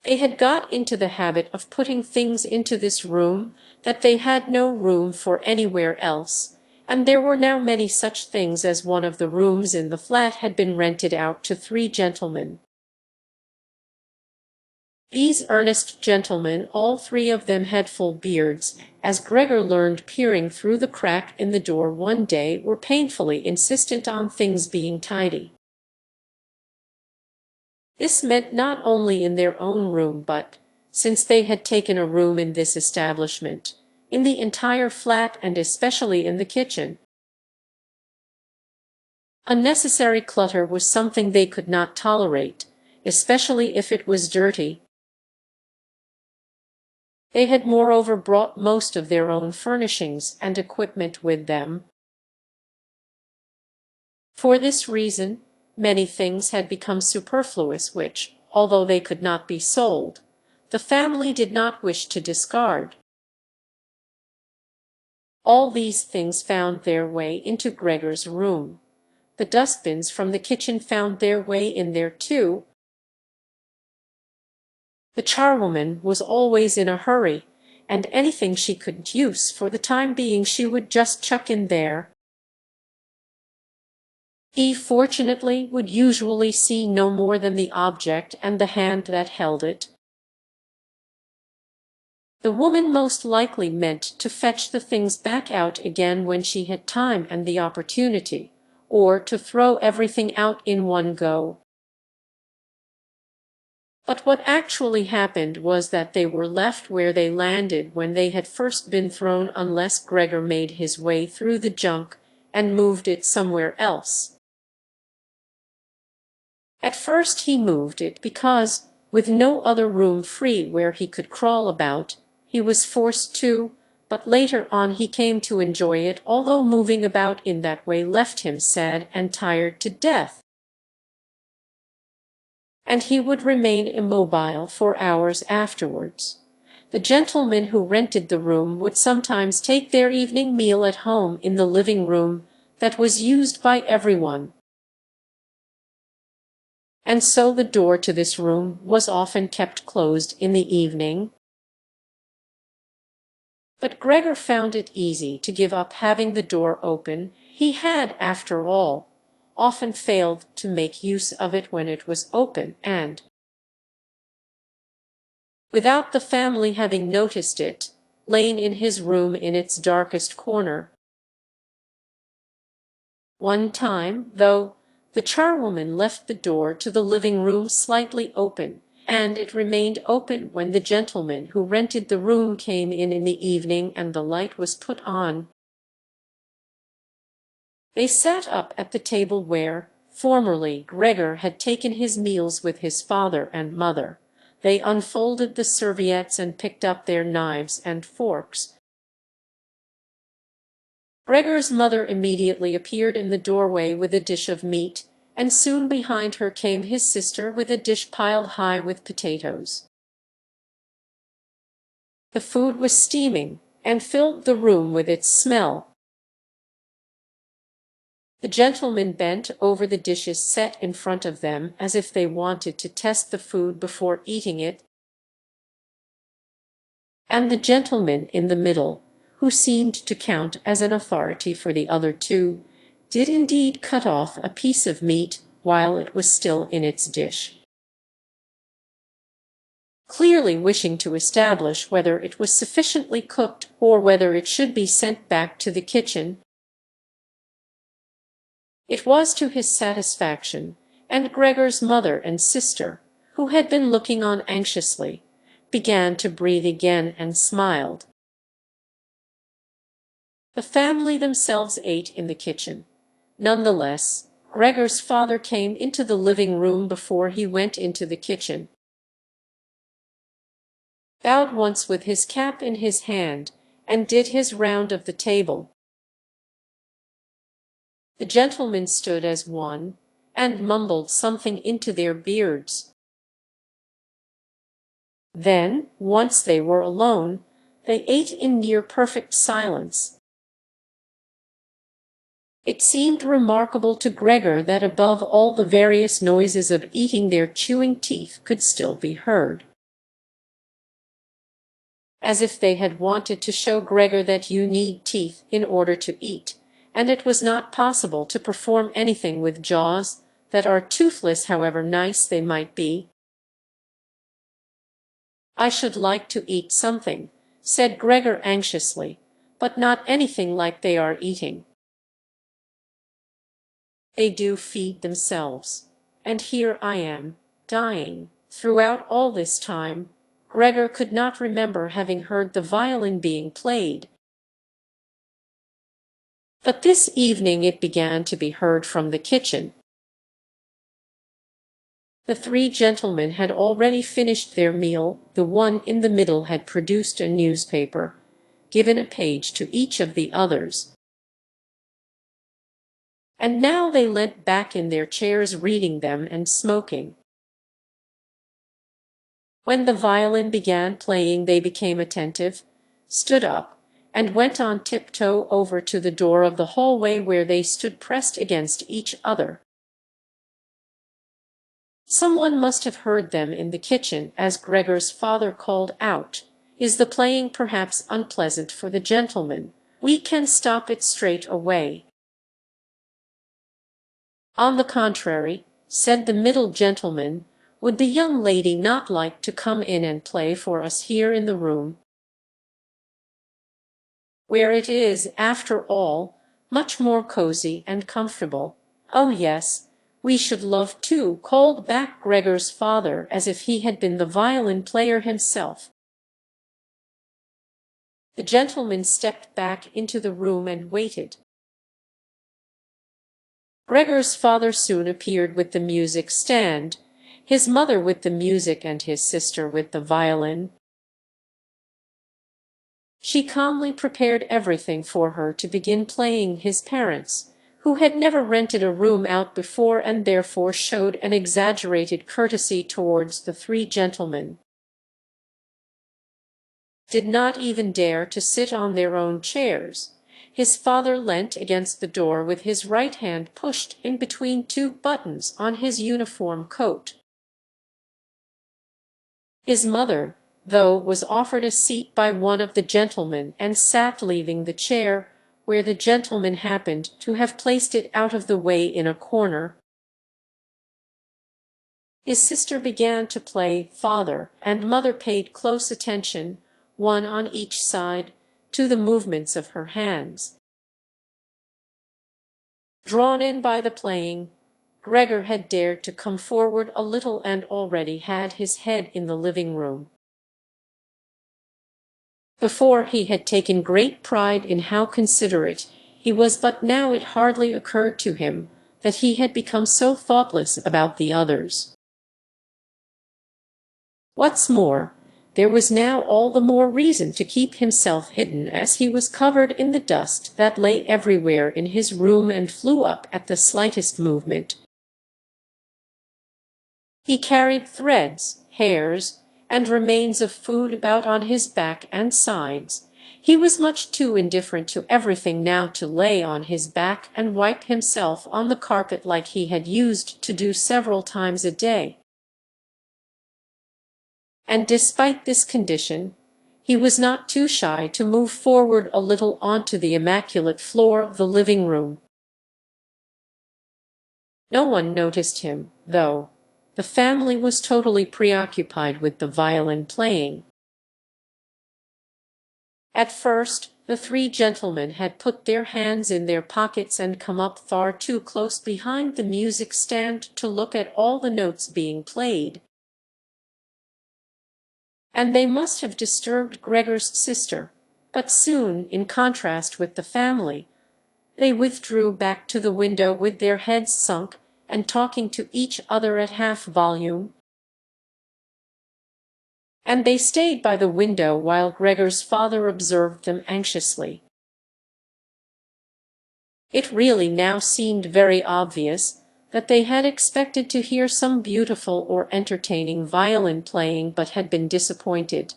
They had got into the habit of putting things into this room that they had no room for anywhere else, and there were now many such things as one of the rooms in the flat had been rented out to 3 gentlemen. These earnest gentlemen, all 3 of them had full beards, as Gregor learned peering through the crack in the door one day, were painfully insistent on things being tidy. This meant not only in their own room but, since they had taken a room in this establishment, in the entire flat and especially in the kitchen. Unnecessary clutter was something they could not tolerate, especially if it was dirty. They had moreover brought most of their own furnishings and equipment with them. For this reason, many things had become superfluous which, although they could not be sold, the family did not wish to discard. All these things found their way into Gregor's room. The dustbins from the kitchen found their way in there too. The charwoman was always in a hurry, and anything she could use for the time being she would just chuck in there. He, fortunately, would usually see no more than the object and the hand that held it. The woman most likely meant to fetch the things back out again when she had time and the opportunity, or to throw everything out in one go. But what actually happened was that they were left where they landed when they had first been thrown, unless Gregor made his way through the junk and moved it somewhere else. At first he moved it because, With no other room free where he could crawl about, he was forced to, but later on he came to enjoy it, although moving about in that way left him sad and tired to death. And he would remain immobile for hours afterwards. The gentleman who rented the room would sometimes take their evening meal at home in the living room that was used by everyone. And so the door to this room was often kept closed in the evening. But Gregor found it easy to give up having the door open. He had, after all, often failed to make use of it when it was open, and, without the family having noticed it, lain in his room in its darkest corner. One time, though, the charwoman left the door to the living room slightly open, and it remained open when the gentleman who rented the room came in the evening and the light was put on. They sat up at the table where, formerly, Gregor had taken his meals with his father and mother. They unfolded the serviettes and picked up their knives and forks. Gregor's mother immediately appeared in the doorway with a dish of meat, and soon behind her came his sister with a dish piled high with potatoes. The food was steaming, and filled the room with its smell. The gentlemen bent over the dishes set in front of them as if they wanted to test the food before eating it. And the gentleman in the middle, who seemed to count as an authority for the other two, did indeed cut off a piece of meat while it was still in its dish, clearly wishing to establish whether it was sufficiently cooked or whether it should be sent back to the kitchen. It was to his satisfaction, and Gregor's mother and sister, who had been looking on anxiously, began to breathe again and smiled. The family themselves ate in the kitchen. Nonetheless, Gregor's father came into the living room before he went into the kitchen, bowed once with his cap in his hand, and did his round of the table. The gentlemen stood as one, and mumbled something into their beards. Then, once they were alone, they ate in near perfect silence. It seemed remarkable to Gregor that above all the various noises of eating their chewing teeth could still be heard, as if they had wanted to show Gregor that you need teeth in order to eat, and it was not possible to perform anything with jaws that are toothless, however nice they might be. "I should like to eat something," said Gregor anxiously, "but not anything like they are eating. They do feed themselves, and here I am, dying." Throughout all this time, Gregor could not remember having heard the violin being played. But this evening it began to be heard from the kitchen. The three gentlemen had already finished their meal. The one in the middle had produced a newspaper, given a page to each of the others, and now they leant back in their chairs reading them and smoking. When the violin began playing they became attentive, stood up, and went on tiptoe over to the door of the hallway where they stood pressed against each other. Someone must have heard them in the kitchen, as Gregor's father called out, "Is the playing perhaps unpleasant for the gentlemen? We can stop it straight away." "On the contrary," said the middle gentleman, "would the young lady not like to come in and play for us here in the room, where it is, after all, much more cozy and comfortable?" "Oh yes, we should love to," called back Gregor's father, as if he had been the violin player himself. The gentleman stepped back into the room and waited. Gregor's father soon appeared with the music stand. his mother with the music and his sister with the violin. She calmly prepared everything for her to begin playing. His parents, who had never rented a room out before and therefore showed an exaggerated courtesy towards the three gentlemen, did not even dare to sit on their own chairs. His father leant against the door with his right hand pushed in between two buttons on his uniform coat. His mother, though, was offered a seat by one of the gentlemen and sat leaving the chair, where the gentleman happened to have placed it out of the way in a corner. His sister began to play. Father and mother paid close attention, one on each side, to the movements of her hands. Drawn in by the playing, Gregor had dared to come forward a little and already had his head in the living room. Before he had taken great pride in how considerate he was, but now it hardly occurred to him that he had become so thoughtless about the others. What's more, there was now all the more reason to keep himself hidden, as he was covered in the dust that lay everywhere in his room and flew up at the slightest movement. He carried threads, hairs, and remains of food about on his back and sides. He was much too indifferent to everything now to lay on his back and wipe himself on the carpet like he had used to do several times a day. And despite this condition, he was not too shy to move forward a little onto the immaculate floor of the living room. No one noticed him, though. The family was totally preoccupied with the violin playing. At first, the three gentlemen had put their hands in their pockets and come up far too close behind the music stand to look at all the notes being played. And they must have disturbed Gregor's sister, but soon, in contrast with the family, they withdrew back to the window with their heads sunk and talking to each other at half volume. And they stayed by the window while Gregor's father observed them anxiously. It really now seemed very obvious that they had expected to hear some beautiful or entertaining violin playing but had been disappointed.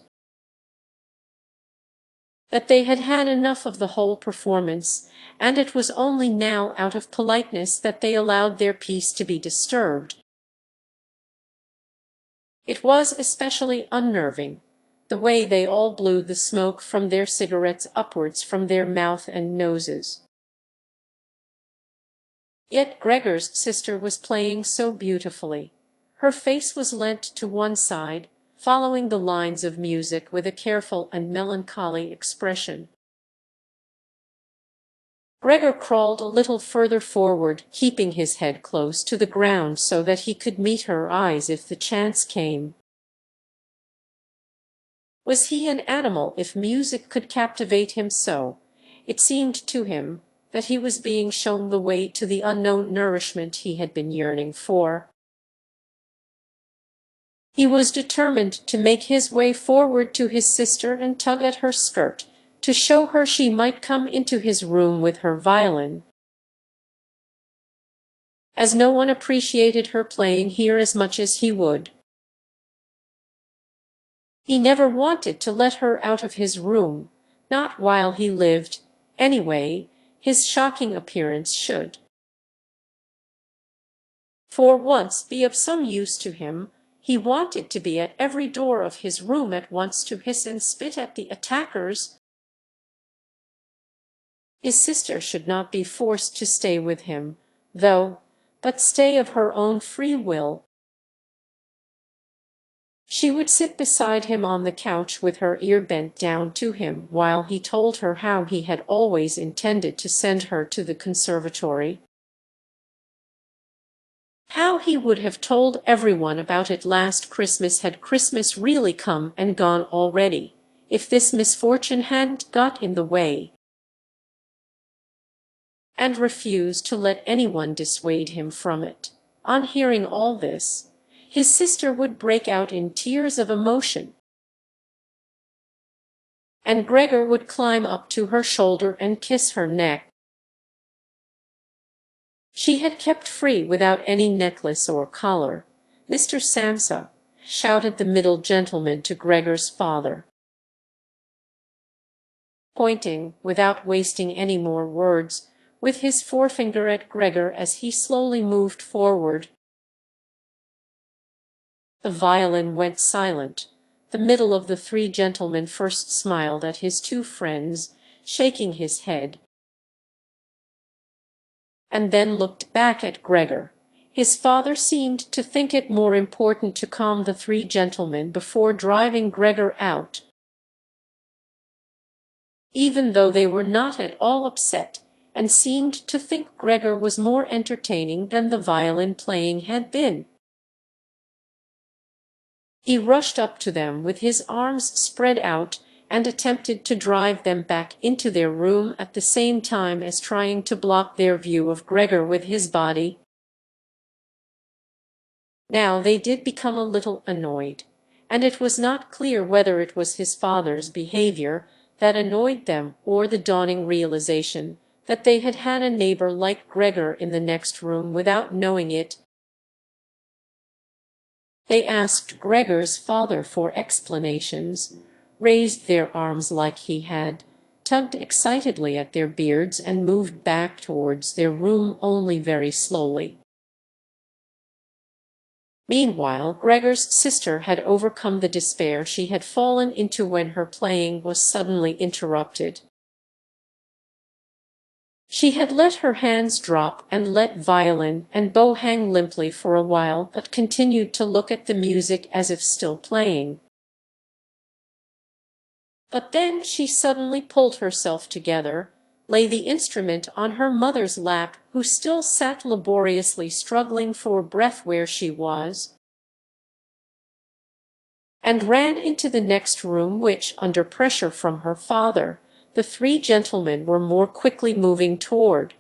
That they had had enough of the whole performance, and it was only now out of politeness that they allowed their peace to be disturbed. It was especially unnerving, the way they all blew the smoke from their cigarettes upwards from their mouth and noses. Yet Gregor's sister was playing so beautifully. Her face was leant to one side, following the lines of music with a careful and melancholy expression. Gregor crawled a little further forward, keeping his head close to the ground so that he could meet her eyes if the chance came. Was he an animal if music could captivate him so? It seemed to him that he was being shown the way to the unknown nourishment he had been yearning for. He was determined to make his way forward to his sister and tug at her skirt, to show her she might come into his room with her violin. As no one appreciated her playing here as much as he would. He never wanted to let her out of his room, not while he lived. Anyway, his shocking appearance should, for once, be of some use to him. He wanted to be at every door of his room at once to hiss and spit at the attackers. His sister should not be forced to stay with him, though, but stay of her own free will. She would sit beside him on the couch with her ear bent down to him while he told her how he had always intended to send her to the conservatory. How he would have told everyone about it last Christmas had Christmas really come and gone already, if this misfortune hadn't got in the way. And refused to let anyone dissuade him from it. On hearing all this, his sister would break out in tears of emotion, and Gregor would climb up to her shoulder and kiss her neck. She had kept free without any necklace or collar. "Mr. Samsa," shouted the middle gentleman to Gregor's father, pointing, without wasting any more words, with his forefinger at Gregor as he slowly moved forward. The violin went silent. The middle of the three gentlemen first smiled at his two friends, shaking his head, and then looked back at Gregor. His father seemed to think it more important to calm the three gentlemen before driving Gregor out. Even though they were not at all upset, and seemed to think Gregor was more entertaining than the violin playing had been. He rushed up to them with his arms spread out and attempted to drive them back into their room at the same time as trying to block their view of Gregor with his body. Now they did become a little annoyed, and it was not clear whether it was his father's behavior that annoyed them or the dawning realization that they had had a neighbor like Gregor in the next room without knowing it. They asked Gregor's father for explanations, raised their arms like he had, tugged excitedly at their beards, and moved back towards their room only very slowly. Meanwhile, Gregor's sister had overcome the despair she had fallen into when her playing was suddenly interrupted. She had let her hands drop and let violin and bow hang limply for a while, but continued to look at the music as if still playing. But then she suddenly pulled herself together, laid the instrument on her mother's lap, who still sat laboriously struggling for breath where she was, and ran into the next room, which, under pressure from her father, the three gentlemen were more quickly moving toward.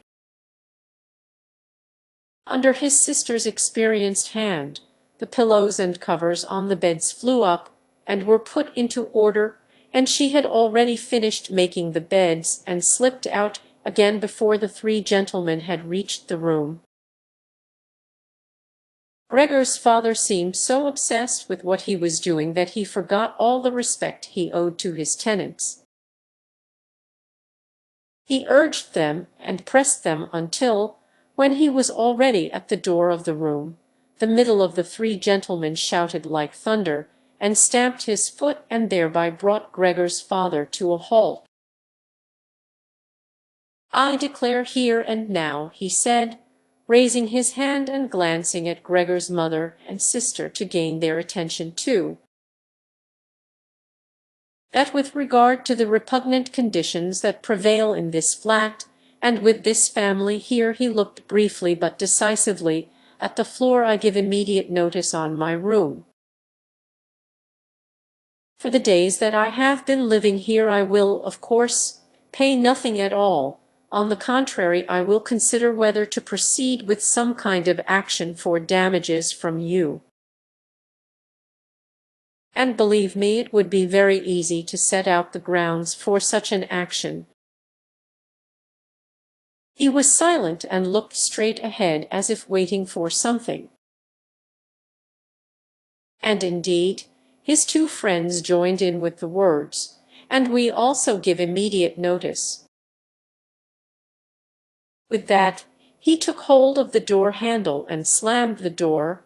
Under his sister's experienced hand, the pillows and covers on the beds flew up and were put into order, and she had already finished making the beds and slipped out again before the three gentlemen had reached the room. Gregor's father seemed so obsessed with what he was doing that he forgot all the respect he owed to his tenants. He urged them and pressed them until, when he was already at the door of the room, the middle of the three gentlemen shouted like thunder and stamped his foot, and thereby brought Gregor's father to a halt. "I declare here and now," he said, raising his hand and glancing at Gregor's mother and sister to gain their attention too, "that with regard to the repugnant conditions that prevail in this flat, and with this family here," he looked briefly but decisively at the floor, "I give immediate notice on my room. For the days that I have been living here I will, of course, pay nothing at all. On the contrary, I will consider whether to proceed with some kind of action for damages from you. And believe me, it would be very easy to set out the grounds for such an action." He was silent and looked straight ahead as if waiting for something. And indeed, his two friends joined in with the words, "And we also give immediate notice." With that, he took hold of the door handle and slammed the door.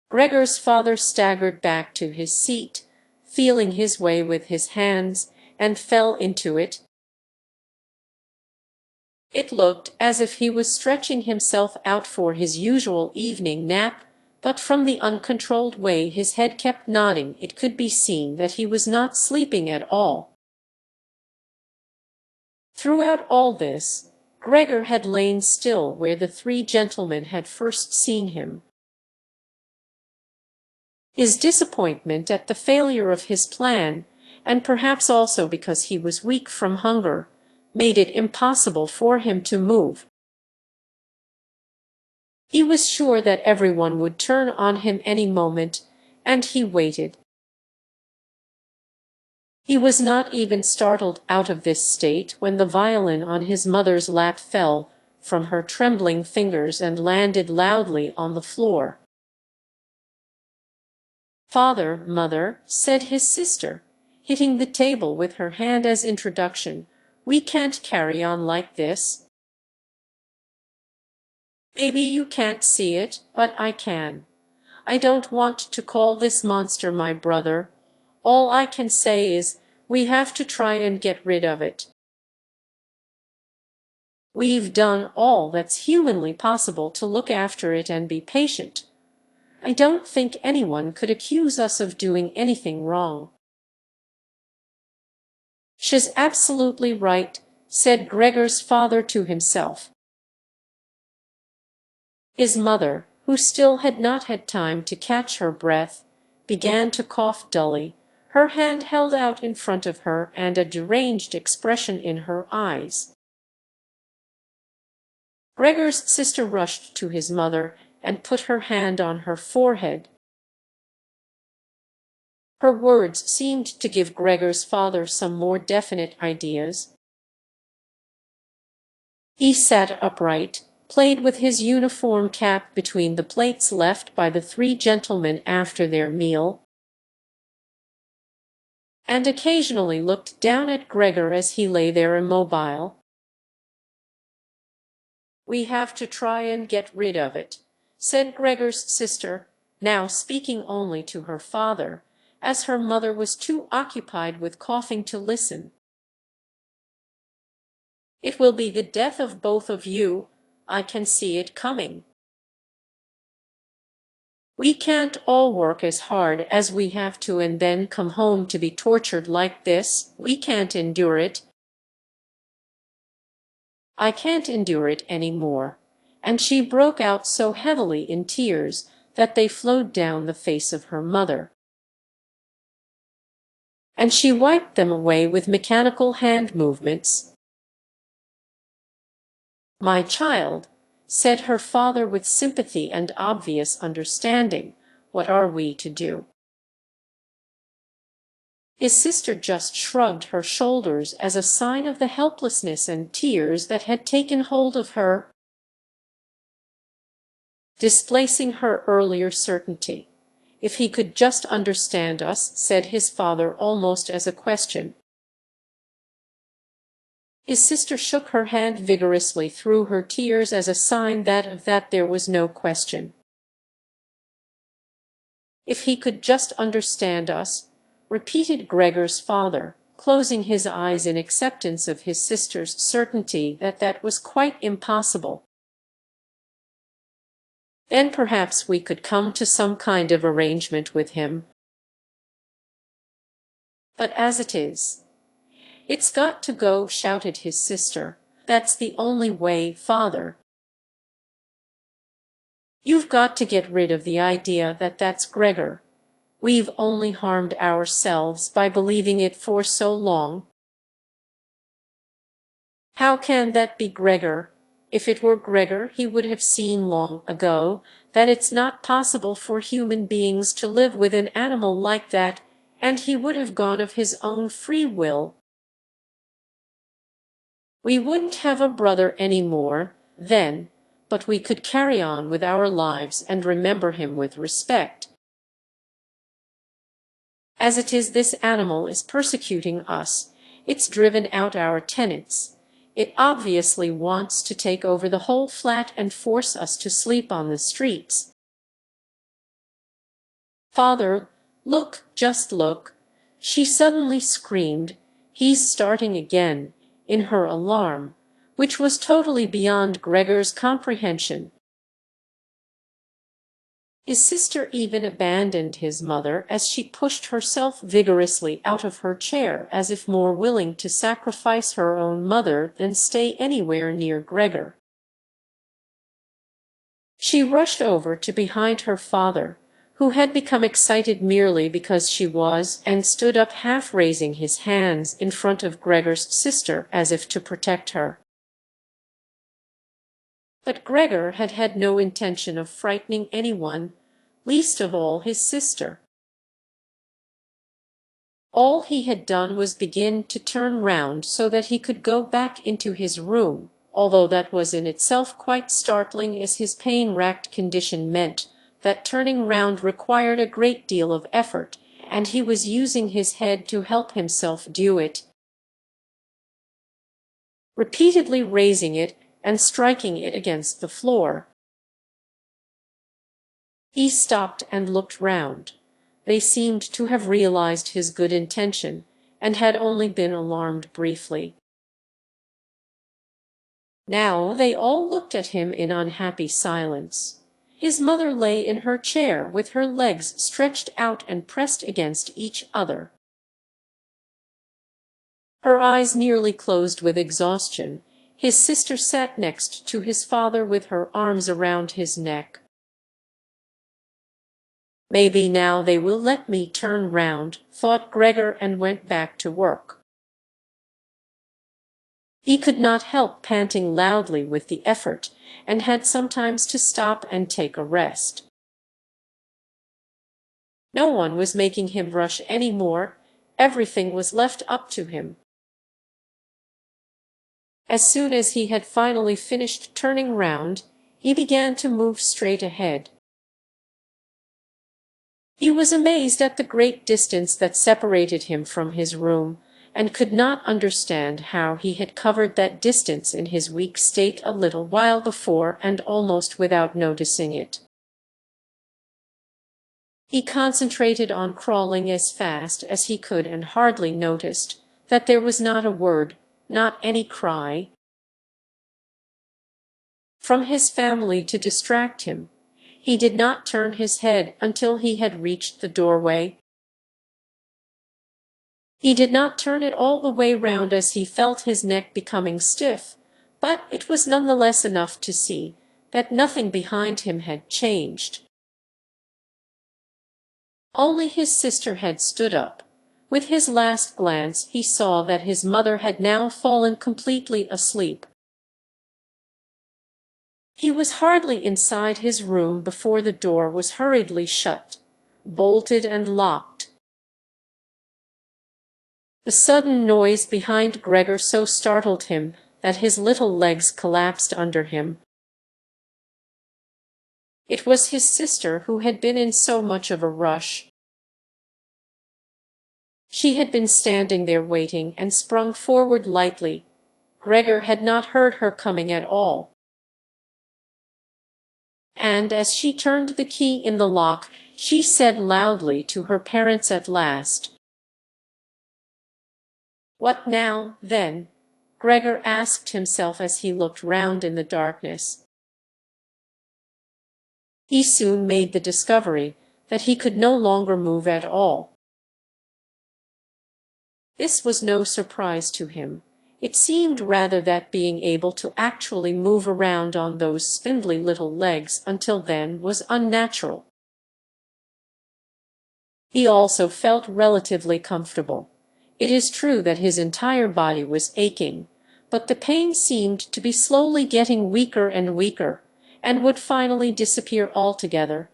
Gregor's father staggered back to his seat, feeling his way with his hands, and fell into it. It looked as if he was stretching himself out for his usual evening nap, but from the uncontrolled way his head kept nodding it could be seen that he was not sleeping at all. Throughout all this, Gregor had lain still where the three gentlemen had first seen him. His disappointment at the failure of his plan, and perhaps also because he was weak from hunger, made it impossible for him to move. He was sure that everyone would turn on him any moment, and he waited. He was not even startled out of this state when the violin on his mother's lap fell from her trembling fingers and landed loudly on the floor. "Father, mother," said his sister, hitting the table with her hand as introduction, "we can't carry on like this. Maybe you can't see it, but I can. I don't want to call this monster my brother. All I can say is, we have to try and get rid of it. We've done all that's humanly possible to look after it and be patient. I don't think anyone could accuse us of doing anything wrong." "She's absolutely right," said Gregor's father to himself. His mother, who still had not had time to catch her breath, began to cough dully, her hand held out in front of her and a deranged expression in her eyes. Gregor's sister rushed to his mother and put her hand on her forehead. Her words seemed to give Gregor's father some more definite ideas. He sat upright, played with his uniform cap between the plates left by the three gentlemen after their meal, and occasionally looked down at Gregor as he lay there immobile. "We have to try and get rid of it," said Gregor's sister, now speaking only to her father, as her mother was too occupied with coughing to listen. "It will be the death of both of you. I can see it coming. We can't all work as hard as we have to and then come home to be tortured like this. We can't endure it. I can't endure it any more." And she broke out so heavily in tears that they flowed down the face of her mother. And she wiped them away with mechanical hand movements. "My child," said her father with sympathy and obvious understanding, "what are we to do?" His sister just shrugged her shoulders as a sign of the helplessness and tears that had taken hold of her, displacing her earlier certainty. "If he could just understand us," said his father almost as a question. His sister shook her hand vigorously through her tears as a sign that of that there was no question. "If he could just understand us," repeated Gregor's father, closing his eyes in acceptance of his sister's certainty that that was quite impossible. "Then perhaps we could come to some kind of arrangement with him. But as it is, it's got to go," shouted his sister. "That's the only way, father. You've got to get rid of the idea that that's Gregor. We've only harmed ourselves by believing it for so long. How can that be Gregor? If it were Gregor, he would have seen long ago that it's not possible for human beings to live with an animal like that, and he would have gone of his own free will. We wouldn't have a brother any more, then, but we could carry on with our lives and remember him with respect. As it is, this animal is persecuting us. It's driven out our tenants. It obviously wants to take over the whole flat and force us to sleep on the streets. Father, look, just look," she suddenly screamed. "He's starting again," in her alarm, which was totally beyond Gregor's comprehension. His sister even abandoned his mother as she pushed herself vigorously out of her chair, as if more willing to sacrifice her own mother than stay anywhere near Gregor. She rushed over to behind her father, who had become excited merely because she was, and stood up half raising his hands in front of Gregor's sister as if to protect her. But Gregor had had no intention of frightening anyone, least of all his sister. All he had done was begin to turn round so that he could go back into his room, although that was in itself quite startling, as his pain-racked condition meant that turning round required a great deal of effort, and he was using his head to help himself do it, repeatedly raising it and striking it against the floor. He stopped and looked round. They seemed to have realized his good intention, and had only been alarmed briefly. Now they all looked at him in unhappy silence. His mother lay in her chair with her legs stretched out and pressed against each other. Her eyes nearly closed with exhaustion. His sister sat next to his father with her arms around his neck. "Maybe now they will let me turn round," thought Gregor, and went back to work. He could not help panting loudly with the effort, and had sometimes to stop and take a rest. No one was making him rush any more. Everything was left up to him. As soon as he had finally finished turning round, he began to move straight ahead. He was amazed at the great distance that separated him from his room, and could not understand how he had covered that distance in his weak state a little while before, and almost without noticing it. He concentrated on crawling as fast as he could, and hardly noticed that there was not a word, not any cry, from his family to distract him. He did not turn his head until he had reached the doorway. He did not turn it all the way round, as he felt his neck becoming stiff, but it was nonetheless enough to see that nothing behind him had changed. Only his sister had stood up. With his last glance he saw that his mother had now fallen completely asleep. He was hardly inside his room before the door was hurriedly shut, bolted and locked. The sudden noise behind Gregor so startled him that his little legs collapsed under him. It was his sister, who had been in so much of a rush. She had been standing there waiting, and sprung forward lightly. Gregor had not heard her coming at all. And as she turned the key in the lock, she said loudly to her parents at last, "What now, then?" Gregor asked himself as he looked round in the darkness. He soon made the discovery that he could no longer move at all. This was no surprise to him. It seemed rather that being able to actually move around on those spindly little legs until then was unnatural. He also felt relatively comfortable. It is true that his entire body was aching, but the pain seemed to be slowly getting weaker and weaker, and would finally disappear altogether.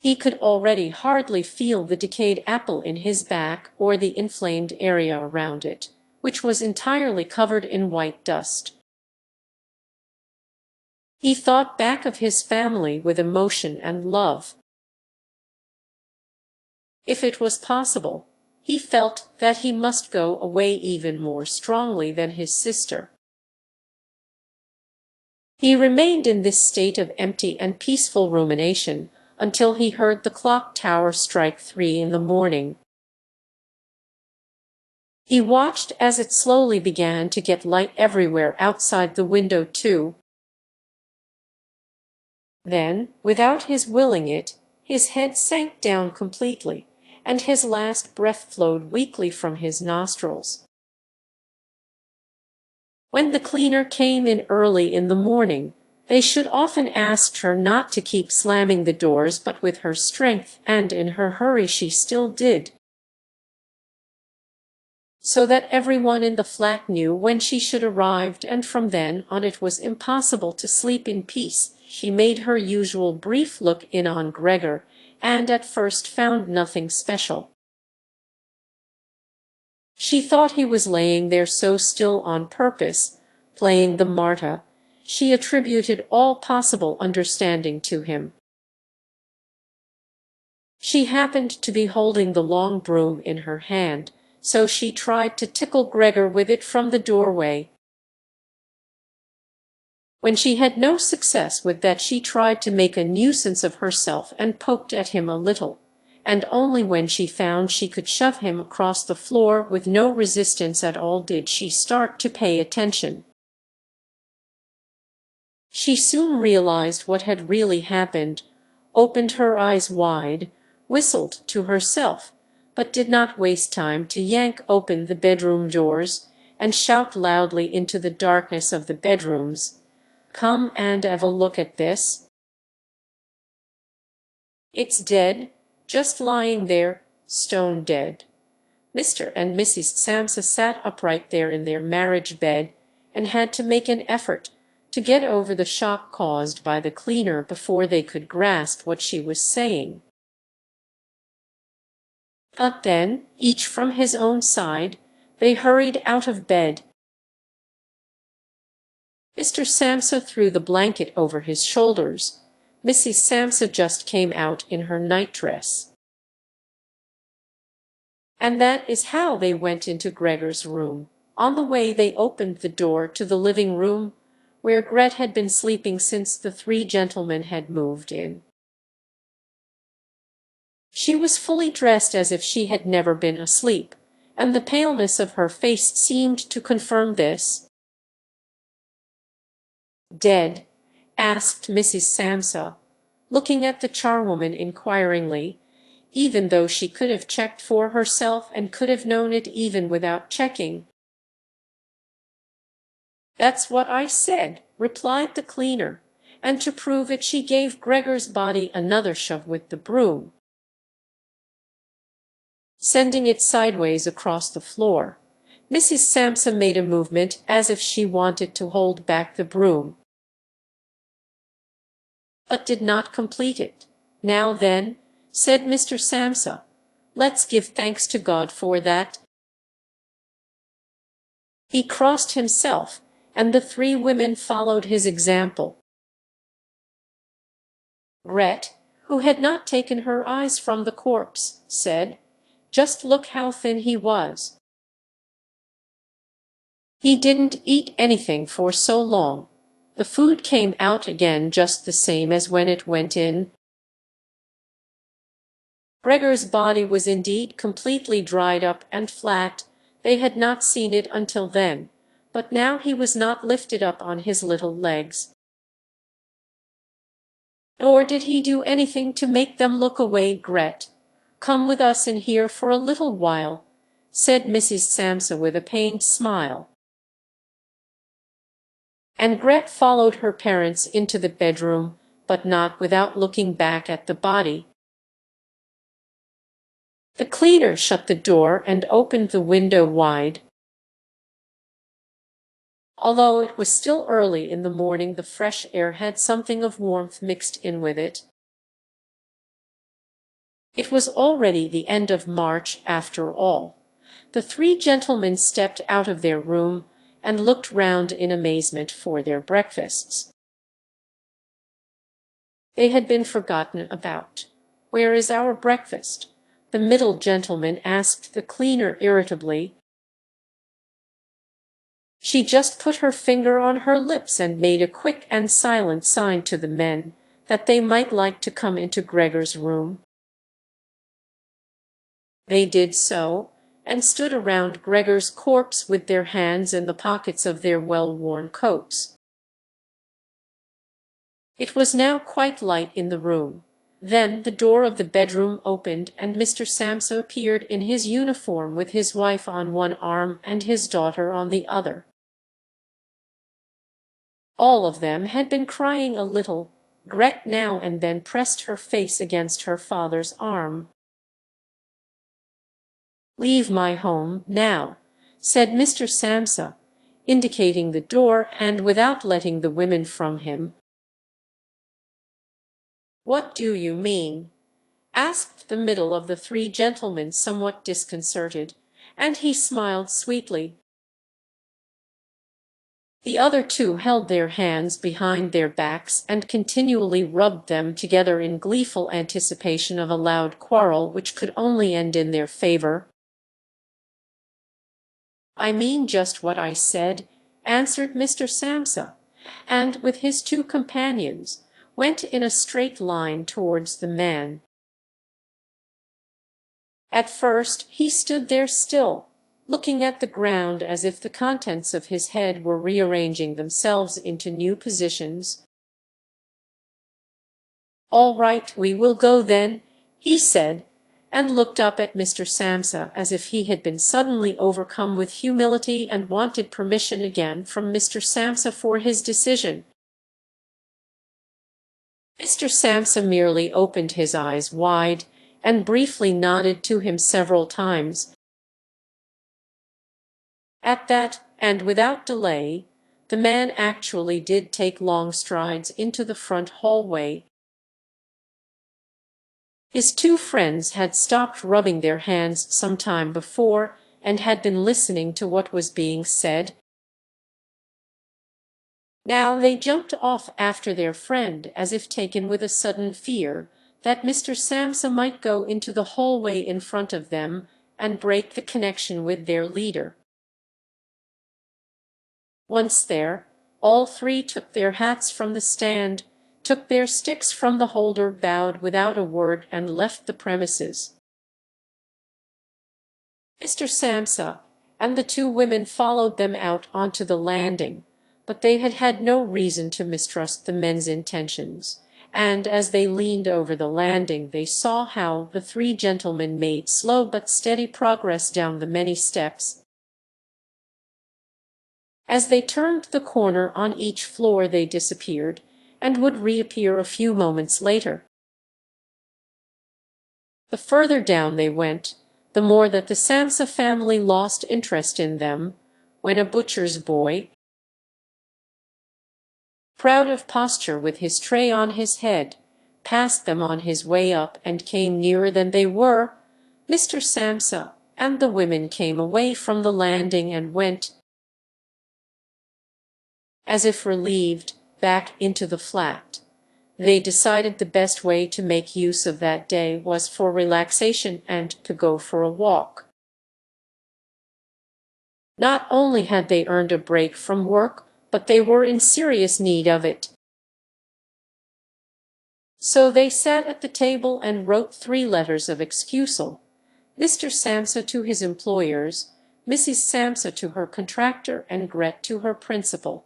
He could already hardly feel the decayed apple in his back or the inflamed area around it, which was entirely covered in white dust. He thought back of his family with emotion and love. If it was possible, he felt that he must go away even more strongly than his sister. He remained in this state of empty and peaceful rumination until he heard the clock tower strike 3 in the morning. He watched as it slowly began to get light everywhere outside the window too. Then, without his willing it, his head sank down completely, and his last breath flowed weakly from his nostrils. When the cleaner came in early in the morning, they should often asked her not to keep slamming the doors, but with her strength and in her hurry she still did. so that everyone in the flat knew when she should arrive, and from then on it was impossible to sleep in peace. She made her usual brief look in on Gregor, and at first found nothing special. She thought he was laying there so still on purpose, playing the martyr. She attributed all possible understanding to him. She happened to be holding the long broom in her hand, so she tried to tickle Gregor with it from the doorway. When she had no success with that, she tried to make a nuisance of herself and poked at him a little, and only when she found she could shove him across the floor with no resistance at all did she start to pay attention. She soon realized what had really happened, opened her eyes wide, whistled to herself, but did not waste time to yank open the bedroom doors and shout loudly into the darkness of the bedrooms, "Come and have a look at this. It's dead, just lying there, stone dead." Mr. and Mrs. Samsa sat upright there in their marriage bed and had to make an effort to get over the shock caused by the cleaner before they could grasp what she was saying. But then, each from his own side, they hurried out of bed. Mr. Samsa threw the blanket over his shoulders. Mrs. Samsa just came out in her nightdress. And that is how they went into Gregor's room. On the way they opened the door to the living room, where Gret had been sleeping since the three gentlemen had moved in. She was fully dressed as if she had never been asleep, and the paleness of her face seemed to confirm this. "Dead?" asked Mrs. Samsa, looking at the charwoman inquiringly, even though she could have checked for herself and could have known it even without checking. "That's what I said," replied the cleaner, and to prove it she gave Gregor's body another shove with the broom, sending it sideways across the floor. Mrs. Samsa made a movement as if she wanted to hold back the broom, but did not complete it. "Now then," said Mr. Samsa, "let's give thanks to God for that." He crossed himself, and the three women followed his example. Gret, who had not taken her eyes from the corpse, said, "Just look how thin he was. He didn't eat anything for so long. The food came out again just the same as when it went in." Gregor's body was indeed completely dried up and flat. They had not seen it until then, but now he was not lifted up on his little legs. Nor did he do anything to make them look away. "Gret, come with us in here for a little while," said Mrs. Samsa with a pained smile. And Gret followed her parents into the bedroom, but not without looking back at the body. The cleaner shut the door and opened the window wide. Although it was still early in the morning, the fresh air had something of warmth mixed in with it. It was already the end of March, after all. The three gentlemen stepped out of their room and looked round in amazement for their breakfasts. They had been forgotten about. "Where is our breakfast?" the middle gentleman asked the cleaner irritably. She just put her finger on her lips and made a quick and silent sign to the men that they might like to come into Gregor's room. They did so, and stood around Gregor's corpse with their hands in the pockets of their well-worn coats. It was now quite light in the room. Then the door of the bedroom opened, and Mr. Samsa appeared in his uniform with his wife on one arm and his daughter on the other. All of them had been crying a little. Gret now and then pressed her face against her father's arm. "Leave my home, now," said Mr. Samsa, indicating the door and without letting the women from him. "What do you mean?" asked the middle of the three gentlemen, somewhat disconcerted, and he smiled sweetly. The other two held their hands behind their backs and continually rubbed them together in gleeful anticipation of a loud quarrel which could only end in their favor. "I mean just what I said," answered Mr. Samsa, and with his two companions went in a straight line towards the man. At first he stood there still, looking at the ground as if the contents of his head were rearranging themselves into new positions. "All right, we will go then," he said, and looked up at Mr. Samsa as if he had been suddenly overcome with humility and wanted permission again from Mr. Samsa for his decision. Mr. Samsa merely opened his eyes wide and briefly nodded to him several times. At that, and without delay, the man actually did take long strides into the front hallway. His two friends had stopped rubbing their hands some time before and had been listening to what was being said. Now they jumped off after their friend as if taken with a sudden fear that Mr. Samsa might go into the hallway in front of them and break the connection with their leader. Once there, all three took their hats from the stand, took their sticks from the holder, bowed without a word, and left the premises. Mr. Samsa and the two women followed them out onto the landing, but they had had no reason to mistrust the men's intentions, and as they leaned over the landing they saw how the three gentlemen made slow but steady progress down the many steps. As they turned the corner on each floor they disappeared, and would reappear a few moments later. The further down they went, the more that the Samsa family lost interest in them, when a butcher's boy, proud of posture with his tray on his head, passed them on his way up and came nearer than they were. Mr. Samsa and the women came away from the landing and went, as if relieved, back into the flat. They decided the best way to make use of that day was for relaxation and to go for a walk. Not only had they earned a break from work, but they were in serious need of it. So they sat at the table and wrote 3 letters of excusal, Mr. Samsa to his employers, Mrs. Samsa to her contractor, and Gret to her principal.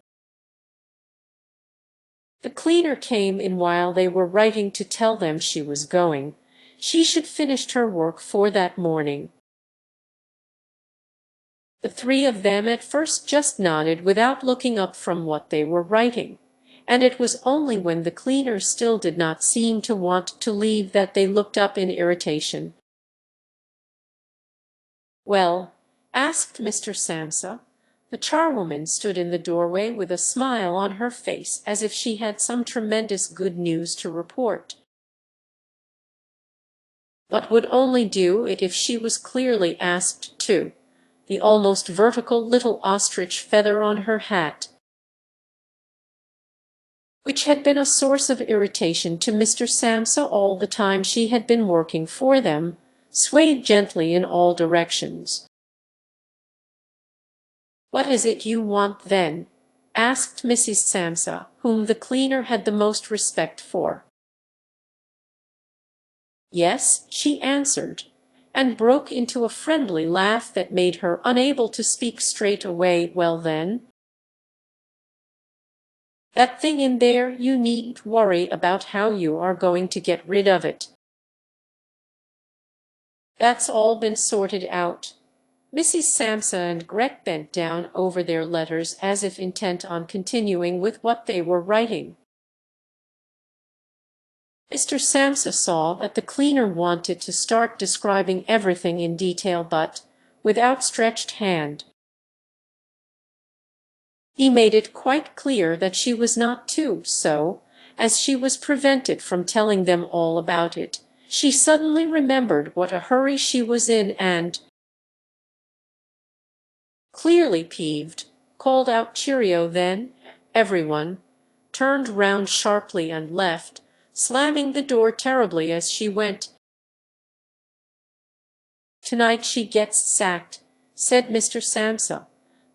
The cleaner came in while they were writing to tell them she was going. She should finish her work for that morning. The 3 of them at first just nodded without looking up from what they were writing, and it was only when the cleaner still did not seem to want to leave that they looked up in irritation. "Well?" asked Mr. Samsa. The charwoman stood in the doorway with a smile on her face as if she had some tremendous good news to report, but would only do it if she was clearly asked to. The almost vertical little ostrich feather on her hat, which had been a source of irritation to Mr. Samsa all the time she had been working for them, swayed gently in all directions. "What is it you want, then?" asked Mrs. Samsa, whom the cleaner had the most respect for. "Yes," she answered, and broke into a friendly laugh that made her unable to speak straight away. "Well then, that thing in there, you needn't worry about how you are going to get rid of it. That's all been sorted out." Mrs. Samsa and Gret bent down over their letters as if intent on continuing with what they were writing. Mr. Samsa saw that the cleaner wanted to start describing everything in detail, but, with outstretched hand, He made it quite clear that she was not to, so, as she was prevented from telling them all about it, she suddenly remembered what a hurry she was in and, clearly peeved, called out cheerio. Then everyone turned round sharply and left, slamming the door terribly as she went. "Tonight she gets sacked," said Mr. Samsa,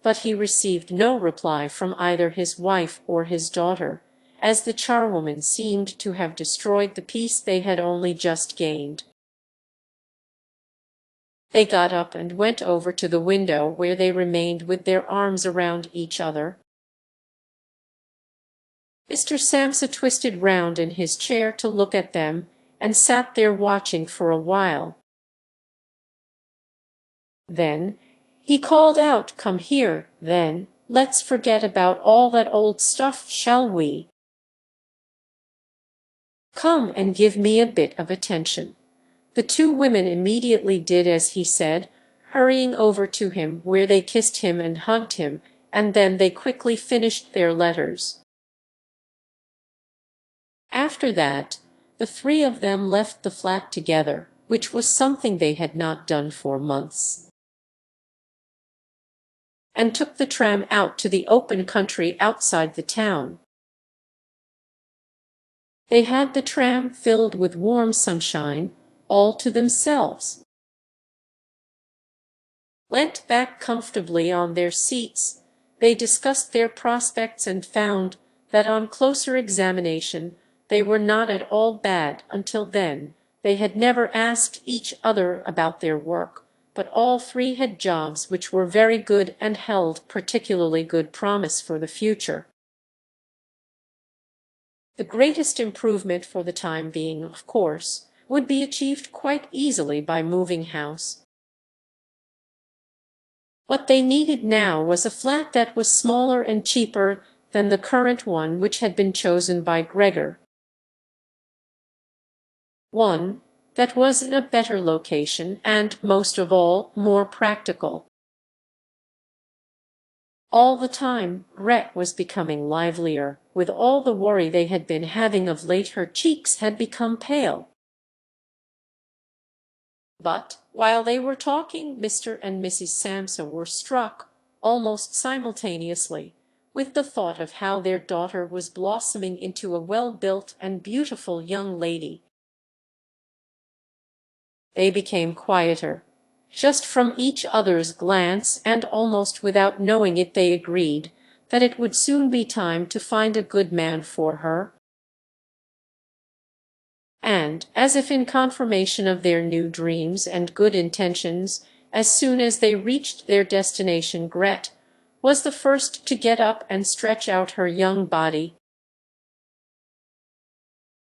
but he received no reply from either his wife or his daughter, as the charwoman seemed to have destroyed the peace they had only just gained. They got up and went over to the window, where they remained with their arms around each other. Mr. Samsa twisted round in his chair to look at them, and sat there watching for a while. Then he called out, "Come here, then, let's forget about all that old stuff, shall we? Come and give me a bit of attention." The two women immediately did as he said, hurrying over to him, where they kissed him and hugged him, and then they quickly finished their letters. After that, the three of them left the flat together, which was something they had not done for months, and took the tram out to the open country outside the town. They had the tram filled with warm sunshine, all to themselves. Leant back comfortably on their seats, they discussed their prospects and found that on closer examination they were not at all bad. Until then, they had never asked each other about their work, but all three had jobs which were very good and held particularly good promise for the future. The greatest improvement for the time being, of course, would be achieved quite easily by moving house. What they needed now was a flat that was smaller and cheaper than the current one which had been chosen by Gregor. One that was in a better location and, most of all, more practical. All the time, Gret was becoming livelier. With all the worry they had been having of late, her cheeks had become pale. But, while they were talking, Mr. and Mrs. Samsa were struck, almost simultaneously, with the thought of how their daughter was blossoming into a well-built and beautiful young lady. They became quieter. Just from each other's glance, and almost without knowing it, they agreed that it would soon be time to find a good man for her. And, as if in confirmation of their new dreams and good intentions, as soon as they reached their destination, Gret was the first to get up and stretch out her young body,